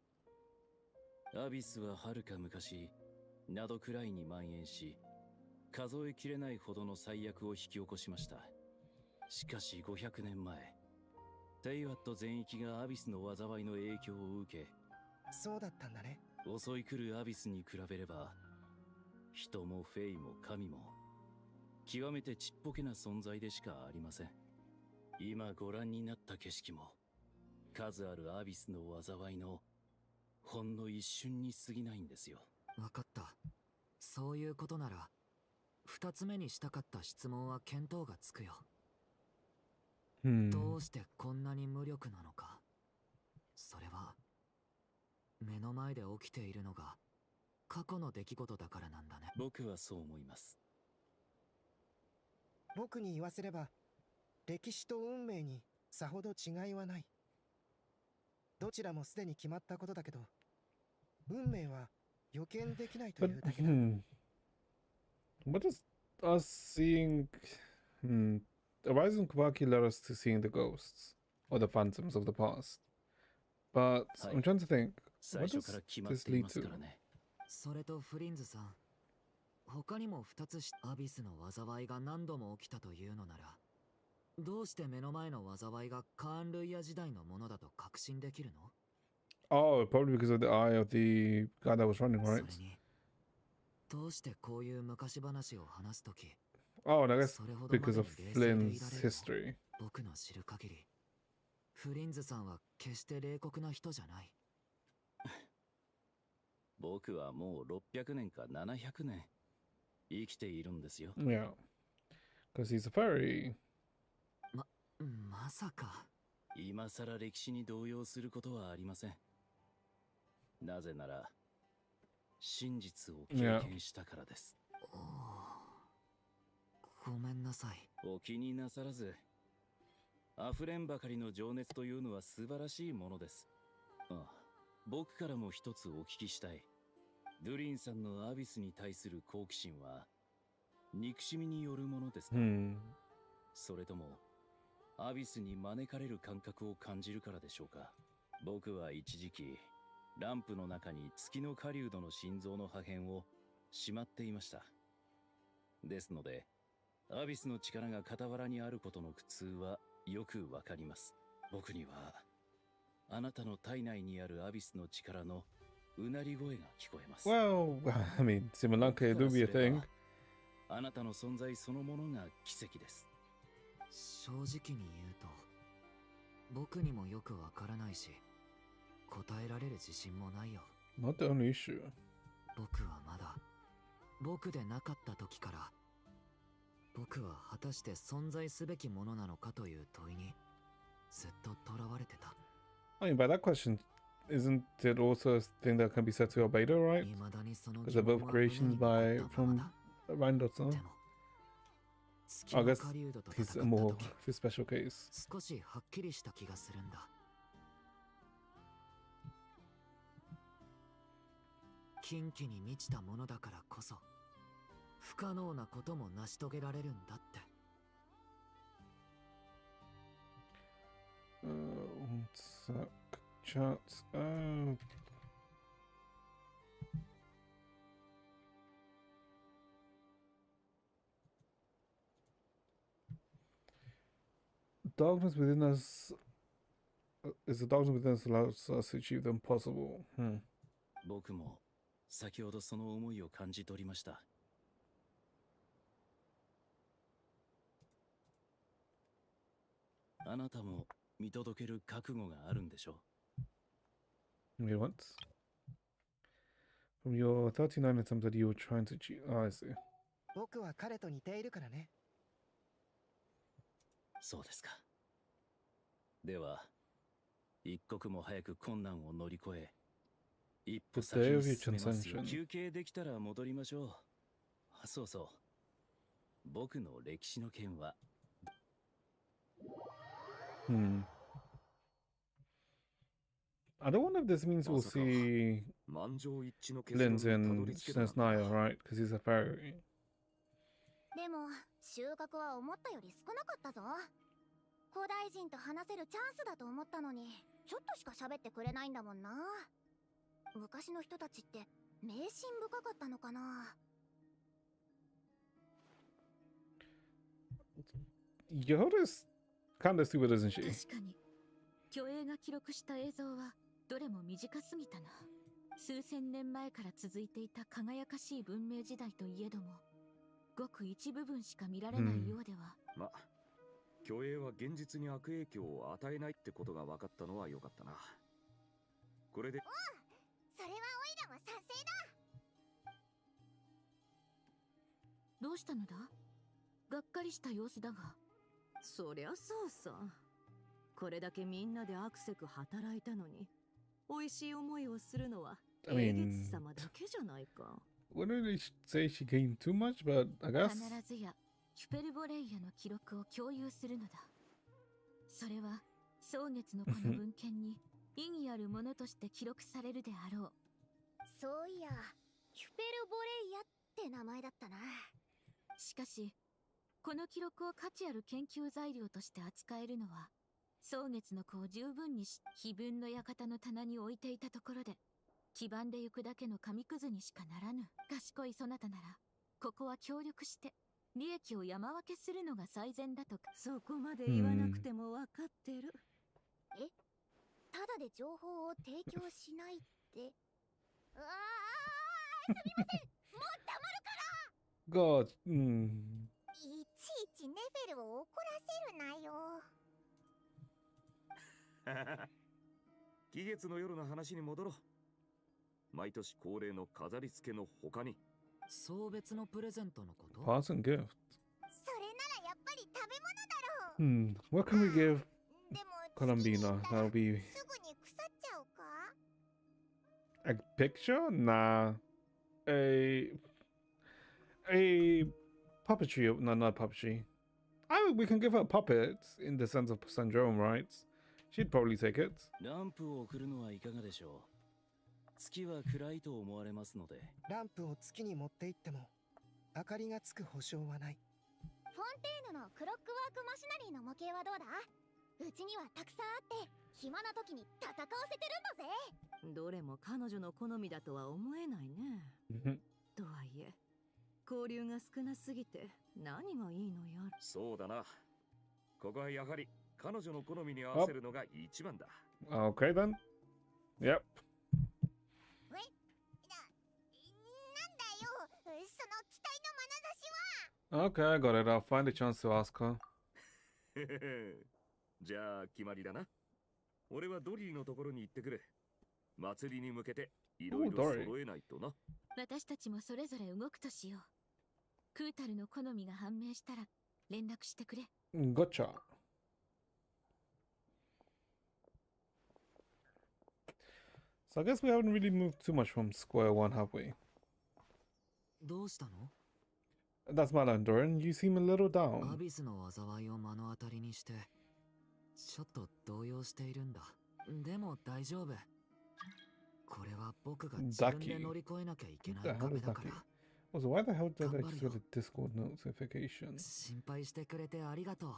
アビスは遥か昔、ナドクライに蔓延し、数えきれないほどの災厄を引き起こしました。しかし500年前、テイワット全域がアビスの災いの影響を受け、そうだったんだね。襲い来るアビスに比べれば、人もフェイも神も、極めてちっぽけな存在でしかありません。今ご覧になった景色も、数あるアビスの災いのほんの一瞬に過ぎないんですよ。わかった。そういうことなら、二つ目にしたかった質問は見当がつくよ。どうしてこんなに無力なのか。それは目の前で起きているのが過去の出来事だからなんだね。僕はそう思います。僕に言わせれば、歴史と運命にさほど違いはない。どちらもすでに決まったことだけど、運命は予見できないと But いうだけだ。what does us seeing a rising Kawaki led us to seeing the ghosts or the phantoms of the past. But I'm trying to think, 最 what 初 does から決まっ this てい lead ます to? からね。それとフリンズさん、他にも2つアビスの災いが何度も起きたというのなら、どうして目の前の災いがカーンルイヤ時代のものだと確信できるの？ Oh, probably because of the eye of the guy that was running, そ right? れに、どうしてこういう昔話を話すとき、 Oh, and I guess それほどま because で of に冷静でいられ Flynn's るの？ history. 僕の知る限り、フリンズさんは決して冷酷な人じゃない。僕はもう600年か700年生きているんですよ。Yeah, because he's a fairy. まさか。今さら歴史に動揺することはありません。なぜなら真実を経験したからです。ごめんなさい。お気になさらず。溢れんばかりの情熱というのは素晴らしいものです。僕からも一つお聞きしたい。ドゥリンさんのアビスに対する好奇心は憎しみによるものですか？それともアビスに招かれる感覚を感じるからでしょうか？僕は一時期ランプの中に月の狩人の心臓の破片をしまっていました。ですのでアビスの力が傍らにあることの苦痛はよくわかります。僕にはあなたの体内にあるアビスの力のうなり声が聞こえます。Well, I mean, Simulanka do be a thing. あなたの存在そのものが奇跡です。正直に言うと、僕にもよくわからないし、答えられる自信もないよ。Not the only issue. 僕はまだ、僕でなかった時から、僕は果たして存在すべきものなのかという問いに、ずっと囚われてた。I mean, by that question, isn't it also a thing that can be set to your beta, right? 未だにその Because they're both 疑問は胸に creations 残 by ったまま from だ。 Ryan で Dotson. も、月 I の guess 狩人と he's 戦った more 時、 his special case. 少しはっきりした気がするんだ。禁忌に満ちたものだからこそ、不可能なことも成し遂げられるんだって。One sec. Chat. Darkness within us is the darkness within us allows us to achieve the impossible. 僕も先ほどその思いを感じ取りました。あなたも見届ける覚悟があるんでしょう。Wait, what? From your 39 attempts that you were trying to achieve. Oh, I see. 僕は彼と似ているからね。そうですか。では、一刻も早く困難を乗り越え、一歩先に進めますよ。休憩できたら戻りましょう。そうそう。僕の歴史の件は。I don't wonder if this means we'll see 満場一致の結 Lynn's 論にたど in り着けた Shin's Naya, right? Because he's a fairy. でも収穫は思ったより少なかったぞ。古代人と話せるチャンスだと思ったのに、ちょっとしか喋ってくれないんだもんな。昔の人たちって迷信深かったのかな。Yoda's kind of stupid, isn't she? 確かに虚栄が記録した映像はどれも短すぎたな。数千年前から続いていた輝かしい文明時代といえども、ごく一部分しか見られないようでは。ま、虚栄は現実に悪影響を与えないってことが分かったのは良かったな。これで。それはオイラは賛成だ。どうしたのだ？がっかりした様子だが。そりゃそうさ。これだけみんなでアクセク働いたのに、美味しい思いをするのは I 英 mean, 月様だけじゃないか。 wouldn't really say she gained too much, but I guess. 必ずやヒュペルボレイヤの記録を共有するのだ。それは蒼月のこの文献に意義あるものとして記録されるであろう。そういや、ヒュペルボレイヤって名前だったな。しかしこの記録を価値ある研究材料として扱えるのは蒼月の子を十分に碑文の館の棚に置いていたところで、基盤で行くだけの紙くずにしかならぬ。賢いそなたならここは協力して利益を山分けするのが最善だとか。そこまで言わなくても分かってる。ただで情報を提供しないって。ああ、すみません。もう黙るから。 God. いちいちネフェルを怒らせるなよ。期月の夜の話に戻ろう。毎年恒例の飾り付けの他に送別のプレゼントのこと？ Parts and gift. それならやっぱり食べ物だろう。 What can we give でも Colombina? That'll be すぐに腐っちゃうか？ a picture? Nah. A puppetry. No, not puppetry. We can give her a puppet in the sense of syndrome, right? She'd probably take it. ランプを送るのはいかがでしょう。月は暗いと思われますので。ランプを月に持って行っても明かりがつく保証はない。フォンテーヌのクロックワークマシナリーの模型はどうだ？うちにはたくさんあって暇な時に戦わせてるんだぜ。どれも彼女の好みだとは思えないね。とはいえ交流が少なすぎて何がいいのやら。そうだな。ここはやはり彼女の好みに合わせるのが一番だ。Okay then. Yep. なんだよ、その期待の眼差しは。 Okay, I got it. I'll find a chance to ask her. じゃあ決まりだな。俺はドリーのところに行ってくる。祭りに向けていろいろ揃えないとな。私たちもそれぞれ動くとしよう。クータルの好みが判明したら連絡してくれ。Gotcha. So I guess we haven't really moved too much from square one, have we? どうしたの？ That's Malandoran. You seem a little ア down. ビスの災いを目の当たりにしてちょっと動揺しているんだ。でも大丈夫。これは僕が自分で乗り越えなきゃいけない What the hell 壁 is だか Ducky? ら。 Also, why the hell did I just get Gambario. a Discord notification? 心配してくれてありがと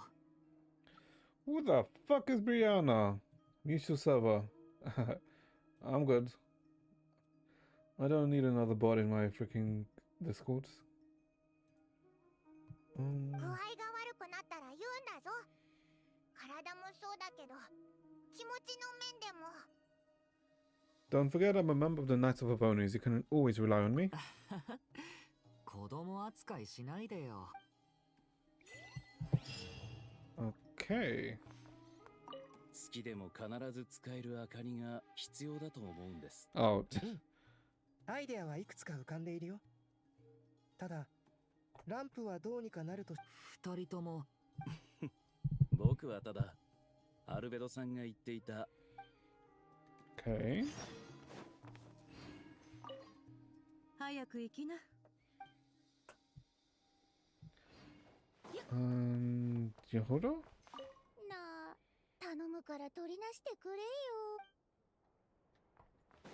う。 Who the fuck is Brianna? Mutual server. I'm good. I don't need another bot in my freaking Discord. 具合が悪くなったら言うんだぞ。体もそうだけど気持ちの面でも。 Don't forget I'm a member of the Knights of Avonies. You can always rely on me. 子供扱いしないでよ。 Okay. 月でも必ず使える明かりが必要だと思うんです。Oh. アイデアはいくつか浮かんでいるよ。ただランプはどうにかなると。二人とも僕はただアルベドさんが言っていた。 Okay. 早く行きな。Yehuda? なあ、頼むから取りなしてくれよ。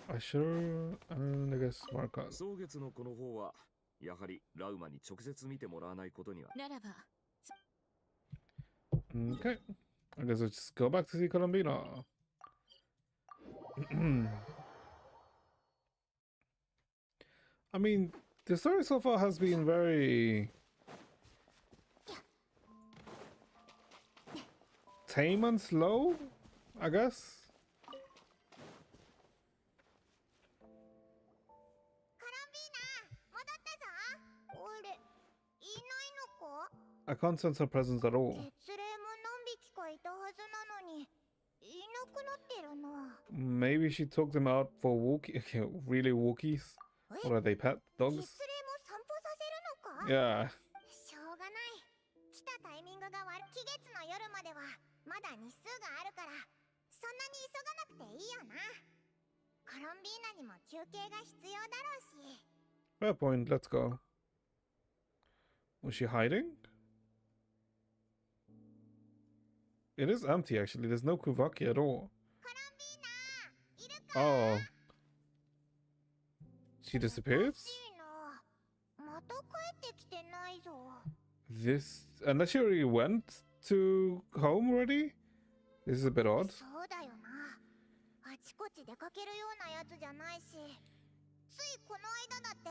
I sure. And I guess Marcus. 蒼月のこの方はやはりラウマに直接見てもらわないことには。ならば Okay. I guess let's just go back to see Colombina. I mean, the story so far has been very tame and slow, I guess. カランビーナ、戻ったぞ。俺、いないのか？ I can't sense her presence at all. 月齢も何匹かいたはずなのに、いなくなってるな。 Maybe she took them out for really walkies. Or are they pet 月齢 dogs? も散歩させるのか？ Yeah. しょうがない。来たタイミングが悪い。期月の夜まではまだ日数があるから、そんなに急がなくていいよな。コロンビーナにも休憩が必要だろうし。 Fair point, let's go. Was she hiding? It is empty actually, there's no Kuvaki at all. コロンビーナいるか？ Oh. She お disappeared? かしいな。また帰ってきてないぞ。 This... Unless she already went to home already? This is a bit odd. そうだよな。あちこち出かけるようなやつじゃないし、ついこの間だって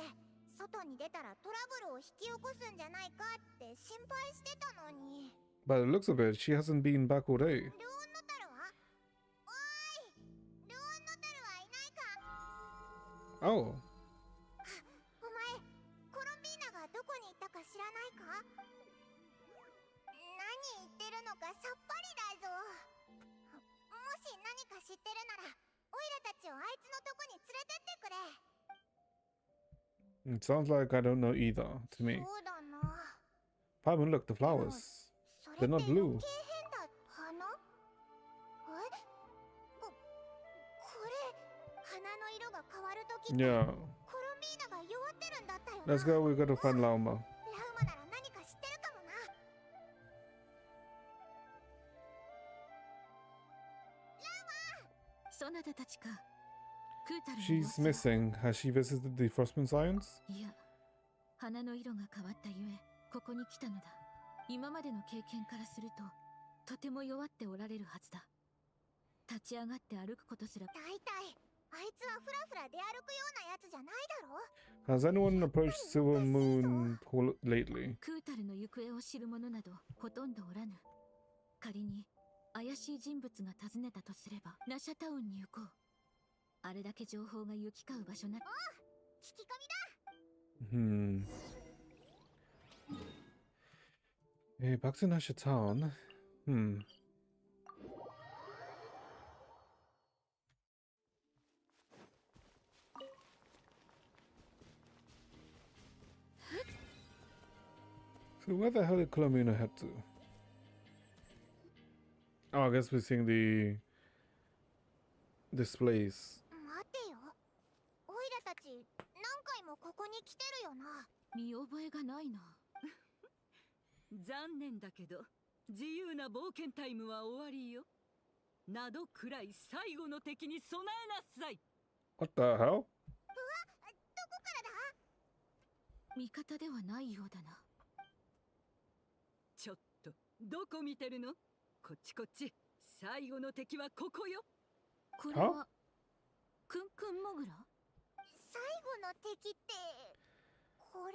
外に出たらトラブルを引き起こすんじゃないかって心配してたのに。 By the looks of it, she hasn't been back all day. ルオンノタルは？おーい、ルオンノタルはいないか？ Oh. お前、コロンビーナがどこに行ったか知らないか？何言ってるのかさっぱりだぞ。もし何か知ってるなら、オイラたちをあいつのとこに連れてってくれ。 It sounds like I don't know either to me. そうだな。 Paimon, look, the flowers. それって They're not 余計 blue. 変だ。花？これ、花の色が変わるときって、 Yeah. コロンビーナが弱ってるんだったよな。 Let's go, we gotta find Lauma. ラウマなら何か知ってるかもな。そなたたちか。クータルの She's 様子は？ missing. Has she visited the Frostmoon Science? いや、花の色が変わったゆえ、ここに来たのだ。今までの経験からすると、とても弱っておられるはずだ。立ち上がって歩くことすら。だいたい、あいつはフラフラ出歩くようなやつじゃないだろ。 Has anyone approached Silver Moon Hall lately? クータルの行方を知る者などほとんどおらぬ。仮に怪しい人物が訪ねたとすれば、ナシャタウンに行こう。あれだけ情報が行き交う場所な。聞き込みだ。 Hey, back to Nasha Town. So where the hell did Colomina head to? Oh, I guess we're seeing the displays. 待てよ。オイラたち、何回もここに来てるよな。見覚えがないな。残念だけど自由な冒険タイムは終わりよ。などくらい最後の敵に備えなさい。 What the hell? どこからだ？味方ではないようだな。ちょっとどこ見てるの？こっちこっち。最後の敵はここよ。これはクンクンモグラ？最後の敵って、これ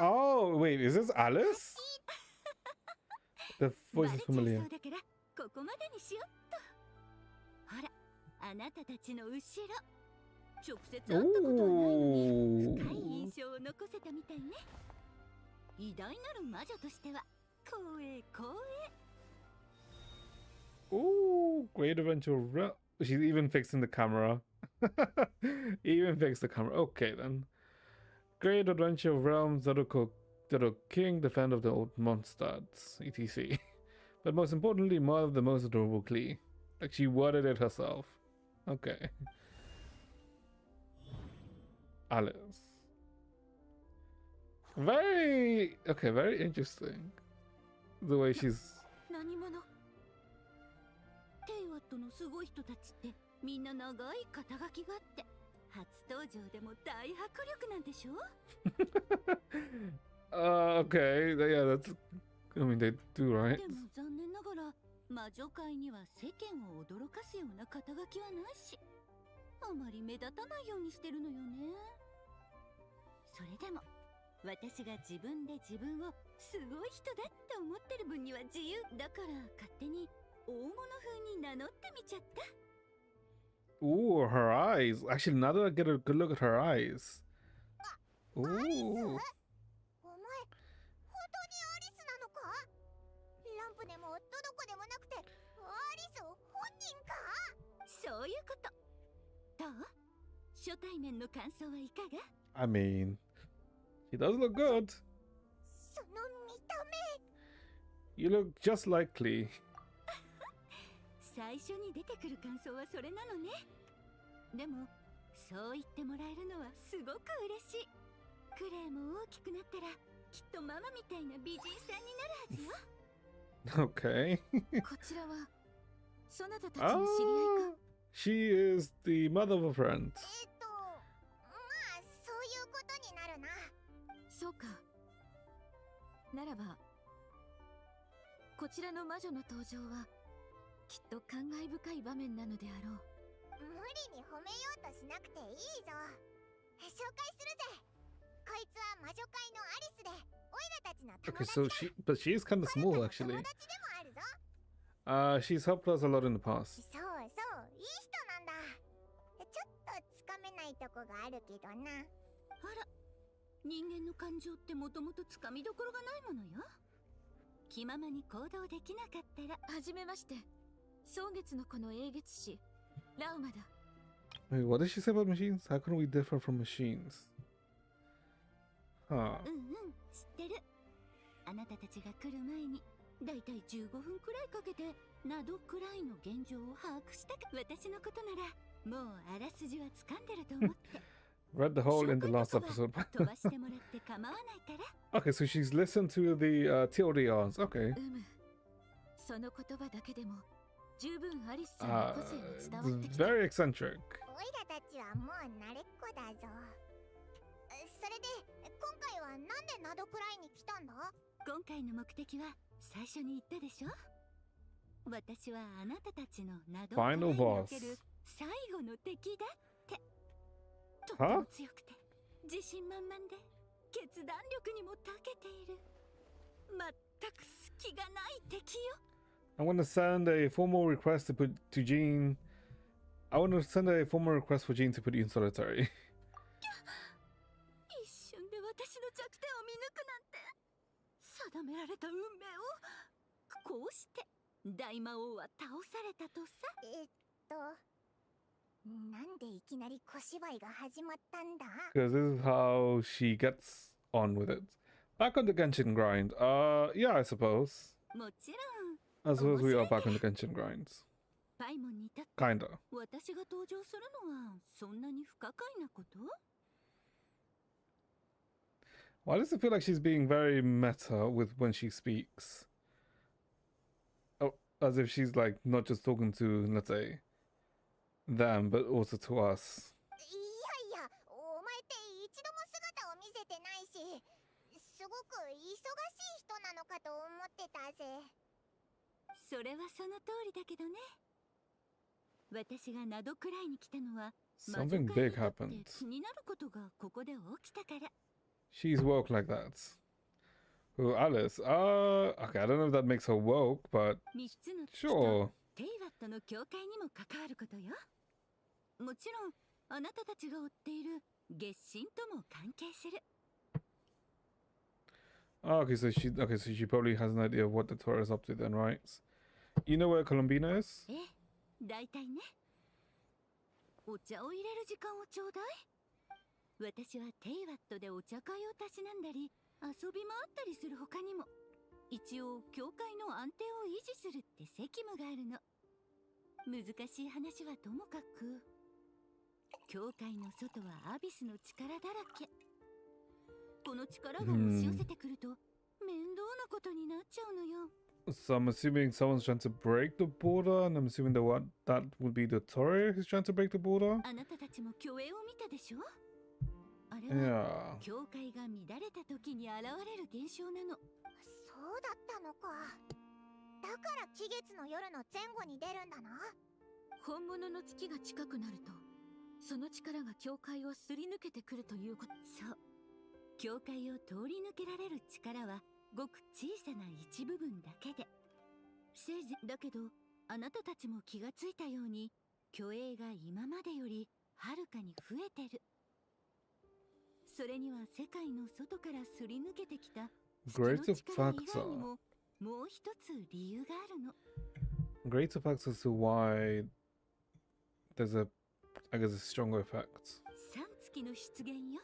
か？ Oh, wait, is this Alice? The voice is バレちゃい familiar. そうだからここまでにしよっと。ほら、あなたたちの後ろ。直接会ったことはないのに深い印象を残せたみたいね。偉大なる魔女としては光栄光栄。 Ooh, great adventure. She's even fixing the camera. Even fixed the camera. Okay then. Great adventure of realms, the king, defend of the old monsters, etc. But most importantly, more of the most adorable Klee. Like she worded it herself. Okay. Alice. Very interesting. The way she's 何者？テイワットのすごい人たちってみんな長い肩書きがあって初登場でも大迫力なんでしょ？ okay. Yeah, that's I mean they do, right? でも残念ながら魔女界には世間を驚かすような肩書きはないし、あまり目立たないようにしてるのよね。それでも私が自分で自分をすごい人だって思ってる分には自由だから勝手に大物風に名乗ってみちゃった。 Ooh, her eyes. Actually, now that I get a good look at her eyes. Ooh. お前、本当にアリスなのか？ランプでもどこでもなくて、アリス本人か？そういうこと。どう？初対面の感想はいかが？ I mean, she does look good. その見た目。 You look just like Klee. 最初に出てくる感想はそれなのね。でもそう言ってもらえるのはすごく嬉しい。クレイも大きくなったらきっとママみたいな美人さんになるはずよ。Okay. こちらはそなたたちの知り合いか？ She is the mother of a friend. まあそういうことになるな。そうか。ならばこちらの魔女の登場はきっと感慨深い場面なのであろう。無理に褒めようとしなくていいぞ。紹介するぜ。こいつは魔女界のアリスで、オイラたちの友 Okay, 達 so but she is kind of だ。 small 友 actually. 達でもあるぞ。She's helped us a lot in the past. そうそう、いい人なんだ。ちょっとつかめないとこがあるけどな。あら、人間の感情ってもともとつかみどころがないものよ。気ままに行動できなかったら。はじめまして。蒼月の子の英月師ラウマだ。 Wait, what did she say about machines? How can we differ from machines? Huh. うんうん、知ってる。あなたたちが来る前にだいたい15分くらいかけてなどくらいの現状を把握したか。私のことならもうあらすじは掴んでると思って。 Read the whole in the last episode. 飛ばしてもらって構わないから。Okay, so she's listened to the TLDRs. Okay. その言葉だけでも十分アリスちゃんの個性が伝わってき It's た。 very eccentric. オイラたちはもう慣れっこだぞ。それで今回はなんでナドくらいに来たんだ？今回の目的は最初に言ったでしょ。私はあなたたちのナドくらいにおける最後の敵だって。とっても強くて自信満々で決断力にも長けている全く隙がない敵よ。 I want to send a formal request to put to Jean. I want to send a formal request for Jean to put you in solitary. 一瞬で私の弱点を見抜くなんて。定められた運命をこうして大魔王は倒されたとさ。なんでいきなり小芝居が始まったんだ？ Because this is how she gets on with it. Back on the Genshin grind. Yeah, I suppose. もちろん I suppose we are back on the Genshin grinds. パイモンに至って Kinda. 私が登場するのはそんなに不可解なこと？ Why does it feel like she's being very meta with when she speaks? Oh, as if she's like not just talking to, let's say, them, but also to us. いやいや、お前って一度も姿を見せてないし、すごく忙しい人なのかと思ってたぜ。それはその通りだけどね。私がナドくらいに来たのは Something big happened. 気になることがここで起きたから。 She's woke like that. Oh, Alice. Okay, I don't know if that makes her woke, but 3つの月 sure. とテイワットの教会にも関わることよ。もちろんあなたたちが追っている月神とも関係する。 Oh, okay, so she probably has an idea of what the Torah is up to then, right? You know where Columbina is? ええ、だいたいね。お茶を入れる時間をちょうだい。私はテイワットでお茶会をたしなんだり遊び回ったりする他にも一応教会の安定を維持するって責務があるの。難しい話はともかく教会の外はアビスの力だらけ。この力が押し寄せてくると面倒なことになっちゃうのよ。 So I'm assuming someone's trying to break the border, and I'm assuming that would be the Torah who's trying to break the border? あなたたちも虚栄を見たでしょ。あれは Yeah. 教会が乱れた時に現れる現象なの。そうだったのか。だから期月の夜の前後に出るんだな。本物の月が近くなるとその力が教会をすり抜けてくるということ。そう。教会を通り抜けられる力はごく小さな一部分だけで。せいぜいだけどあなたたちも気がついたように虚栄が今までよりはるかに増えてる。それには世界の外からすり抜けてきた月の Greater 力以外に factor. ももう一つ理由があるの。 Greater factor as to why there's I guess, a stronger effect. 3月の出現よ。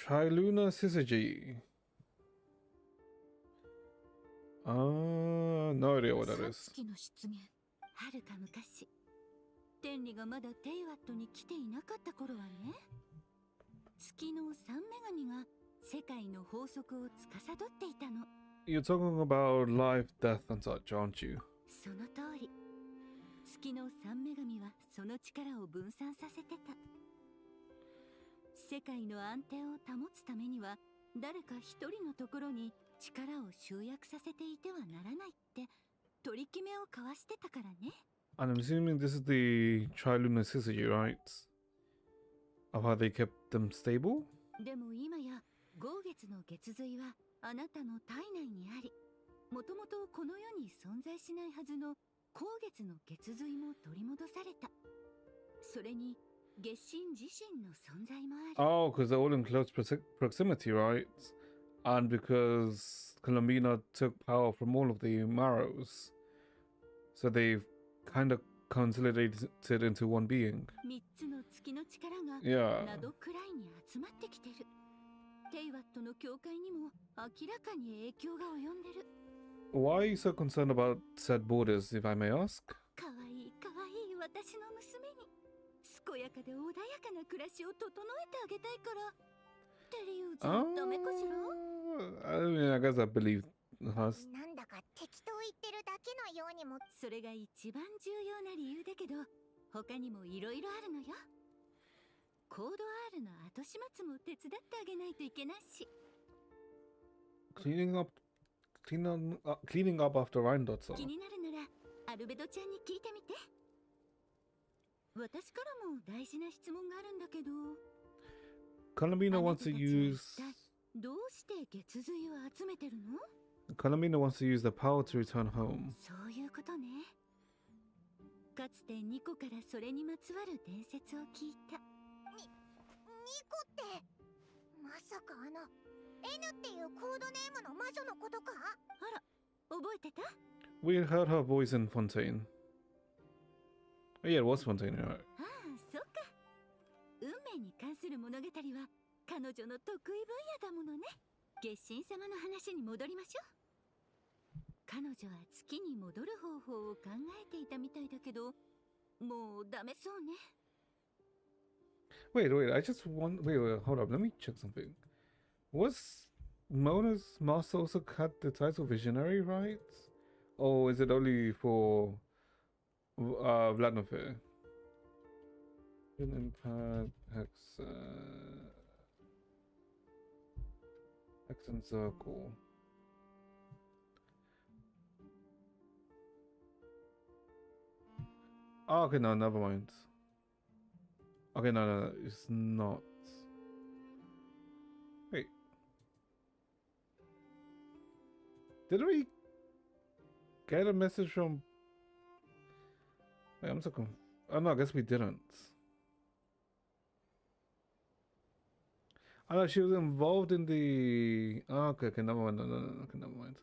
Triluna Syzygy. No idea what that is. 3月の出現。はるか昔天理がまだテイワットに来ていなかった頃はね、月の三女神が世界の法則を司っていたの。 You're talking about life, death, and such, aren't you? その通り。月の三女神はその力を分散させてた。世界の安定を保つためには誰か一人のところに力を集約させていてはならないって取り決めを交わしてたからね。 And I'm assuming this is the Tri-Lunar Syzygy, right? Of how they kept them stable? でも今や豪月の月髄はあなたの体内にあり、もともとこの世に存在しないはずの後月の月髄も取り戻された。それに月神自身の存在もある。 Oh, because they're all in close proximity, right? And because Colombina took power from all of the Marrows. So they've kind of consolidated into one being. 3つの月の力が Yeah. などくらいに集まってきてる。テイワットの教会にも明らかに影響が及んでる。 Why are you so concerned about said borders, if I may ask? かわいいかわいい私の娘に健やかで穏やかな暮らしを整えてあげたいから。テリウじゃダメかしら？ I mean, I guess I believe us. なんだか適当言ってるだけのようにも。それが一番重要な理由だけど、他にもいろいろあるのよ。コード R の後始末も手伝ってあげないといけないし。 Cleaning up after Rheindots. 気になるならアルベドちゃんに聞いてみて。私からも大事な質問があるんだけど、 Colombina あな wants た to たちは use 一体どうして月髄を集めてるの？ Colombina wants to use the power to return home. そういうことね。かつてニコからそれにまつわる伝説を聞いた。ニコってまさかN っていうコードネームの魔女のことか？あら、覚えてた？ We heard her voice in Fontaine. Oh, yeah, it was Fontaine, right? ああ、そっか。運命に関する物語は彼女の得意分野だものね。月神様の話に戻りましょう。彼女は月に戻る方法を考えていたみたいだけど、もうダメそうね。 Wait, I just want. Wait, hold up. Let me check something. Was Mona's master also had the title Visionary, right? Or is it only for Vladimir? Impact, Hex and Circle. Oh, okay, no, never mind. Okay, no, it's not. Wait. Did we get a message from... Wait, I'm so confused. Oh, no, I guess we didn't. I know she was involved in the... Oh, okay, never mind. No, okay, never mind.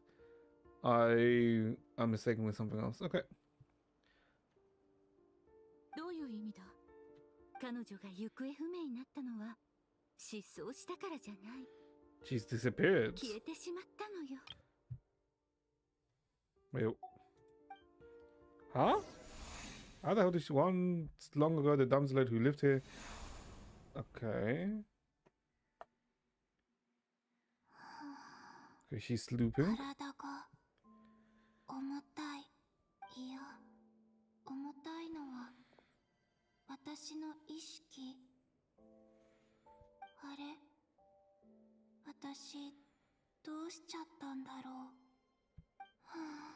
I'm mistaken with something else. Okay. どういう意味だ？彼女が行方不明になったのは失踪したからじゃない。 She's disappeared. 消えてしまったのよ。 Wait. Huh? How the hell did she... Once long ago, the damsel who lived here... Okay. Okay, she's sleeping. 体が重たい。いや、重たいのは私の意識。あれ、私どうしちゃったんだろう。はあ、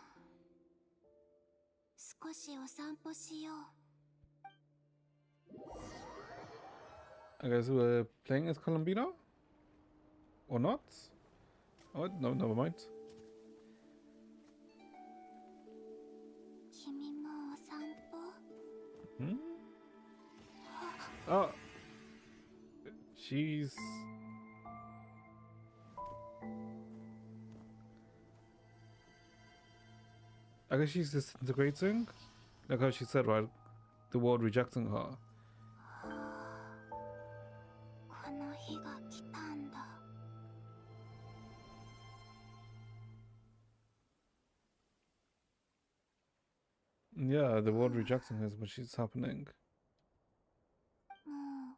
少しお散歩しよう。 I guess we're playing as Colombina? Or not? Oh, no, never mind. 君もお散歩？ Hmm? Oh. She's... I guess she's disintegrating? Like how she said, right? The world rejecting her. この日が来たんだ。 I Yeah, the world rejecting her, but she's happening. もう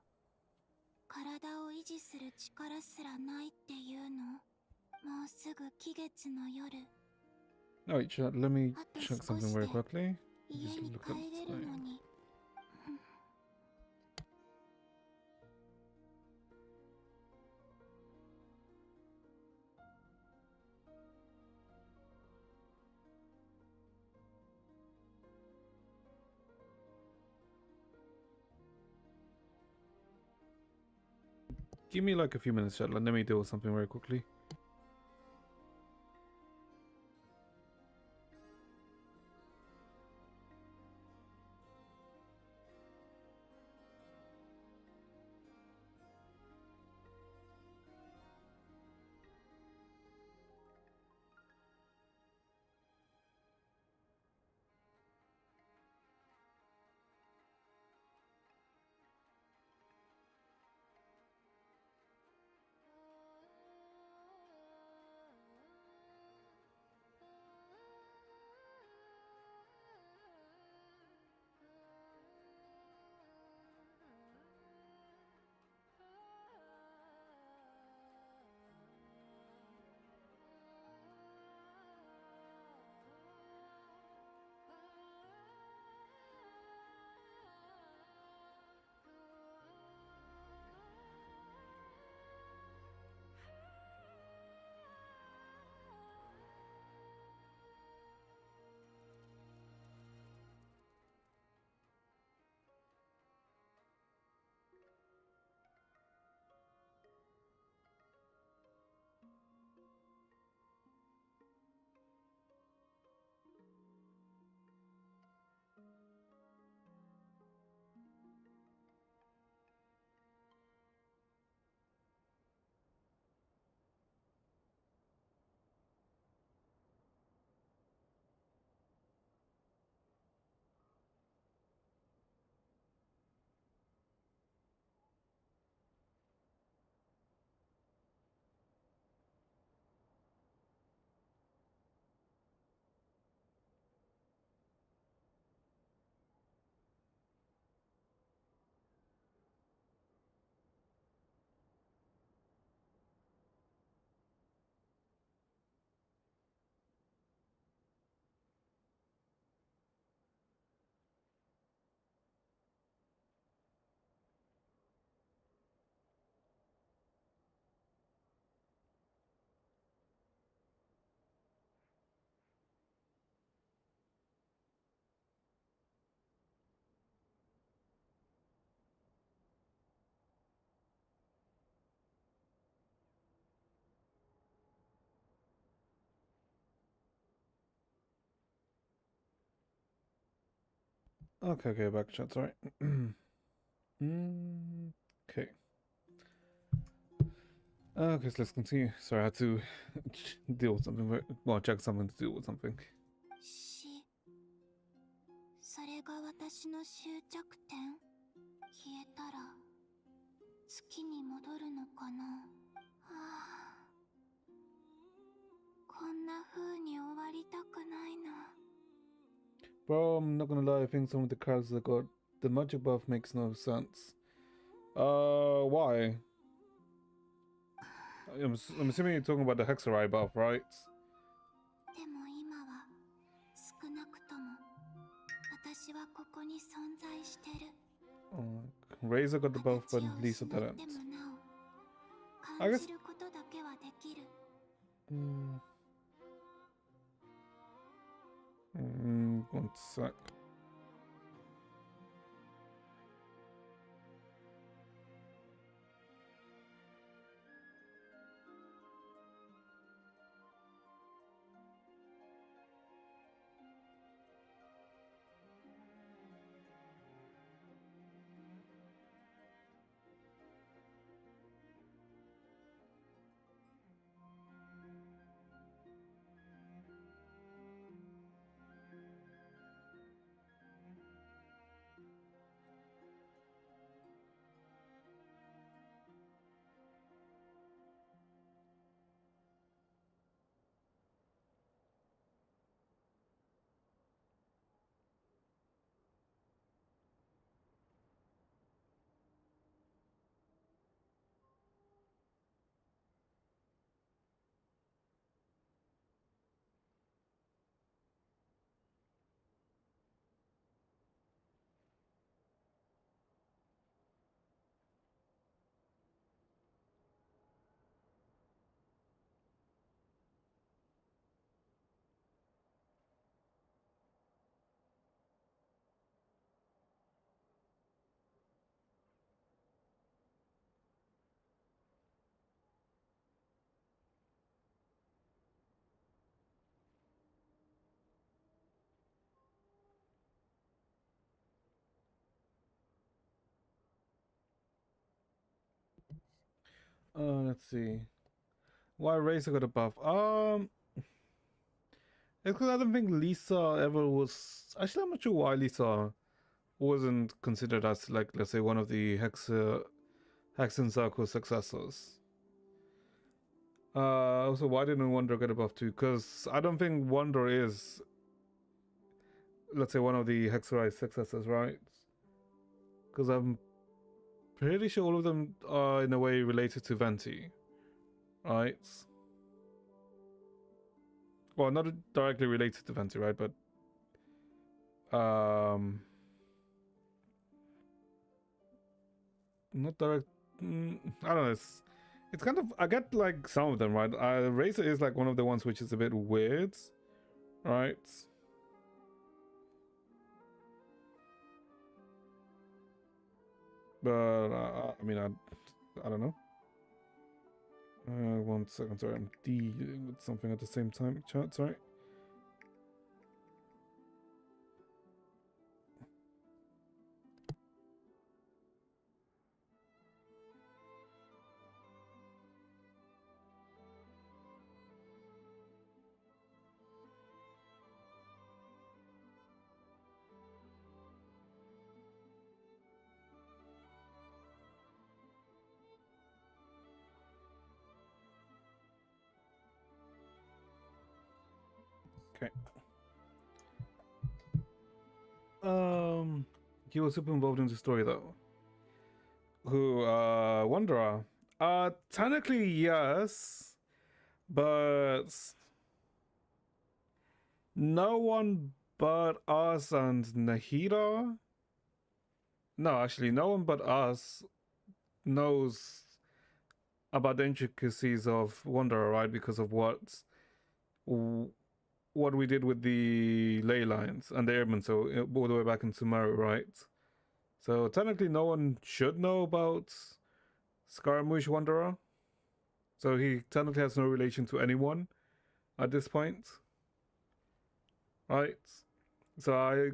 体を維持する力すらないっていうの。もうすぐ期月の夜。 Oh, wait, chat, let me あと check 少 something し very で quickly. 家 Just に look 帰 at れ the るの time. に。Give me like a few minutes, chat. Let me deal with something very quickly. Okay, back chat, sorry. Okay. Okay, so let's continue. Sorry, I had to deal with something. Well, check something to deal with something. それが私の終着点。消えたら月に戻るのかな。はあ、こんな風に終わりたくないな。 Bro, I'm not gonna lie, I think some of the characters I got, the magic buff makes no sense. Why? I'm assuming you're talking about the Hexarai buff, right? でも今は少なくとも私はここに存在してる。 Razor got the buff, but Lisa didn't. でもなお感じることだけはできる。One sec. Let's see. Why Razor got a buff? It's because I don't think Lisa ever was. Actually, I'm not sure why Lisa wasn't considered as, like, let's say, one of the Hexen Circle successors. Also, why didn't Wonder get a buff too? Because I don't think Wonder is, let's say, one of the Hexerized successors, right? Because I'm pretty sure all of them are in a way related to Venti, right? Well, not directly related to Venti, right? But not direct. I don't know. It's kind of, I get like some of them, right? Razor is like one of the ones which is a bit weird, right? But I mean, I don't know. 1 second, sorry, I'm dealing with something at the same time. Chat, sorry. Okay. He was super involved in the story though. Who, Wanderer? Technically yes, but no one but us and Nahida. No, actually, no one but us knows about the intricacies of Wanderer, right? Because of what we did with the ley lines and the airmen, so all the way back in Sumeru, right? So technically no one should know about Scaramouche Wanderer. So he technically has no relation to anyone at this point. Right? So I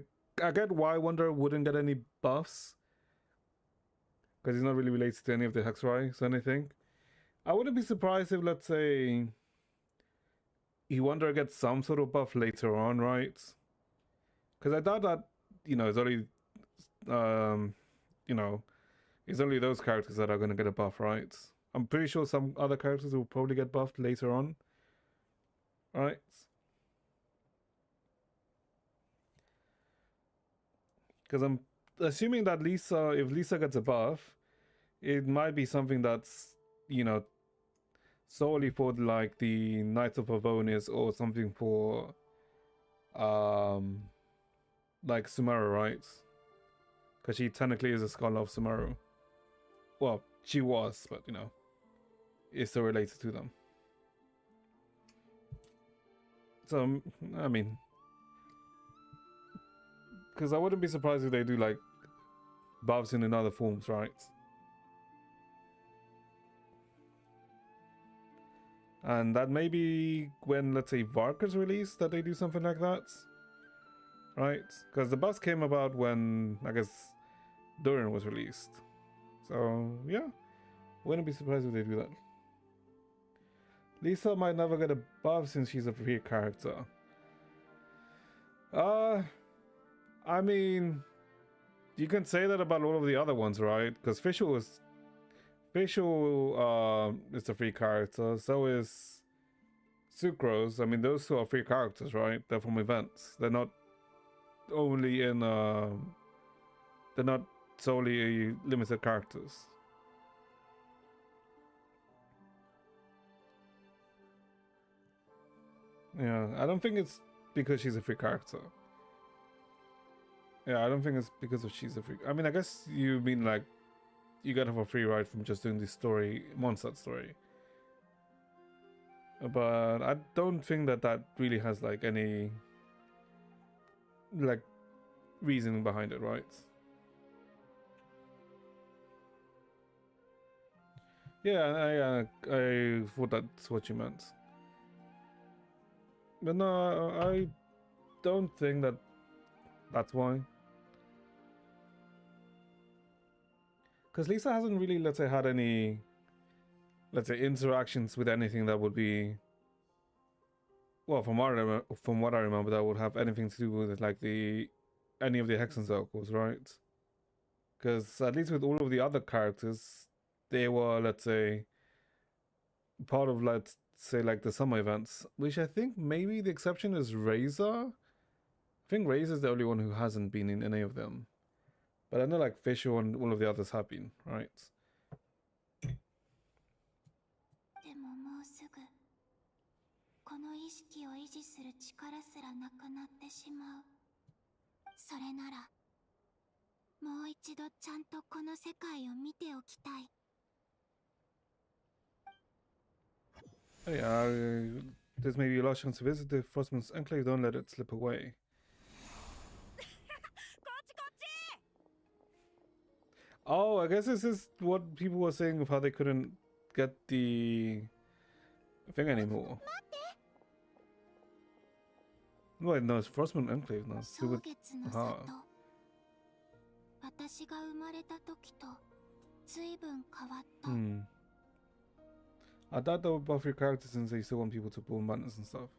get why Wanderer wouldn't get any buffs. Because he's not really related to any of the Hexerites or anything. I wouldn't be surprised if, let's say, Wanderer gets some sort of buff later on, right? Because I doubt that, it's only, it's only those characters that are going to get a buff, right? I'm pretty sure some other characters will probably get buffed later on, right? Because I'm assuming that if Lisa gets a buff, it might be something that's, solely for like the Knights of Avonis or something for like Sumeru, right? Because she technically is a scholar of Sumeru. Well, she was, but is still related to them. So I mean, because I wouldn't be surprised if they do like buffs in other forms, right? And that may be when, let's say, Varka's released, that they do something like that. Right? Because the buffs came about when, I guess, Durin was released. So, yeah. Wouldn't be surprised if they do that. Lisa might never get a buff since she's a free character. I mean, you can say that about all of the other ones, right? Because Fischl is a free character, so is Sucrose. I mean, those two are free characters, right? They're from events. They're not only in they're not solely limited characters. Yeah, I don't think it's because she's a free character. Yeah, I don't think it's because she's a free. I mean, I guess you mean like you get her for free ride from just doing this story, Mondstadt story. But I don't think that really has like any like reasoning behind it, right? Yeah, I thought that's what you meant. But no, I don't think that's why. Because Lisa hasn't really, let's say, had any let's say, interactions with anything that would be, well, from what I remember, that would have anything to do with like any of the Hexen circles, right? Because at least with all of the other characters, they were, let's say, part of, let's say, like the summer events, which I think maybe the exception is Razor. I think Razor's the only one who hasn't been in any of them. But I know like Fisher and all of the others have been, right? でももうすぐこの意識を維持する力すらなくなってしまう。それならもう一度ちゃんとこの世界を見ておきたい。 Yeah, there's maybe a last chance to visit the Frostman's Enclave. Don't let it slip away. Oh, I guess this is what people were saying of how they couldn't get the thing anymore. Wait, no, it's Frostman Enclave now. It's with... 私が生まれた時と随分変わった。 I doubt that would buff your character since they still want people to pull buttons and stuff.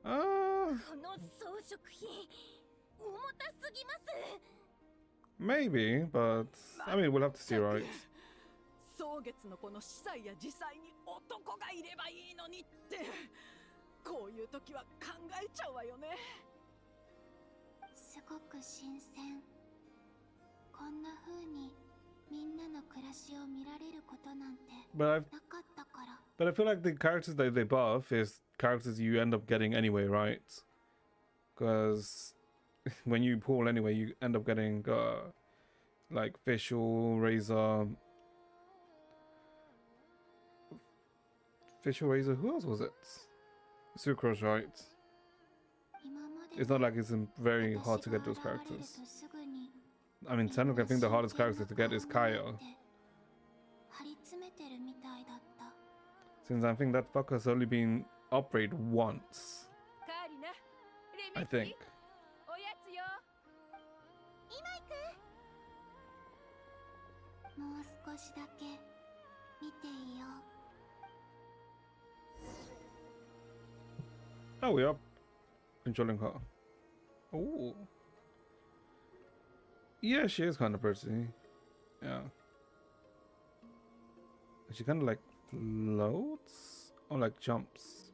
この装飾品重たすぎます。 Maybe, but I mean, we'll have to see, right? 蒼月のこの司祭や司祭に男がいればいいのにって、こういう時は考えちゃうわよね。すごく新鮮。こんな風にみんなの暮らしを見られることなんてなかったから。But I feel like the characters that they buff is characters you end up getting anyway, right? Because when you pull anyway, you end up getting like Facial Razor. Facial Razor, who else was it? Sucrose, right? It's not like it's very hard to get those characters. I mean, technically, I think the hardest character to get is Kaya. Since I think that fucker's only been upgraded once. I think. Oh, we are controlling her. Oh. Yeah, she is kind of pretty. Yeah. She kind of like floats or like jumps.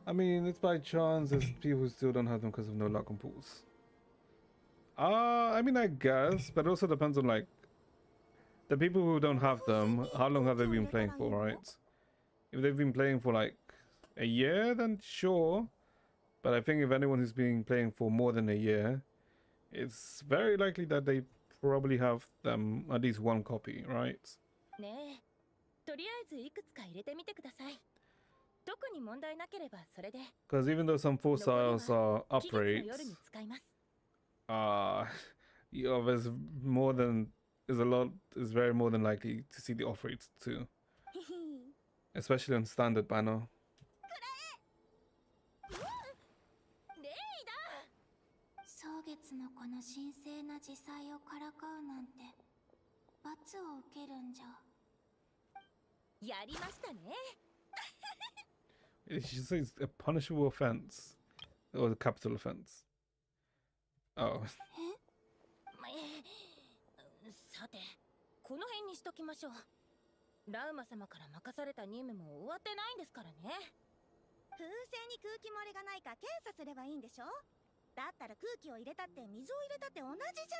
I mean, it's by chance. There's people who still don't have them because of no luck on pools. I mean, I guess, but it also depends on like the people who don't have them. How long have they been playing for, right? If they've been playing for like a year, then sure. But I think if anyone who's been playing for more than a year, it's very likely that they probably have them at least one copy, right? Because even though some 4 styles are upgrades, there's more than is very more than likely to see the off rates too, especially on standard banner. のこの神聖な自祭をからかうなんて罰を受けるんじゃ。やりましたね。She says a punishable offense or a capital offense. Oh. さて、この辺にしときましょう。ラウマ様から任された任務も終わってないんですからね。風船に空気漏れがないか検査すればいいんでしょ。だったら空気を入れたって水を入れたって同じじ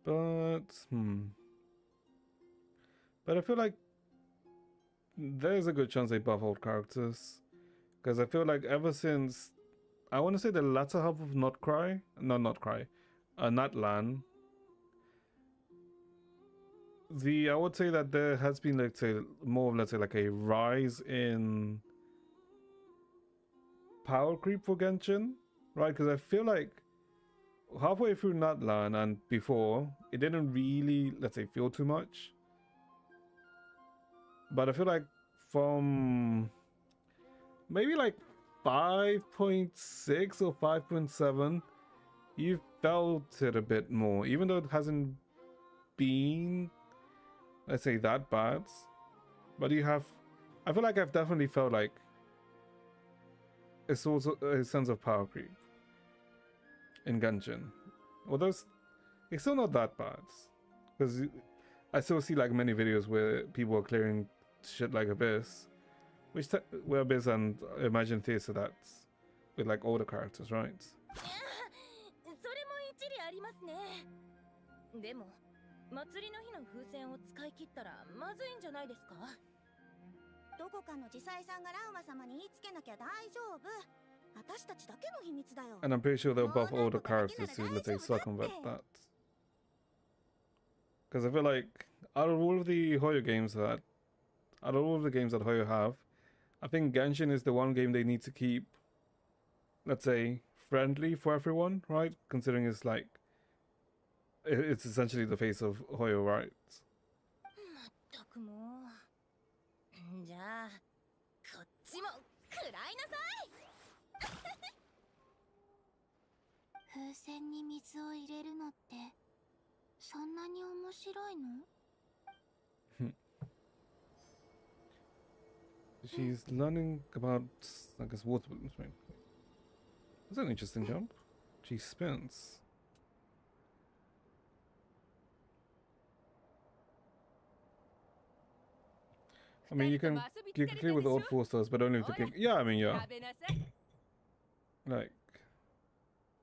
ゃん。But I feel like there's a good chance they buff old characters, because I feel like ever since I want to say the latter half of Natlan, I would say that there has been, let's say, more of, let's say, like a rise in power creep for Genshin, right? Because I feel like halfway through Natlan and before, it didn't really, let's say, feel too much. But I feel like from maybe like 5.6 or 5.7, you felt it a bit more, even though it hasn't been, let's say, that bad. But you have, I feel like I've definitely felt like a sort of a sense of power creep in Genshin. Although it's still not that bad, because I still see like many videos where people are clearing shit like Abyss, where Abyss and Imagine Theater, that's with like older characters, right? それも一理ありますね。でも祭りの日の風船を使い切ったらまずいんじゃないですか。どこかの自祭さんがラウマ様に言いつけなきゃ大丈夫。私たちだけの秘密だよ。 And I'm pretty sure they'll buff all the characters to, let's say, circumvent that. Because I feel like out of all of the Hoyo games that Hoyo have, I think Genshin is the one game they need to keep, let's say, friendly for everyone, right? Considering it's like, it's essentially the face of Hoyo, right? まったくもう。じゃあこっちも食らいなさい。風船に水を入れるのってそんなに面白いの？ She's learning about, I guess, water balloons, right? That's an interesting jump. She spins. I mean, you can clear with the old 4 stars, but only if the gig. Yeah, I mean, yeah. Like,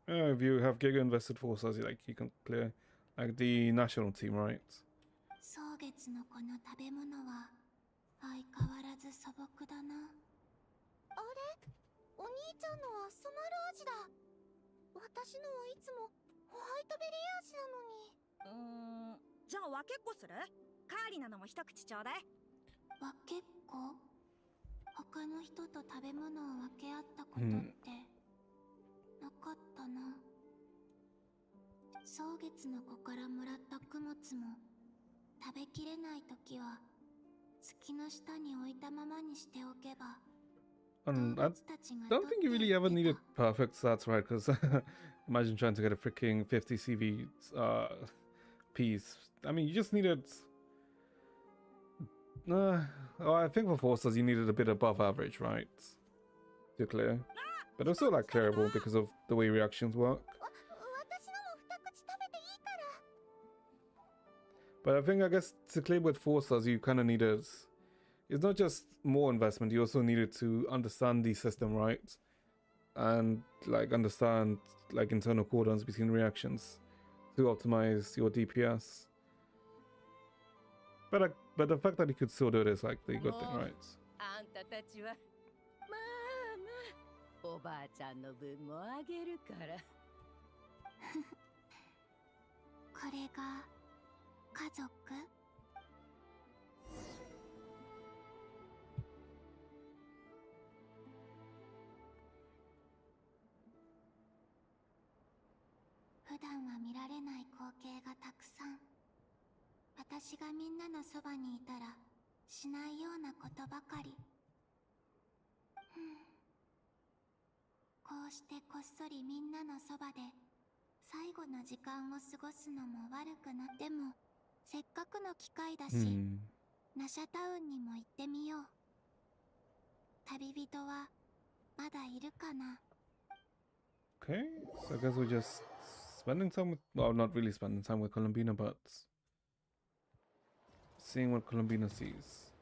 if you have Giga invested 4 stars, you can clear like the national team, right? 蒼月のこの食べ物は相変わらず素朴だな。あれ、お兄ちゃんのはサマル味だ。私のはいつもホワイトベリー味なのに。じゃあ分けっこする？カーリナのも一口ちょうだい。分けっこ？他の人と食べ物を分け合ったことってなかったな。蒼月の子からもらった供物も食べきれないときは月の下に置いたままにしておけば。I don't think you really ever needed perfect stats, right? Because imagine trying to get a freaking 50 CV piece. I mean, you just needed. Well, I think for 4 stars you needed a bit above average, right? To clear. But it was still like clearable because of the way reactions work. But I guess to clear with 4 stars you kind of needed. It's not just more investment, you also needed to understand the system, right? And like understand like internal cooldowns between reactions to optimize your DPS. But the fact that you could still do it is like the good thing, right? あんたたちはまあまあおばあちゃんの分もあげるから。これが家族？普段は見られない光景がたくさん。私がみんなのそばにいたらしないようなことばかり。こうしてこっそりみんなのそばで最後の時間を過ごすのも悪くな。でもせっかくの機会だし、ナシャタウンにも行ってみよう。旅人はまだいるかな。 Okay, so I guess we're just spending time with, well, not really spending time with Columbina, but seeing what Columbina sees.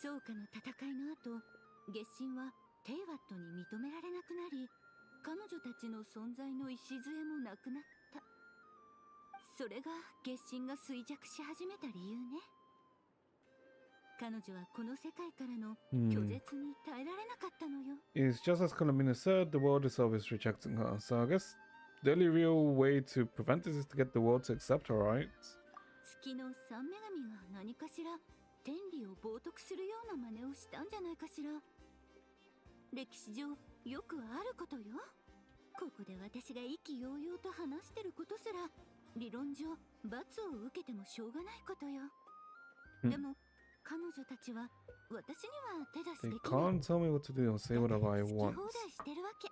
ソーカの戦いの後、月神はテイワットに認められなくなり、彼女たちの存在の礎もなくなった。それが月神が衰弱し始めた理由ね。彼女はこの世界からの拒絶に耐えられなかったのよ。It's just as Columbina said, the world itself is rejecting her. So I guess the only real way to prevent this is to get the world to accept her, right? 月の三女神が何かしら天理を冒涜するような真似をしたんじゃないかしら。歴史上よくあることよ。ここで私が意気揚々と話してることすら理論上罰を受けてもしょうがないことよ。でも彼女たちは私には手出しできない。 They can't tell me what to do or say whatever I want. 好き放題してるわけ。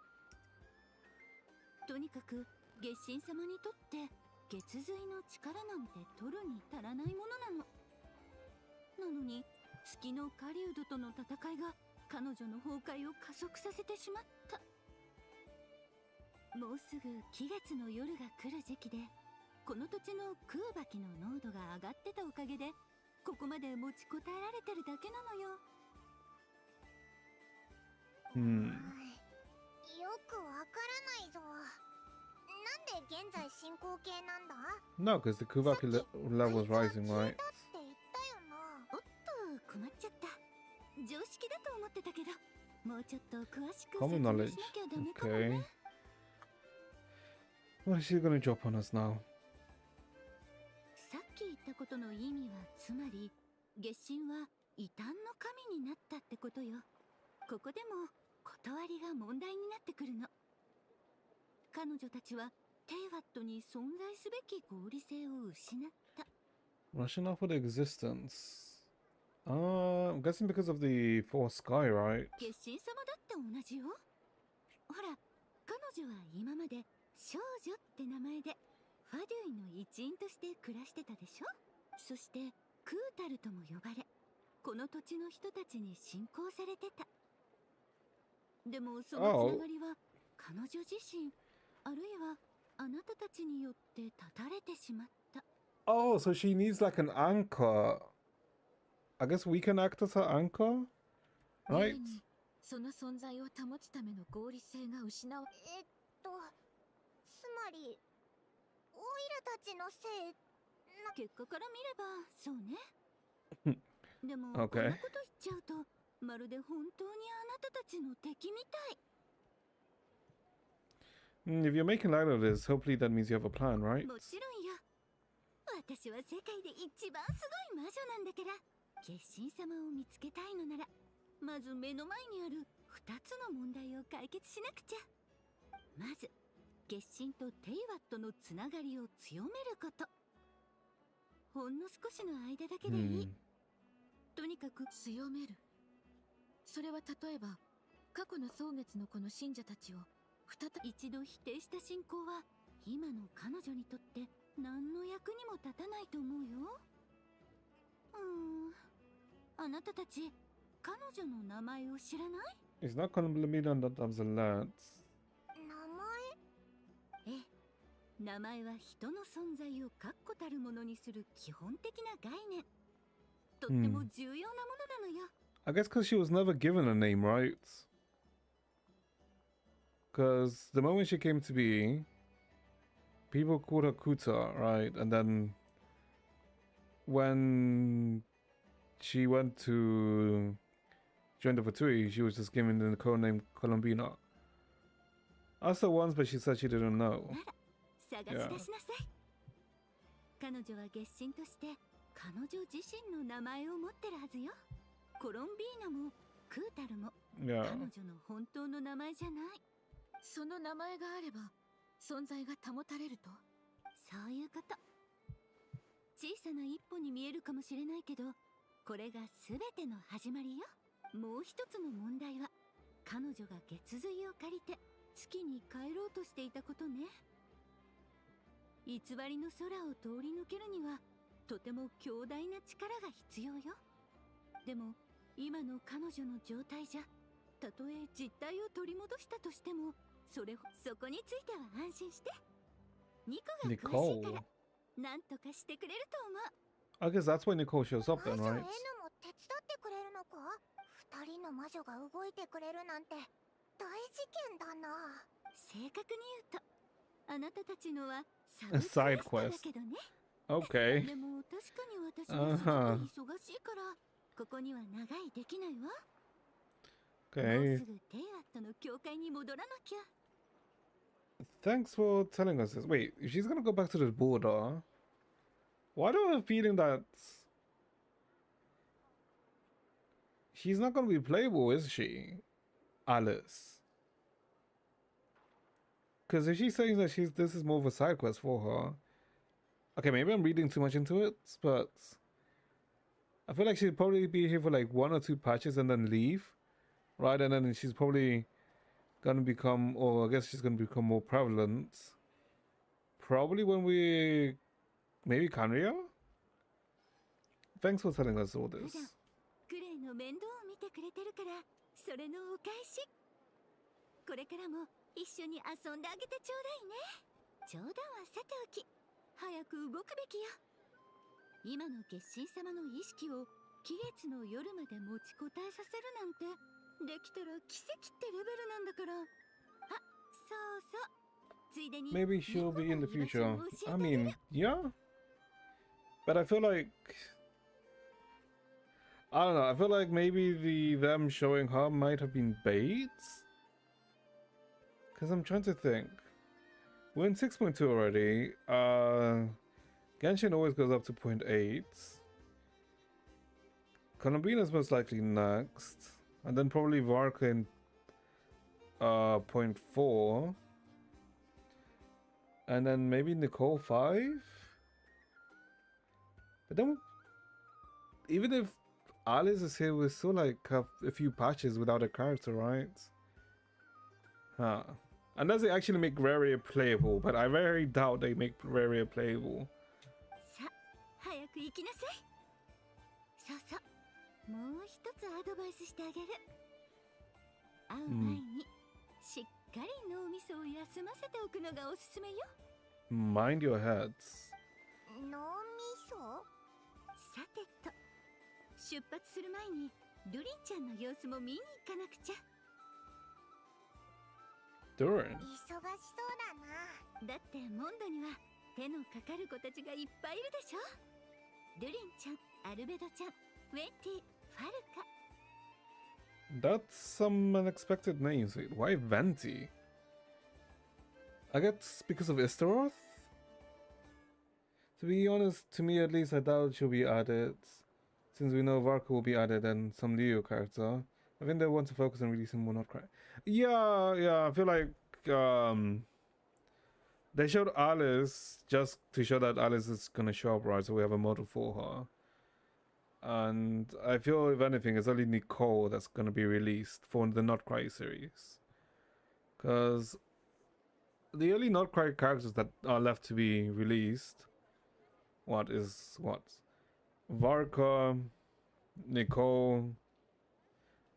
とにかく月神様にとって月髄の力なんて取るに足らないものなの。なのに月の狩人との戦いが彼女の崩壊を加速させてしまった。もうすぐ季月の夜が来る時期で、この土地の空気の濃度が上がってたおかげでここまで持ちこたえられてるだけなのよ。よくわからないぞ。なんで現在進行形なんだ？ No, because the Kubaki level is rising, right? って言ったよな。おっと、困っちゃった。常識だと思ってたけど、もうちょっと詳しく説 Common 明 knowledge. しなきゃダメかも Okay. ね。What is she gonna drop on us now? さっき言ったことの意味は、つまり月神は異端の神になったってことよ。ここでも断りが問題になってくるの。彼女たちはテイワットに存在すべき合理性を失った。 Rushing off with existence. I'm guessing because of the fourth sky, right? 月神様だって同じよ。ほら、彼女は今まで少女って名前でファデュイの一員として暮らしてたでしょ。そしてクータルとも呼ばれ、この土地の人たちに信仰されてた。でもそのつながりは彼女自身、あるいはあなたたちによって断たれてしまった。 Oh, so she needs like an anchor. I guess we can act as her anchor, right? 故にその存在を保つための合理性が失わつまりオイラたちのせいな。結果から見ればそうね。でも、こんな Okay. こと言っちゃうとまるで本当にあなたたちの敵みたい。 If you're making light of this, hopefully that means you have a plan, right? もちろんよ。私は世界で一番すごい魔女なんだから。月神様を見つけたいのなら、まず目の前にある2つの問題を解決しなくちゃ。まず月神とテイワットのつながりを強めること。ほんの少しの間だけでいい。とにかく強める。それは例えば過去の蒼月のこの信者たちを再び一度否定した信仰は今の彼女にとって何の役にも立たないと思うよ。あなたたち彼女の名前を知らない？ It's not Colombian that of the lads. ええ、名前は人の存在を確固たるものにする基本的な概念。とっても重要なものなのよ。I guess because she was never given a name, right? Because the moment she came to be, people called her Kuta, right? And then when she went to join the Fatui, she was just given the code name Colombina. I saw once, but she said she didn't know. 探し出しなさい。彼女は月神として彼女自身の名前を持ってるはずよ。コロンビーナもクータルも彼 Yeah. 女の本当の名前じゃない。その名前があれば存在が保たれると。そういうこと。小さな一歩に見えるかもしれないけど、これが全ての始まりよ。もう一つの問題は彼女が月髄を借りて月に帰ろうとしていたことね。偽りの空を通り抜けるにはとても強大な力が必要よ。でも今の彼女の状態じゃ、たとえ実体を取り戻したとしても、そこについては安心して。ニコが詳しいからなんとかしてくれると思う。 I guess that's why Nicole shows up 魔 then, 女 right? N も手伝ってくれるのか？二人の魔女が動いてくれるなんて大事件だな。正確に言うと、あなたたちのは Side quest. だけどね。 Okay. でも確かに私はすごく忙しいから、ここには長いできないわ。もう Okay. すぐテイワットの教会に戻らなきゃ。 Thanks for telling us this. Wait, if she's gonna go back to the border, why do I have a feeling that she's not gonna be playable, is she? Alice. Because if she's saying that this is more of a side quest for her, okay, maybe I'm reading too much into it, but I feel like she'd probably be here for like 1 or 2 patches and then leave, right? And then she's probably gonna become, or I guess she's gonna become more prevalent probably when we maybe Kanria? Thanks for telling us all this. クレイの面倒を見てくれてるから、それのお返し。これからも一緒に遊んであげてちょうだいね。冗談はさておき、早く動くべきよ。今の月神様の意識を亀裂の夜まで持ちこたえさせるなんて、できたら奇跡ってレベルなんだから。あ、そうそう。ついでに Maybe she'll be in the future. I mean, yeah. But I feel like I don't know, I feel like maybe them showing her might have been bait. Cause I'm trying to think. We're in 6.2 already. Genshin always goes up to 0.8. Columbina's most likely next. And then probably Varka in 0.4. And then maybe Nicole 5? But then, even if Alice is here, we still like have a few patches without a character, right? Huh. Unless they actually make Rerir playable, but I very doubt they make Rerir playable. さあ、早く行きなさい。そうそう。もう一つアドバイスしてあげる。会う前に、しっかり脳みそを休ませておくのがおすすめよ。Mind your heads. 脳みそ？さてと、出発する前にルリンちゃんの様子も見に行かなくちゃ。Durin. 忙しそうだな。だってモンドには手のかかる子たちがいっぱいいるでしょ。ルリンちゃん、アルベドちゃん、ウェンティ、ファルカ。That's some unexpected names. Wait, why Venti? I guess because of Istaroth? To be honest, to me at least, I doubt she'll be added. Since we know Varka will be added and some Leo character. I think they want to focus on releasing more Not Cry. Yeah, I feel like they showed Alice just to show that Alice is gonna show up, right? So we have a model for her. And I feel, if anything, it's only Nicole that's gonna be released for the Not Cry series. Because the only Not Cry characters that are left to be released, what? Varka, Nicole,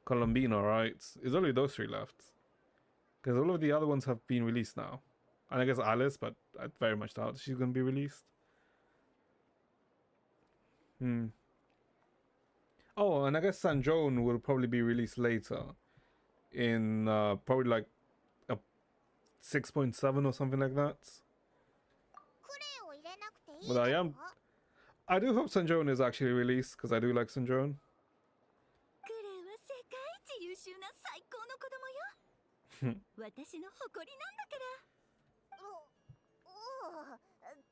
Columbina, right? It's only those three left. Because all of the other ones have been released now. And I guess Alice, but I very much doubt she's gonna be released. Oh, and I guess Sanjone will probably be released later. In probably like a 6.7 or something like that. But I do hope Sanjone is actually released, because I do like Sanjone. クレイは世界一優秀な最高の子供よ。私の誇りなんだから。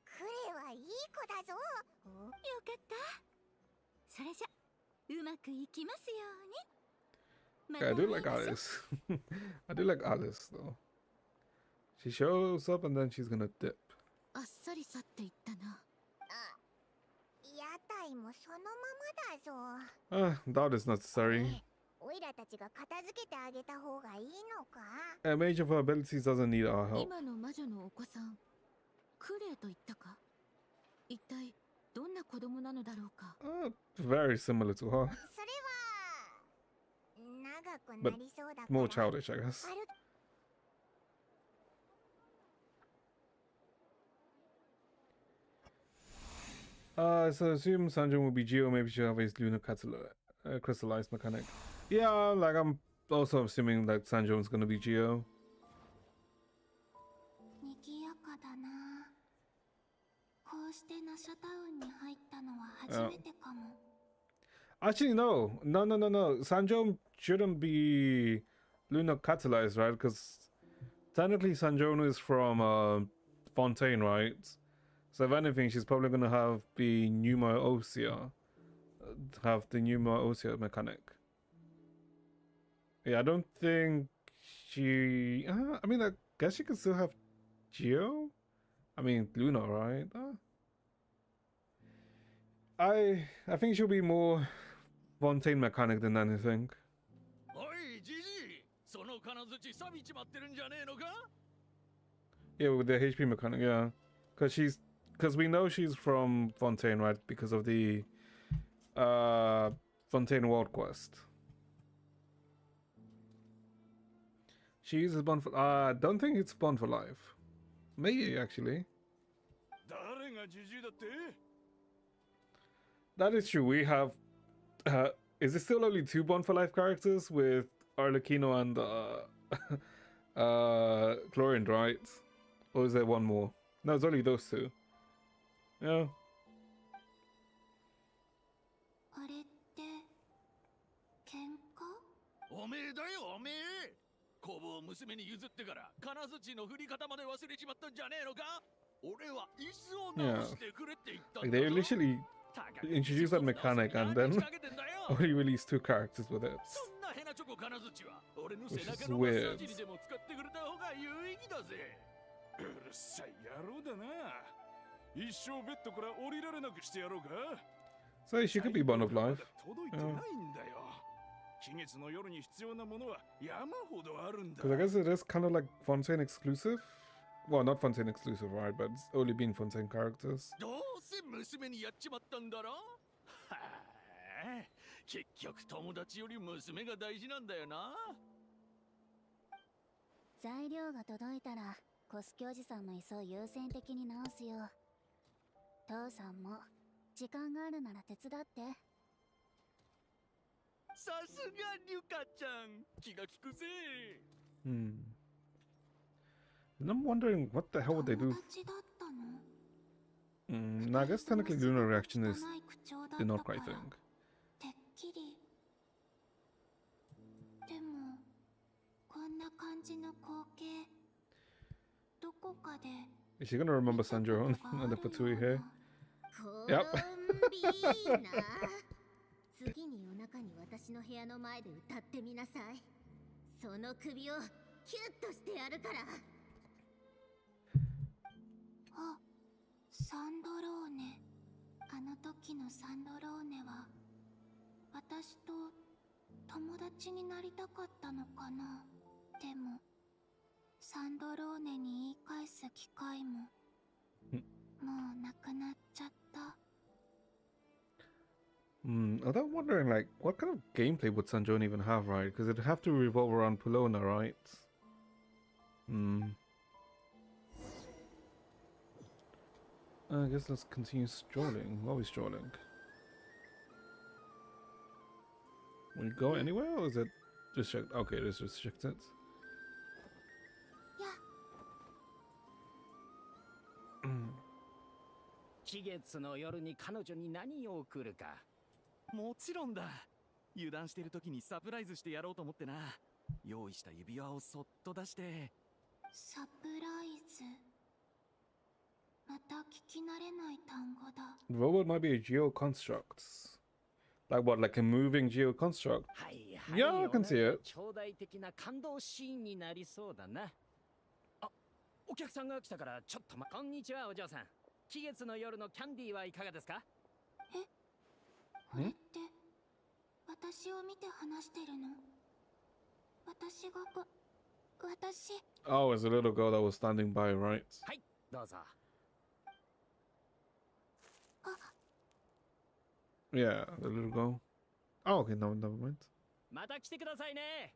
クレイはいい子だぞ。よかった。それじゃ、うまくいきますように。 Yeah, I do like Alice. I do like Alice though. She shows up and then she's gonna dip. あっさり去っていったな。屋台もそのままだぞ。Doubt is necessary. オイラたちが片付けてあげた方がいいのか？ A mage of her abilities doesn't need our help. 今の魔女のお子さん、クレイと言ったか？一体どんな子供なのだろうか？ Very similar to her. それは長くなりそうだから。 More childish, I guess. So assume Sanjung will be Geo, maybe she'll have his Luna crystallized mechanic. Yeah, like I'm also assuming that Sanjung's gonna be Geo. 賑やかだな。こうしてナシャタウンに入ったのは初めてかも。Actually, no. Sanjong shouldn't be Luna catalyzed, right? Because technically Sanjong is from Fontaine, right? So if anything, she's probably gonna have the Pneuma Osea. Have the Pneuma Osea mechanic. Yeah, I don't think she... I mean, I guess she could still have Geo? I mean, Luna, right? I think she'll be more Fontaine mechanic than anything. Yeah, with the HP mechanic, yeah. Because we know she's from Fontaine, right? Because of the Fontaine World Quest. She uses Bond for. Don't think it's Bond for Life. Maybe actually. That is true. We have. Is it still only 2 Bond for Life characters with Arlecchino and Chlorine, right? Or is there one more? No, it's only those 2. Yeah. あれって喧嘩？おめえだよおめえ。工房を娘に譲ってから金槌の振り方まで忘れちまったんじゃねえのか。俺は椅子を直してくれって言ったん Like だ they ぞ。 literally introduced that mechanic and then only released 2 characters with it. そんなヘナチョコ金槌は俺の背 Which is 中のマッサー weird. ジにでも使ってくれた方が有意義だぜ。うるさい野郎だな。一生ベッドから降りられなくしてやろうか。 So she could be Bond of Life. 届いてないんだよ。期月の夜に必要なものは山ほどあるんだ。 Because I guess it is kind of like Fontaine exclusive. Well, not Fontaine exclusive, right? But it's only been Fontaine characters. どうせ娘にやっちまったんだろ。はあ、結局友達より娘が大事なんだよな。材料が届いたらコスキおじさんの椅子を優先的に直すよ。父さんも時間があるなら手伝って。さすがリュカちゃん、気が利くぜ。Hmm. And I'm wondering what the hell would they do? 友達だったの？ No, I guess technically Lunar Reaction is 汚い口調だった the か not ら quite thing. てっきり。でもこんな感じの光景どこかで Is she gonna remember Sanjo and the Patui here? コンビーナ。次に夜中に私の部屋の前で歌ってみなさい。その首をキュッとしてやるから。あ、サンドローネ。あの時のサンドローネは私と友達になりたかったのかな。でもサンドローネに言い返す機会ももうなくなっちゃった。Although I'm wondering, like, what kind of gameplay would Sanjon even have, right? Because it'd have to revolve around Polona, right? I guess let's continue strolling. While we're strolling. Will you go anywhere, or is it restricted? Okay, it is restricted. 期月の夜に彼女に何を送るか。もちろんだ。油断してる時にサプライズしてやろうと思ってな。用意した指輪をそっと出して。サプライズ。また聞き慣れない単語だ。 The robot might be a geo-construct. Like what, like a moving geo-construct? はいはい。 Yeah, I can see it. 超大的な感動シーンになりそうだな。あ、お客さんが来たからちょっとこんにちはお嬢さん。期月の夜のキャンディーはいかがですか？え？これって私を見て話してるの？私が私。 Oh, it's a little girl that was standing by, right? はい、どうぞ。Yeah, the little girl. Oh, okay, no, never mind. また来てくださいね。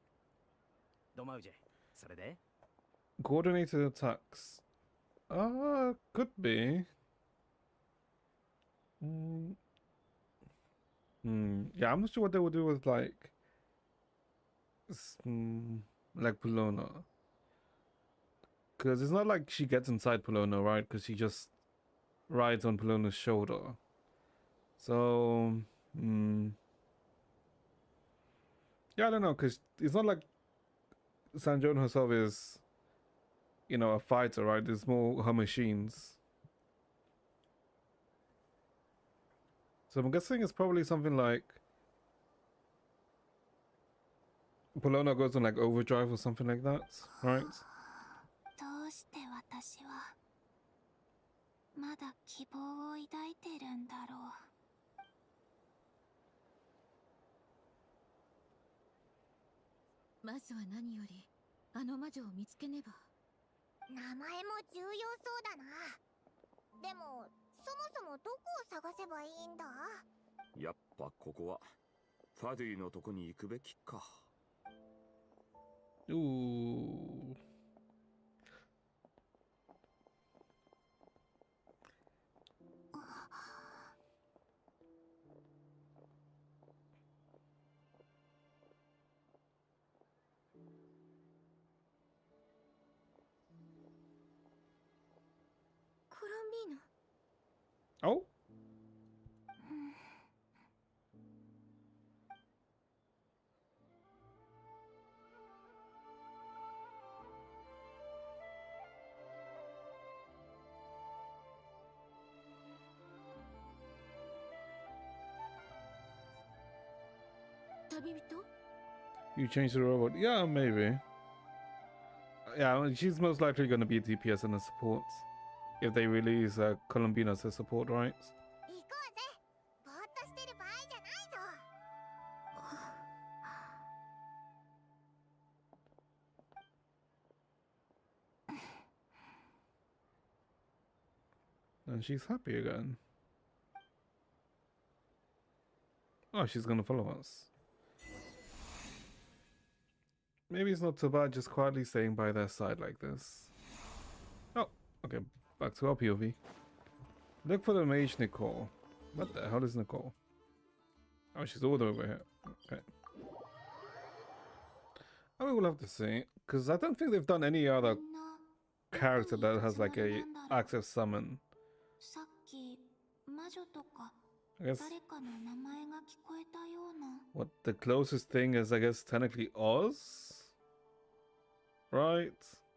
どまうじゃ。それで？ Coordinated attacks. Could be. Yeah, I'm not sure what they would do with like Polona. Because it's not like she gets inside Polona, right? Because she just rides on Polona's shoulder. So, yeah, I don't know, because it's not like Sanjon herself is, you know, a fighter, right? It's more her machines. So I'm guessing it's probably something like Polona goes on like overdrive or something like that, right? どうして私はまだ希望を抱いてるんだろう。まずは何よりあの魔女を見つけねば。名前も重要そうだな。でもそもそもどこを探せばいいんだ？やっぱここはファデュイのとこに行くべきか。Ooh. Oh? You changed the robot? Yeah, maybe. Yeah, I mean, she's most likely going to be a DPS and a support. If they release Columbina as a support, right? 行こうぜ。ぼーっとしてる場合じゃないぞ。And she's happy again. Oh, she's gonna follow us. Maybe it's not so bad just quietly staying by their side like this. Oh, okay, back to our POV. Look for the mage Nicole. What the hell is Nicole? Oh, she's all the way over here. Okay. I mean, we'll have to see. Because I don't think they've done any other character that has like a active summon. I guess what the closest thing is, I guess, technically Oz? Right?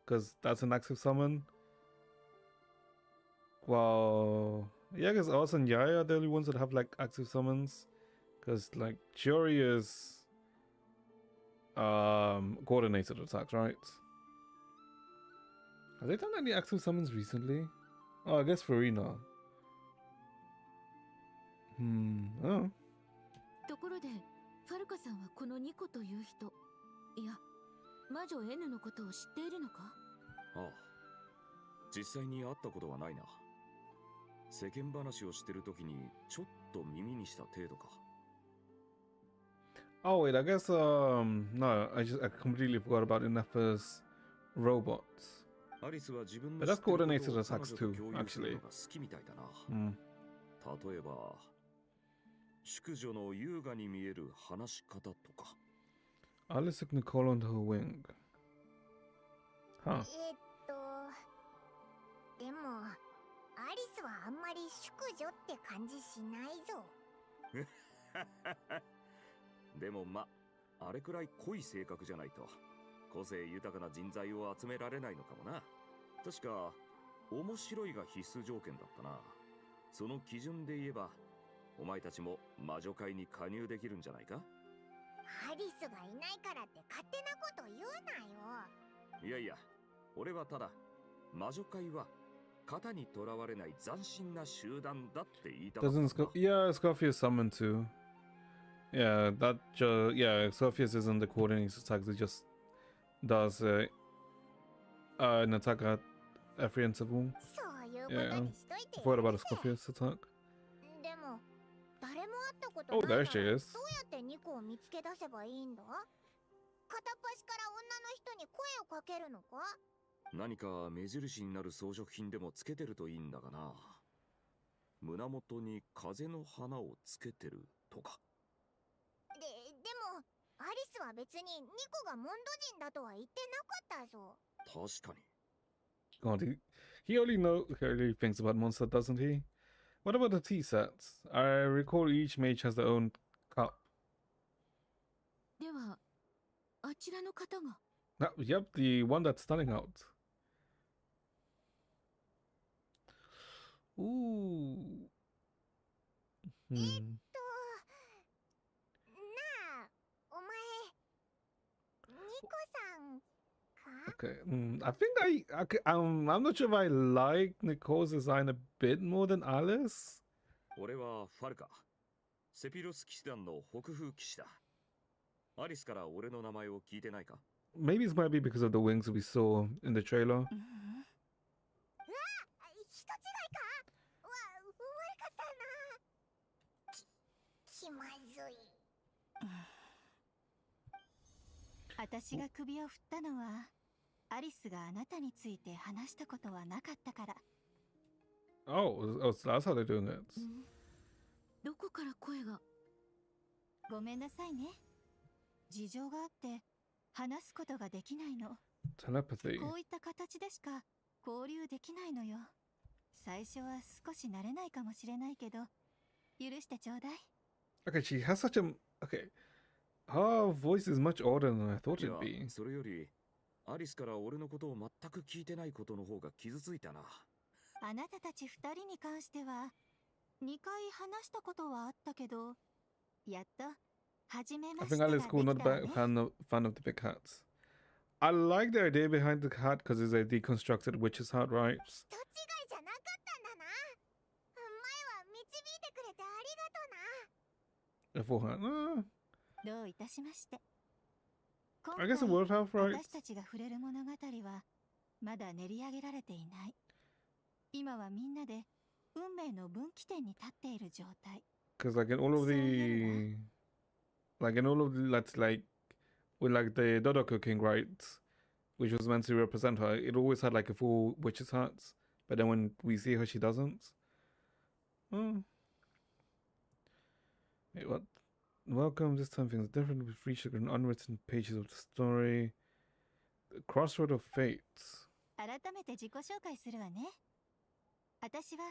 Because that's an active summon. Well, yeah, I guess Oz and Yaya are the only ones that have like active summons. Because like Jury is coordinated attacks, right? Have they done any active summons recently? Oh, I guess Farina. Oh. ところで、ファルカさんはこのニコという人、いや、魔女 N のことを知っているのか？ああ、実際に会ったことはないな。世間話をしてるときにちょっと耳にした程度か。Oh wait, I guess no, I completely forgot about Ineppa's robots. But that's coordinated attacks too, actually. 例えば、淑女の優雅に見える話し方とか。Alice took Nicole on her wing. Huh. でも、アリスはあんまり淑女って感じしないぞ。でもま、あれくらい濃い性格じゃないと個性豊かな人材を集められないのかもな。確か面白いが必須条件だったな。その基準で言えばお前たちも魔女会に加入できるんじゃないか。アリスがいないからって勝手なこと言うなよ。いやいや、俺はただ魔女会は型にとらわれない斬新な集団だって言いたかった。Yeah, Scorpius summoned too. Yeah, yeah, Scorpius isn't the coordinating attacks, it just does an attack at every interval. Yeah, forgot about a Scorpius attack. Oh, there she is. どうやってニコを見つけ出せばいいんだ？片っ端から女の人に声をかけるのか？何か目印になる装飾品でもつけてるといいんだがな。胸元に風の花をつけてるとか。でもアリスは別にニコがモンド人だとは言ってなかったぞ。確かに。God, he only thinks about monster, doesn't he? What about the tea sets? I recall each mage has their own cup. では、あちらの方が。Yep, the one that's standing out. Ooh. なあ、お前、ニコさんか？ Okay, I think I'm not sure if I like Nicole's design a bit more than Alice. 俺はファルカ、セピロス騎士団の北風騎士だ。アリスから俺の名前を聞いてないか？ Maybe it might be because of the wings we saw in the trailer. 気まずい。私が首を振ったのは、アリスがあなたについて話したことはなかったから。Oh, so that's how they're doing it. どこから声が。ごめんなさいね。事情があって話すことができないの。 Telepathy. こういった形でしか交流できないのよ。最初は少し慣れないかもしれないけど、許してちょうだい。 Okay, she has such a... Okay. Her voice is much older than I thought い it'd や be. それよりアリスから俺のことを全く聞いてないことの方が傷ついたな。あなたたち2人に関しては2回話したことはあったけど、やっと初め I まして think がで Alice き cool, not たわ a ね。 fan of the big hats. I like the idea behind the hat because it's a deconstructed witch's hat, right? 人違いじゃなかったんだな。前は導いてくれてありがとな。 A full hat. どういたしまして。今 I 回 guess the world half, right? 私たちが触れる物語はまだ練り上げられていない。今はみんなで運命の分岐点に立っている状態。 Because like in all of the... Like in all of the... Let's like... With like the Dodoco King, right? Which was meant to represent her. It always had like a full witch's hat. But then when we see her, she doesn't. Oh. Wait, what? Welcome. This time things are different. We've reached the unwritten pages of the story. The crossroad of fate. 改めて自己紹介するわね。私は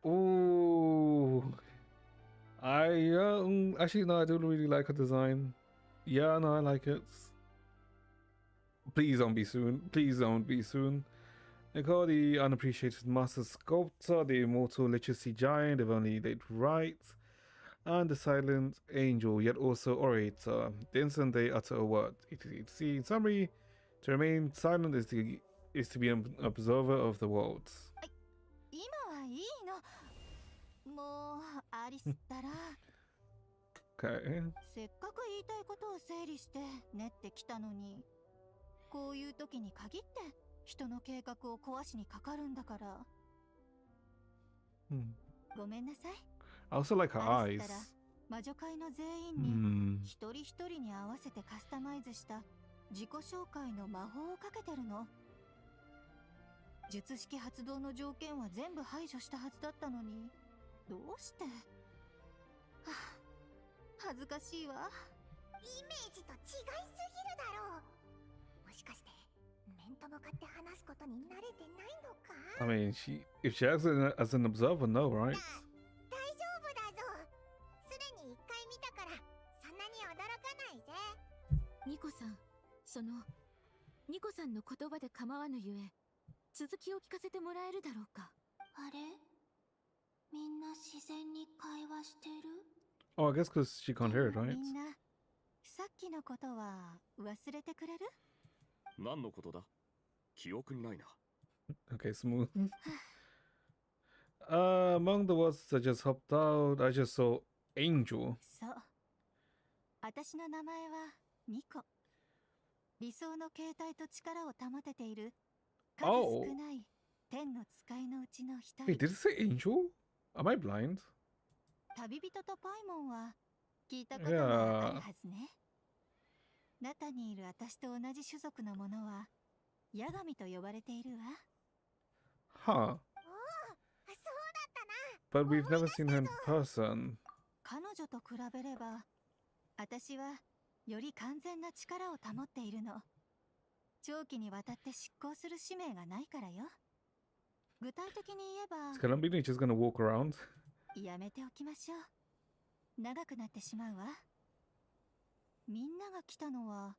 Ooh. Actually, no, I do really like her design. Yeah, no, I like it. Please don't be soon. Please don't be soon. They call the unappreciated master sculptor, the immortal literacy giant, if only they'd write, and the silent angel, yet also orator. The instant they utter a word, etc. In summary, to remain silent is to be an observer of the world. 今はいいの。もうアリスったら Okay. せっかく言いたいことを整理して練ってきたのに、こういう時に限って人の計画を壊しにかかるんだから。ごめんなさい。 I also like her アリ eyes. スったら魔女界の全員に一人一人に合わせてカスタマイズした自己紹介の魔法をかけてるの。術式発動の条件は全部排除したはずだったのに、どうして。はあ、恥ずかしいわ。イメージと違いすぎるだろう。もしかして面と向かって話すことに慣れてないのか。 I mean, if she acts as an observer, no, right? 大丈夫だぞ。すでに一回見たからそんなに驚かないぜ。ニコさん、ニコさんの言葉で構わぬゆえ、続きを聞かせてもらえるだろうか。あれ、みんな自然に会話してる？ Oh, I guess because she can't hear it, right? みんなさっきのことは忘れてくれる？何のことだ？記憶にないな。 Okay, smooth. Among the words that just hopped out, I just saw angel. そう。私の名前はニコ。理想の形態と力を保てている数少ない天の使いのうちの一人。 Wait, did it say angel? Am I blind? 旅人とパイモンは聞いたことがあるはずね。ナタにいる私と同じ種族の者はヤガミと呼ばれているわ。 Huh. そうだったな。 But we've never seen her in person. 彼女と比べれば私はより完全な力を保っているの。長期にわたって執行する使命がないからよ。具体的に言えば Is Kalambini just gonna walk around? やめておきましょう。長くなってしまうわ。みんなが来たのは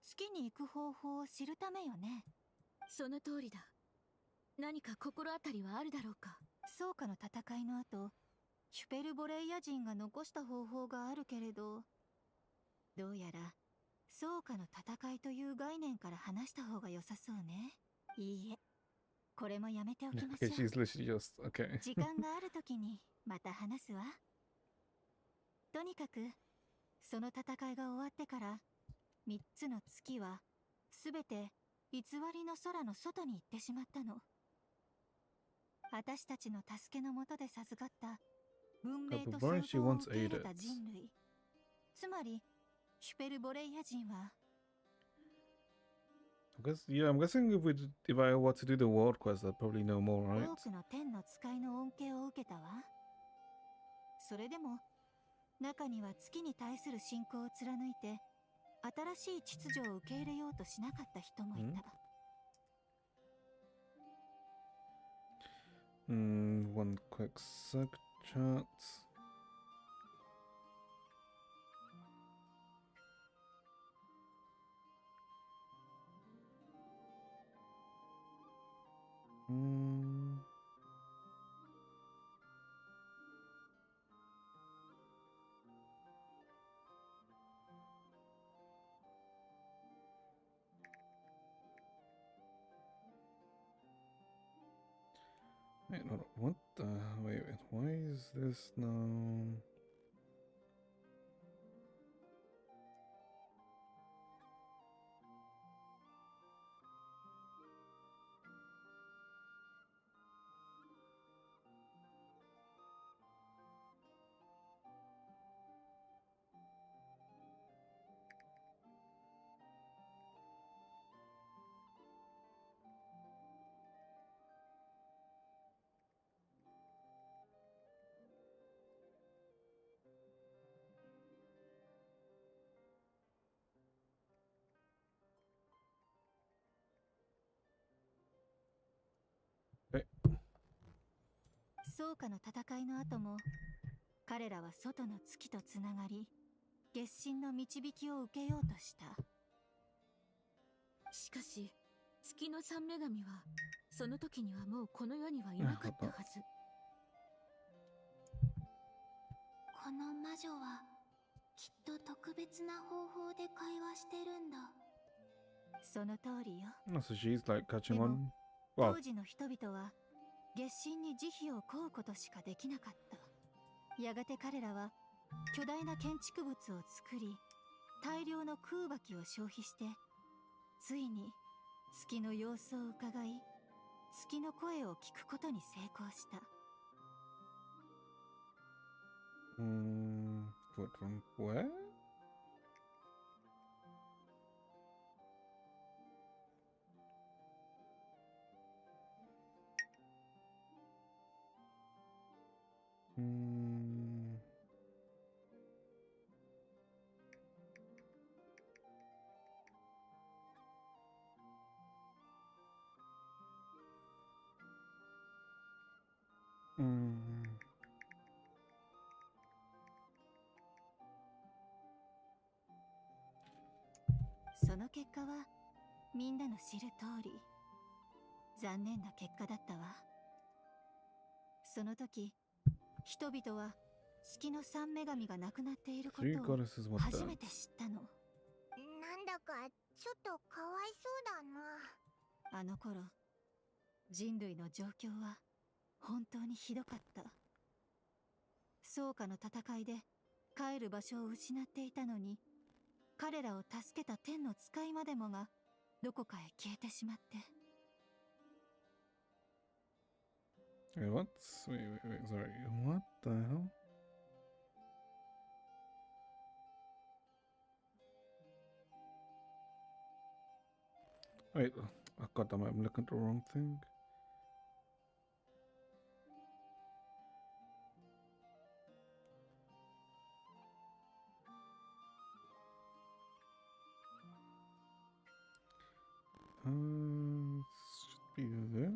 月に行く方法を知るためよね。その通りだ。何か心当たりはあるだろうか。ソーカの戦いの後、ヒュペルボレイヤ人が残した方法があるけれど、どうやらソーカの戦いという概念から話した方が良さそうね。いいえ、これもやめておきましょ Okay, う。 she's literally just... Okay. 時間があるときにまた話すわ。とにかくその戦いが終わってから3つの月はすべて偽りの空の外に行ってしまったの。私たちの助けのもとで授かった文明と But 創 why she 造を once 受け入 ate れた it? 人類、つまりシュペルボレイヤ人は I'm guessing if I were to do the world quest, I'd probably know more, right? 多くの天の使いの恩恵を受けたわ。それでも中には月に対する信仰を貫いて新しい秩序を受け入れようとしなかった人もいた。One quick sec chat. Wait, hold on. What the? Wait. Why is this now? Okay. 宗家の戦いの後も彼らは外の月とつながり月神の導きを受けようとした。しかし月の三女神はその時にはもうこの世にはいなかったはず。この魔女はきっと特別な方法で会話してるんだ。その通りよ。So she's like catching でも on. Well, 当時の人々は月神に慈悲を請うことしかできなかった。やがて彼らは巨大な建築物を作り大量の空爆を消費してついに月の様子を伺い月の声を聞くことに成功した。but from where? Mm. その結果はみんなの知る通り残念な結果だったわ。その時人々は月の三女神が亡くなっていること Three を goddesses, what 初 the? めて知ったの。なんだかちょっとかわいそうだな。あの頃人類の状況は本当にひどかった。宗家の戦いで帰る場所を失っていたのに彼らを助けた天の使いまでもがどこかへ消えてしまって。 Wait, what? Wait, sorry. What the hell? Wait, oh god damn it, I'm looking at the wrong thing. Should be this.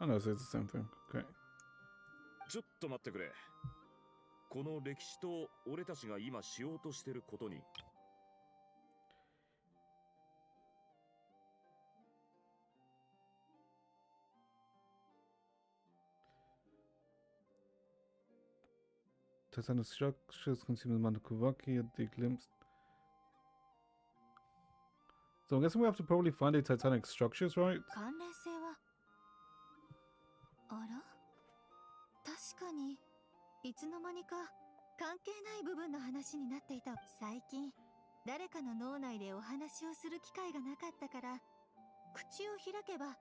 Oh no, so it's the same thing. Okay. ちょっと待ってくれ。この歴史と俺たちが今しようとしてることに。Titanic structures consumed Mandakuvaki at the glimpse. So I'm guessing we have to probably find the Titanic structures, right? 関連性はあら確かにいつの間にか関係ない部分の話になっていた。最近誰かの脳内でお話をする機会がなかったから口を開けば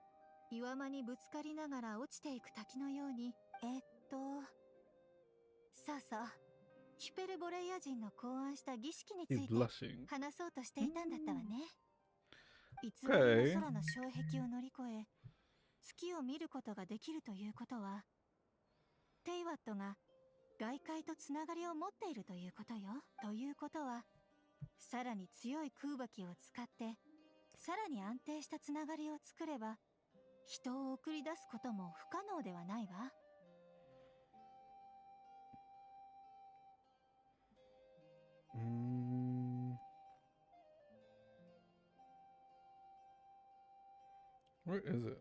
岩間にぶつかりながら落ちていく滝のように、そうそう、ヒュペルボレイア人の考案した儀式につ He's いて blushing. 話そうとしていたんだったわね。偽り Okay. の空の障壁を乗り越え、月を見ることができるということは、テイワットが外界とつながりを持っているということよ。ということは、さらに強い空爆を使って、さらに安定したつながりを作れば、人を送り出すことも不可能ではないわ。Where is it?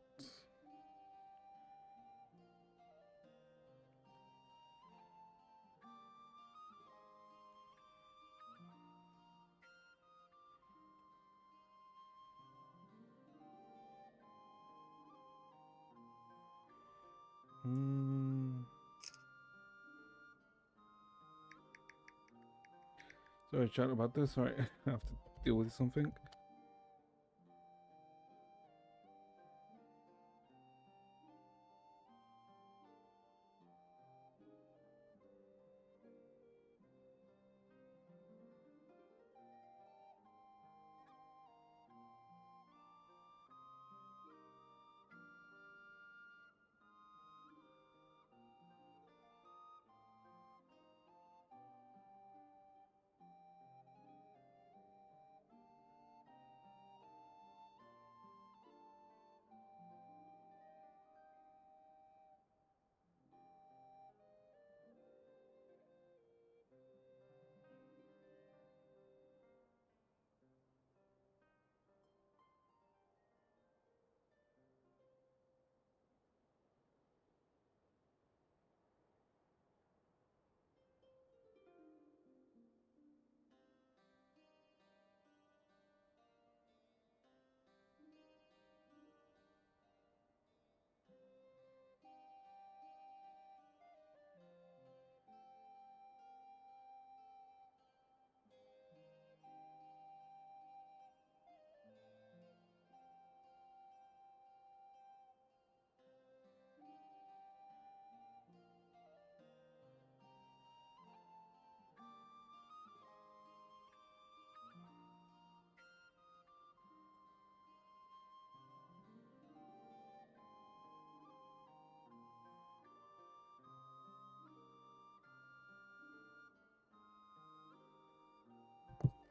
Sorry, chat about this. Sorry, I have to deal with something.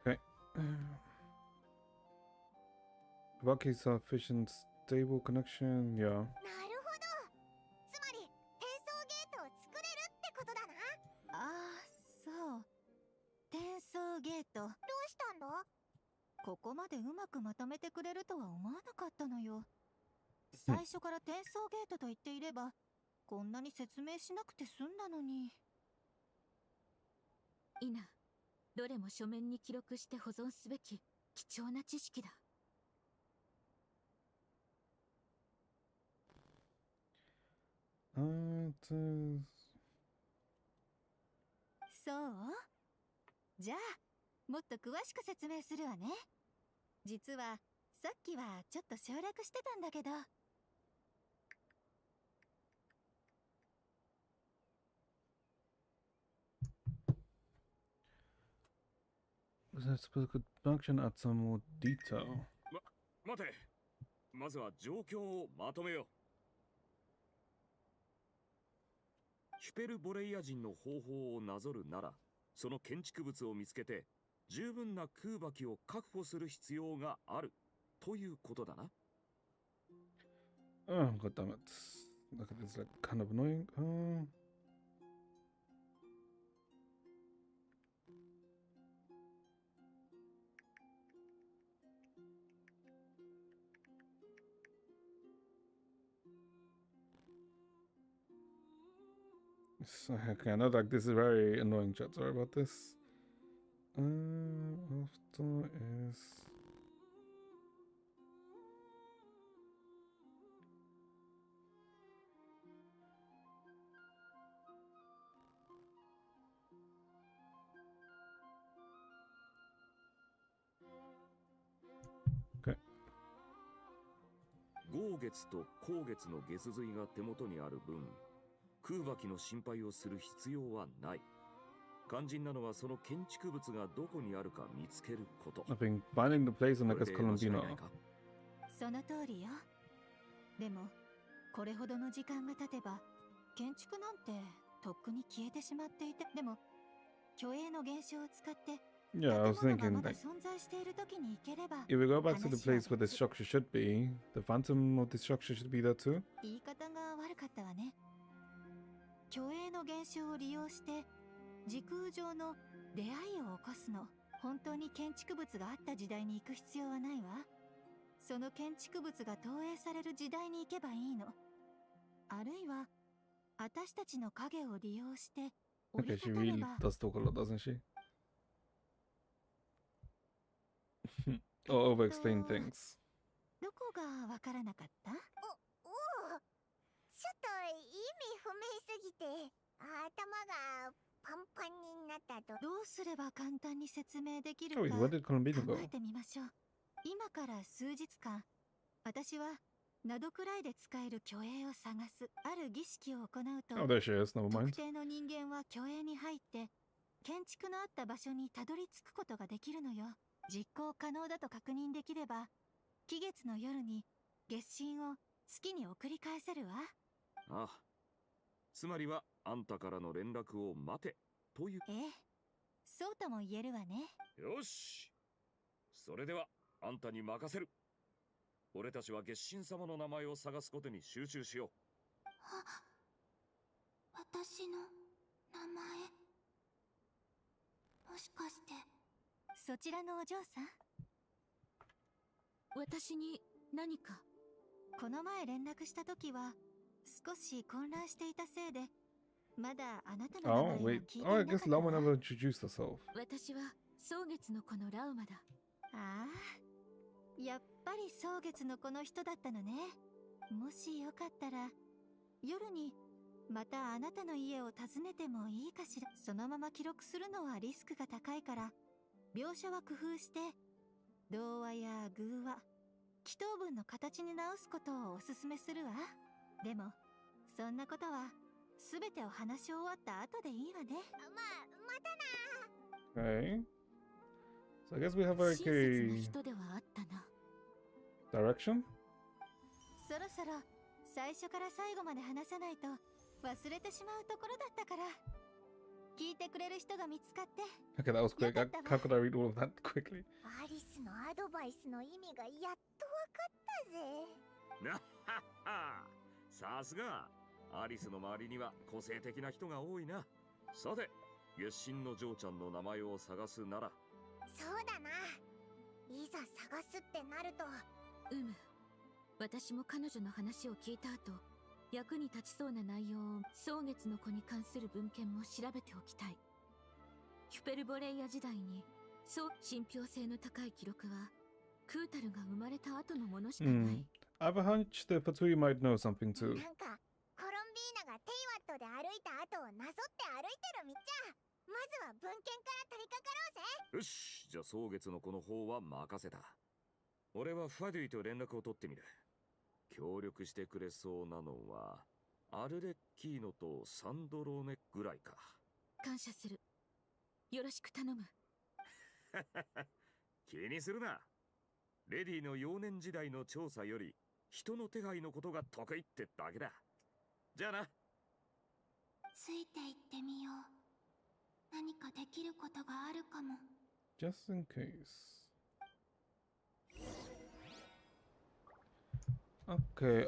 Okay. Rocky sufficient stable connection. Yeah. なるほど。つまり転送ゲートを作れるってことだな。ああ、そう。転送ゲート。どうしたんだ？ここまでうまくまとめてくれるとは思わなかったのよ。最初から転送ゲートと言っていれば、こんなに説明しなくて済んだのに。イナ、どれも書面に記録して保存すべき貴重な知識だ。そうじゃあ、もっと詳しく説明するわね。実は、さっきはちょっと省略してたんだけど。Production add some more detail. 待て。まずは状況をまとめよう。ヒュペルボレイア人の方法をなぞるなら、その建築物を見つけて十分な空爆を確保する必要があるということだな。Oh, god damn it. Look at this, like, kind of annoying. Okay, I know like this is very annoying, chat. Sorry about this. After is okay. 蒼月と光月の月髄が手元にある分、空爆の心配をする必要はない。肝心なのはその建築物がどこにあるか見つけること。I think finding the place in, I guess, Colombina. その通りよ。でもこれほどの時間が経てば建築なんてとっくに消えてしまっていて、でも虚栄の現象を使って Yeah, I was thinking like, 存在している時に行ければ if we go back to the place where the structure should be, the phantom of the structure should be there too. 言い方が悪かったわね。虚栄の現象を利用して時空上の出会いを起こすの。本当に建築物があった時代に行く必要はないわ。その建築物が投影される時代に行けばいいの。あるいは私たちの影を利用して折 Okay, り she たたれ really ば。 does talk a lot, doesn't she? Or over-explain things. どこがわからなかった？おお、ちょっと意味不明すぎて頭がパンパンになったと。どうすれば簡単に説明できる Oh, wait, か where did Colombina 考 go? えてみましょう。今から数日間、私はナドくらいで使える虚栄を探すある儀式を行うと、 Oh, there she is. Never 特 mind. 定の人間は虚栄に入って建築のあった場所にたどり着くことができるのよ。実行可能だと確認できれば、期月の夜に月神を月に送り返せるわ。ああ、つまりはあんたからの連絡を待てという。ええ、そうとも言えるわね。よし、それではあんたに任せる。俺たちは月神様の名前を探すことに集中しよう。私の名前、もしかしてそちらのお嬢さん？私に何か？この前連絡した時は少し混乱していたせいで、まだあなたの名 Oh, 前を wait. 聞いてい Oh, I なかっ guess たわ。 Lama never introduced herself. 私は蒼月の子のラウマだ。ああ、やっぱり蒼月の子の人だったのね。もしよかったら夜にまたあなたの家を訪ねてもいいかしら。そのまま記録するのはリスクが高いから、描写は工夫して童話や偶話、祈祷文の形に直すことをおすすめするわ。でもそんなことは全てお話し終わった後でいいわね。またな。 Okay. So I guess we have like 親切な a 人ではあったな。 direction? そろそろ最初から最後まで話さないと忘れてしまうところだったから、聞いてくれる人が見つかって。 Okay, that was quick. How could I read all of that quickly? アリスのアドバイスの意味がやっとわかったぜ。なっはっは、さすがアリスの周りには個性的な人が多いな。さて、月神の嬢ちゃんの名前を探すなら。そうだな。いざ探すってなると。私も彼女の話を聞いた後、役に立ちそうな内容を蒼月の子に関する文献も調べておきたい。ヒュペルボレイア時代に信憑性の高い記録はクータルが生まれた後のものしかない。I have a hunch that Fatui might know something too. なんかコロンビーナがテイワットで歩いた後をなぞって歩いてるみっちゃ。まずは文献から取り掛かろうぜ。よし、じゃあ蒼月の子の方は任せた。俺はファデュイと連絡を取ってみる。協力してくれそうなのはアルレッキーノとサンドローネぐらいか。感謝する。よろしく頼む。気にするな。レディの幼年時代の調査より人の手配のことが得意ってだけだ。じゃあな。ついていってみよう。何かできることがあるかも。 Just in case. Okay,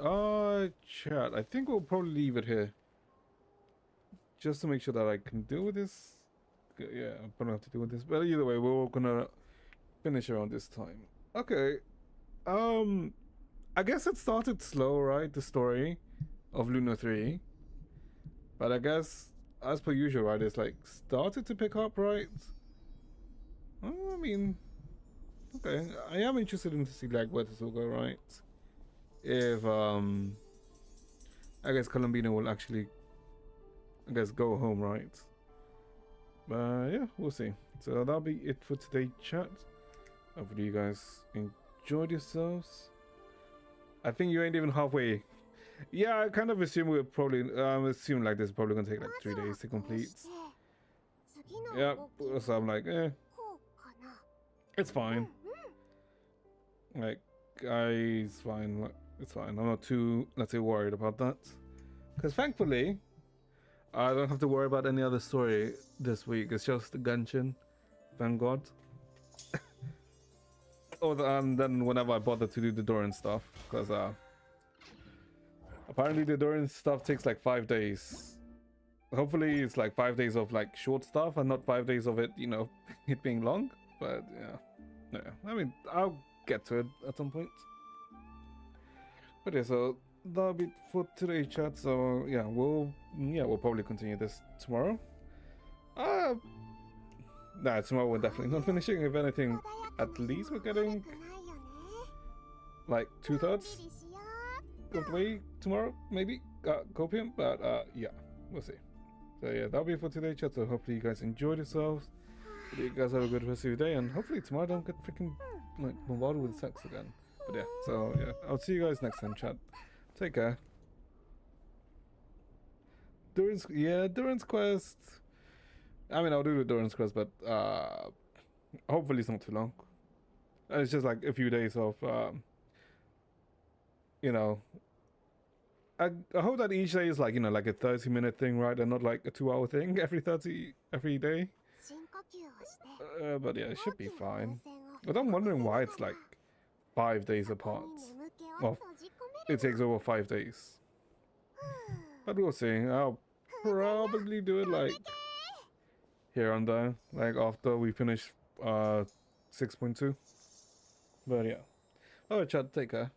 chat. I think we'll probably leave it here. Just to make sure that I can deal with this. Yeah, I'm gonna have to deal with this. But either way, we're all gonna finish around this time. Okay. I guess it started slow, right? The story of Luna 3. But I guess, as per usual, right, it's like started to pick up, right? I mean, okay. I am interested in to see like where this will go, right? If I guess Colombina will actually, I guess, go home, right? But yeah, we'll see. So that'll be it for today, chat. Hopefully you guys enjoyed yourselves. I think you ain't even halfway. Yeah, I kind of assume we're probably assume like this is probably gonna take like 3 days to complete. Yeah, so I'm like, it's fine. Like, it's fine. Like, it's fine. I'm not too, let's say, worried about that. Because thankfully, I don't have to worry about any other story this week. It's just Genshin. Thank God. And then whenever I bother to do the Doran stuff, because apparently the Doran stuff takes like 5 days. Hopefully it's like 5 days of like short stuff and not 5 days of it, you know, it being long. But yeah, I mean, I'll get to it at some point. But yeah, so that'll be for today's chat. So yeah, we'll probably continue this tomorrow. Nah, tomorrow we're definitely not finishing. If anything, at least we're getting like 2/3 of the way tomorrow, maybe copium. But yeah, we'll see. So yeah, that'll be for today's chat. So hopefully you guys enjoyed yourselves. Hopefully you guys have a good rest of your day, and hopefully tomorrow I don't get freaking like bombarded with sex again. But yeah, so yeah, I'll see you guys next time, chat. Take care. Duran's quest. I mean, I'll do the Duran's quest, but hopefully it's not too long. It's just like a few days of, you know. I hope that each day is like, you know, like a 30-minute thing, right, and not like a 2-hour thing every day. But yeah, it should be fine. But I'm wondering why it's like 5 days apart. Well, it takes over 5 days. But we'll see. I'll probably do it like here and there, like after we finish 6.2. But yeah. Alright, chat, take care.